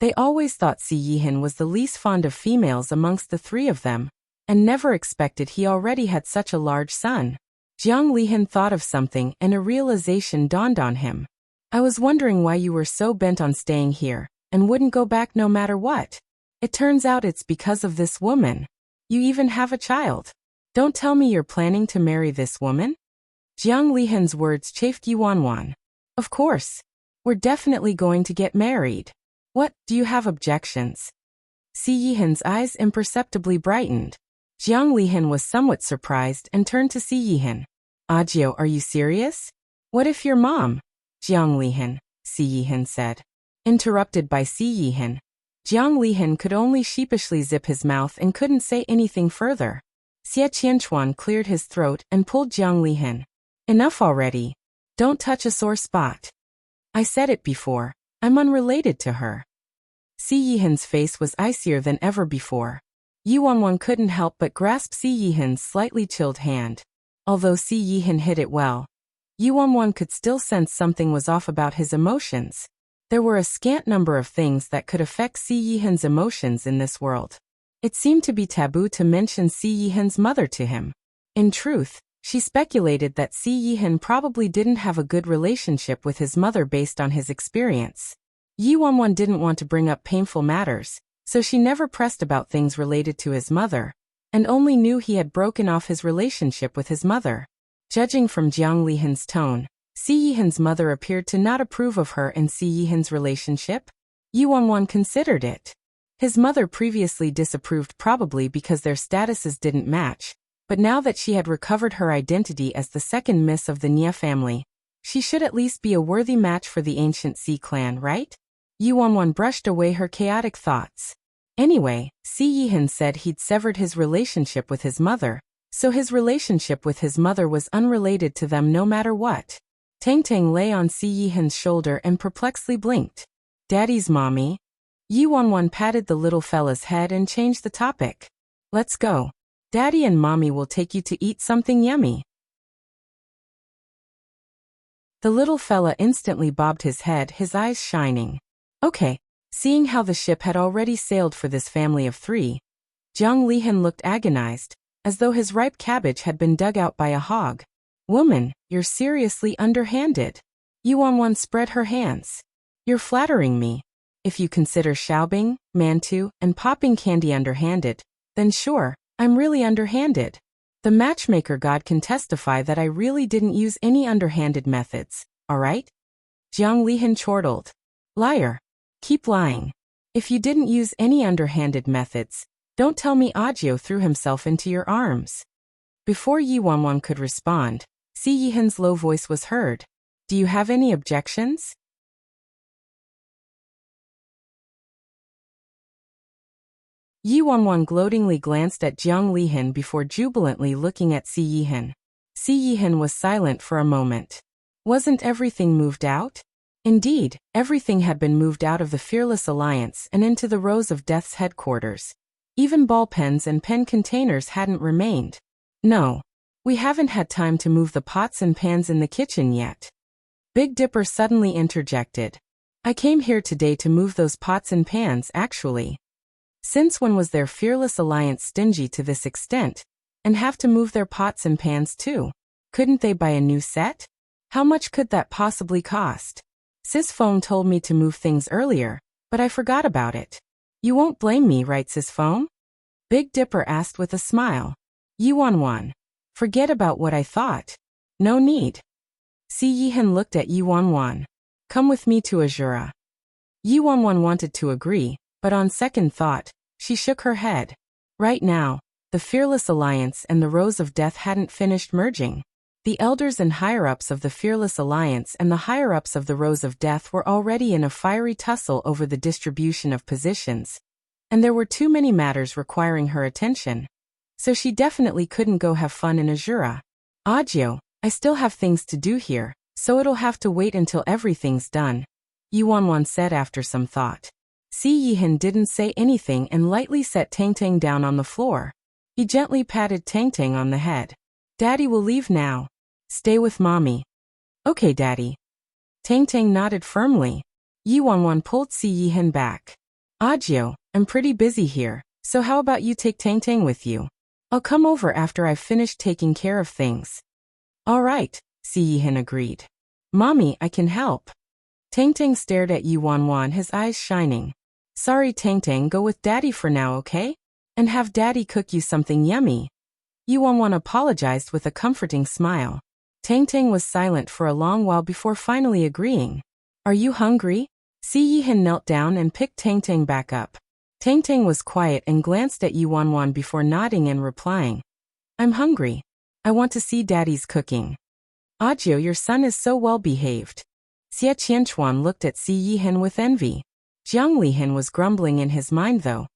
They always thought Si Yihan was the least fond of females amongst the three of them, and never expected he already had such a large son. Jiang Lihan thought of something and a realization dawned on him. I was wondering why you were so bent on staying here, and wouldn't go back no matter what. It turns out it's because of this woman. You even have a child. Don't tell me you're planning to marry this woman? Jiang Lihan's words chafed Yi Wanwan. Of course. We're definitely going to get married. What, do you have objections? Si Yihan's eyes imperceptibly brightened. Jiang Lihan was somewhat surprised and turned to Si Yihan. Audiobook, are you serious? What if your mom? Jiang Lihan, Si Yihan said. Interrupted by Si Yihan, Jiang Lihan could only sheepishly zip his mouth and couldn't say anything further. Xie Qianchuan cleared his throat and pulled Jiang Lihan. Enough already. Don't touch a sore spot. I said it before. I'm unrelated to her. Si Yihan's face was icier than ever before. Yi Wanwan couldn't help but grasp Si Yihan's slightly chilled hand. Although Si Yihan hid it well, Yi Wanwan could still sense something was off about his emotions. There were a scant number of things that could affect Si Yihan's emotions in this world. It seemed to be taboo to mention Si Yihan's mother to him. In truth, she speculated that Si Yihan probably didn't have a good relationship with his mother based on his experience. Yi Wanwan didn't want to bring up painful matters, so she never pressed about things related to his mother, and only knew he had broken off his relationship with his mother. Judging from Jiang Lihan's tone, Si Yihan's mother appeared to not approve of her and Si Yihan's relationship. Yi Wanwan considered it. His mother previously disapproved, probably because their statuses didn't match. But now that she had recovered her identity as the second miss of the Nia family, she should at least be a worthy match for the ancient Si clan, right? Yi Wanwan brushed away her chaotic thoughts. Anyway, Si Yihan said he'd severed his relationship with his mother, so his relationship with his mother was unrelated to them no matter what. Tang Tang lay on Si Yihan's shoulder and perplexedly blinked. Daddy's mommy? Yi Wanwan patted the little fella's head and changed the topic. Let's go. Daddy and Mommy will take you to eat something yummy. The little fella instantly bobbed his head, his eyes shining. Okay. Seeing how the ship had already sailed for this family of three, Jiang Lihan looked agonized, as though his ripe cabbage had been dug out by a hog. Woman, you're seriously underhanded. Yi Wanwan spread her hands. You're flattering me. If you consider Xiaobing, Mantu, and popping candy underhanded, then sure. I'm really underhanded. The matchmaker god can testify that I really didn't use any underhanded methods, alright? Jiang Lihan chortled. Liar. Keep lying. If you didn't use any underhanded methods, don't tell me Audio threw himself into your arms. Before Yi Wanwan could respond, Si Yihan's low voice was heard. Do you have any objections? Yi Wanwan gloatingly glanced at Jiang Lihan before jubilantly looking at Si Yihan. Si Yihan was silent for a moment. Wasn't everything moved out? Indeed, everything had been moved out of the Fearless Alliance and into the Rose of Death's headquarters. Even ball pens and pen containers hadn't remained. No. We haven't had time to move the pots and pans in the kitchen yet. Big Dipper suddenly interjected. I came here today to move those pots and pans, actually. Since when was their Fearless Alliance stingy to this extent, and have to move their pots and pans too? Couldn't they buy a new set? How much could that possibly cost? Sis Foam told me to move things earlier, but I forgot about it. You won't blame me, right, Sis Foam? Big Dipper asked with a smile. Yi Wanwan. Forget about what I thought. No need. Si Yihan looked at Yi Wanwan. Come with me to Azura. Yi Wanwan wanted to agree, but on second thought, she shook her head. Right now, the Fearless Alliance and the Rose of Death hadn't finished merging. The elders and higher-ups of the Fearless Alliance and the higher-ups of the Rose of Death were already in a fiery tussle over the distribution of positions, and there were too many matters requiring her attention. So she definitely couldn't go have fun in Azura. Audio, I still have things to do here, so it'll have to wait until everything's done, Yi Wanwan said after some thought. Si Yihan didn't say anything and lightly set Tang Tang down on the floor. He gently patted Tang Tang on the head. Daddy will leave now. Stay with Mommy. Okay, Daddy. Tang Tang nodded firmly. Yi Wanwan pulled Si Yihan back. Audio, I'm pretty busy here, so how about you take Tang Tang with you? I'll come over after I've finished taking care of things. All right, Si Yihan agreed. Mommy, I can help. Tang Tang stared at Yi Wanwan, his eyes shining. Sorry, Tang Tang, go with Daddy for now, okay? And have Daddy cook you something yummy. Yi Wanwan apologized with a comforting smile. Tang Tang was silent for a long while before finally agreeing. Are you hungry? Si Yihan knelt down and picked Tang Tang back up. Tang Tang was quiet and glanced at Yi Wanwan before nodding and replying. I'm hungry. I want to see Daddy's cooking. Audio, your son is so well behaved. Xie Qianchuan looked at Si Yihan with envy. Jiang Lihan was grumbling in his mind though.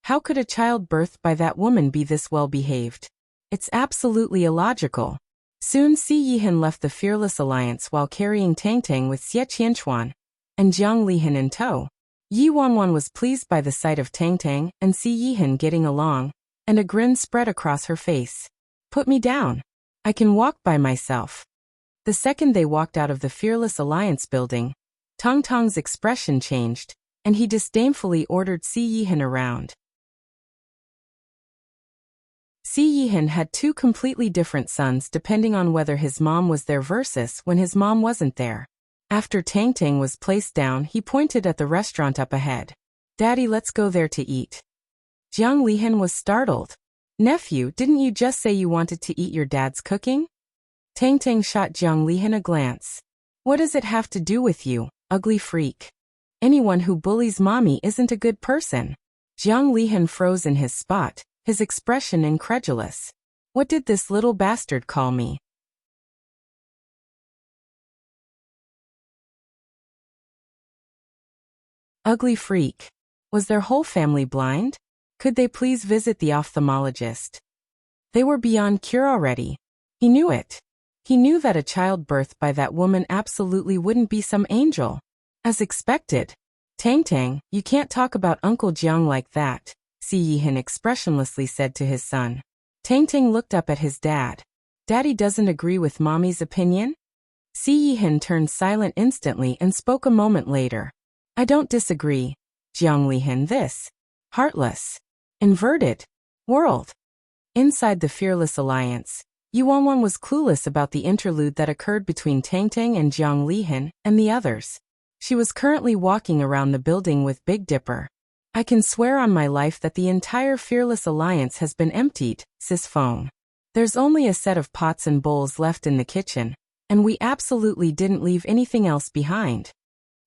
How could a child birthed by that woman be this well behaved? It's absolutely illogical. Soon Si Yihan left the Fearless Alliance while carrying Tang Tang with Xie Qianchuan and Jiang Lihan in tow. Yi Wanwan was pleased by the sight of Tang Tang and Si Yihan getting along, and a grin spread across her face. Put me down. I can walk by myself. The second they walked out of the Fearless Alliance building, Tong Tong's expression changed, and he disdainfully ordered Si Yihan around. Si Yihan had two completely different sons depending on whether his mom was there versus when his mom wasn't there. After Tang Tang was placed down, he pointed at the restaurant up ahead. Daddy, let's go there to eat. Jiang Lihan was startled. Nephew, didn't you just say you wanted to eat your dad's cooking? Tang Tang shot Jiang Lihan a glance. What does it have to do with you, ugly freak? Anyone who bullies Mommy isn't a good person. Jiang Lihan froze in his spot, his expression incredulous. What did this little bastard call me? Ugly freak. Was their whole family blind? Could they please visit the ophthalmologist? They were beyond cure already. He knew it. He knew that a child birthed by that woman absolutely wouldn't be some angel. As expected. Tang Tang, you can't talk about Uncle Jiang like that, Si Yihan expressionlessly said to his son. Tang Tang looked up at his dad. Daddy doesn't agree with Mommy's opinion? Si Yihan turned silent instantly and spoke a moment later. I don't disagree, Jiang Lihan. This heartless, inverted world. Inside the Fearless Alliance, Yi Wanwan was clueless about the interlude that occurred between Tang Tang and Jiang Lihan and the others. She was currently walking around the building with Big Dipper. I can swear on my life that the entire Fearless Alliance has been emptied, Sis Foam. There's only a set of pots and bowls left in the kitchen, and we absolutely didn't leave anything else behind.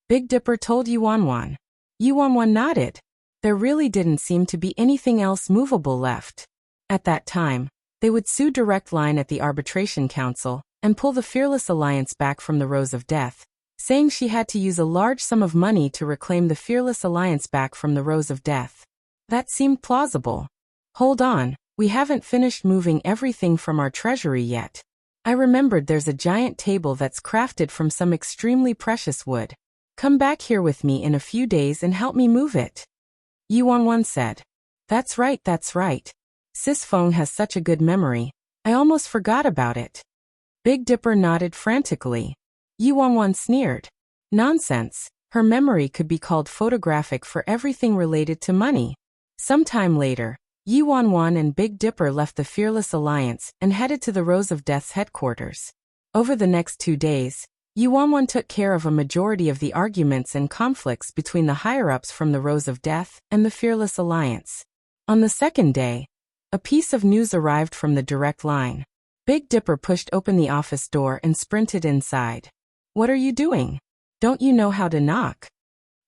Big Dipper told Yi Wanwan. Yuan nodded. There really didn't seem to be anything else movable left. At that time, they would sue Direct Line at the Arbitration Council and pull the Fearless Alliance back from the Rose of Death, saying she had to use a large sum of money to reclaim the Fearless Alliance back from the Rose of Death. That seemed plausible. Hold on, we haven't finished moving everything from our treasury yet. I remembered there's a giant table that's crafted from some extremely precious wood. Come back here with me in a few days and help me move it. Yuan said. That's right. Sis Feng has such a good memory. I almost forgot about it. Big Dipper nodded frantically. Yuan sneered. Nonsense. Her memory could be called photographic for everything related to money. Sometime later, Yuan and Big Dipper left the Fearless Alliance and headed to the Rose of Death's headquarters. Over the next 2 days, Yuan took care of a majority of the arguments and conflicts between the higher-ups from the Rose of Death and the Fearless Alliance. On the second day, a piece of news arrived from the Direct Line. Big Dipper pushed open the office door and sprinted inside. What are you doing? Don't you know how to knock?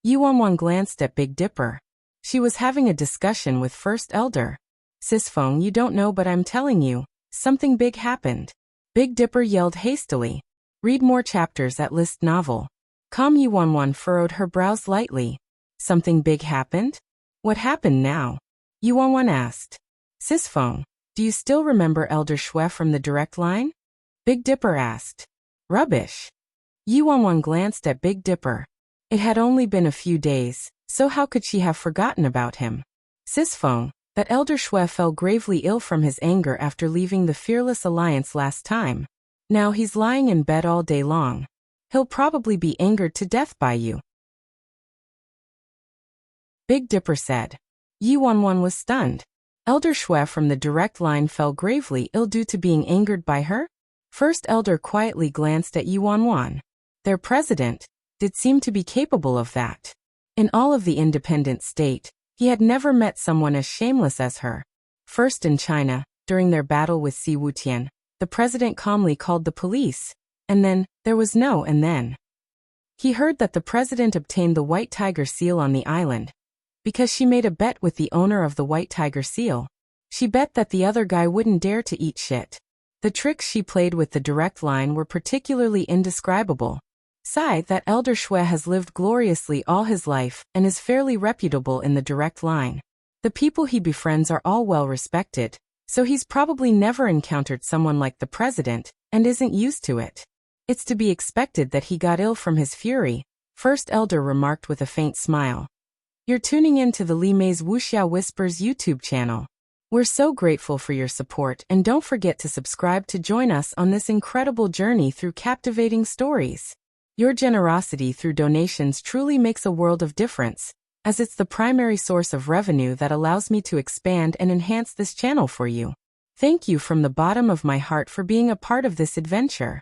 Yuan glanced at Big Dipper. She was having a discussion with First Elder. Sis Feng, you don't know, but I'm telling you, something big happened. Big Dipper yelled hastily. Read more chapters at List Novel. Yuan furrowed her brows lightly. Something big happened? What happened now? Yuan asked. Sis Feng, do you still remember Elder Shui from the Direct Line? Big Dipper asked. Rubbish. Yuan glanced at Big Dipper. It had only been a few days, so how could she have forgotten about him? Sis Feng, that Elder Shui fell gravely ill from his anger after leaving the Fearless Alliance last time. Now he's lying in bed all day long. He'll probably be angered to death by you. Big Dipper said. Yuan was stunned. Elder Shui from the Direct Line fell gravely ill due to being angered by her? First Elder quietly glanced at Yuan. Their president did seem to be capable of that. In all of the independent state, he had never met someone as shameless as her. First in China, during their battle with Si Wutian, the president calmly called the police, and then, there was no and then. He heard that the president obtained the White Tiger seal on the island, because she made a bet with the owner of the White Tiger seal. She bet that the other guy wouldn't dare to eat shit. The tricks she played with the Direct Line were particularly indescribable. That Elder Shui has lived gloriously all his life and is fairly reputable in the Direct Line. The people he befriends are all well respected, so he's probably never encountered someone like the president and isn't used to it. It's to be expected that he got ill from his fury, First Elder remarked with a faint smile. You're tuning in to the Li Mei's Wuxia Whispers YouTube channel. We're so grateful for your support, and don't forget to subscribe to join us on this incredible journey through captivating stories. Your generosity through donations truly makes a world of difference, as it's the primary source of revenue that allows me to expand and enhance this channel for you. Thank you from the bottom of my heart for being a part of this adventure.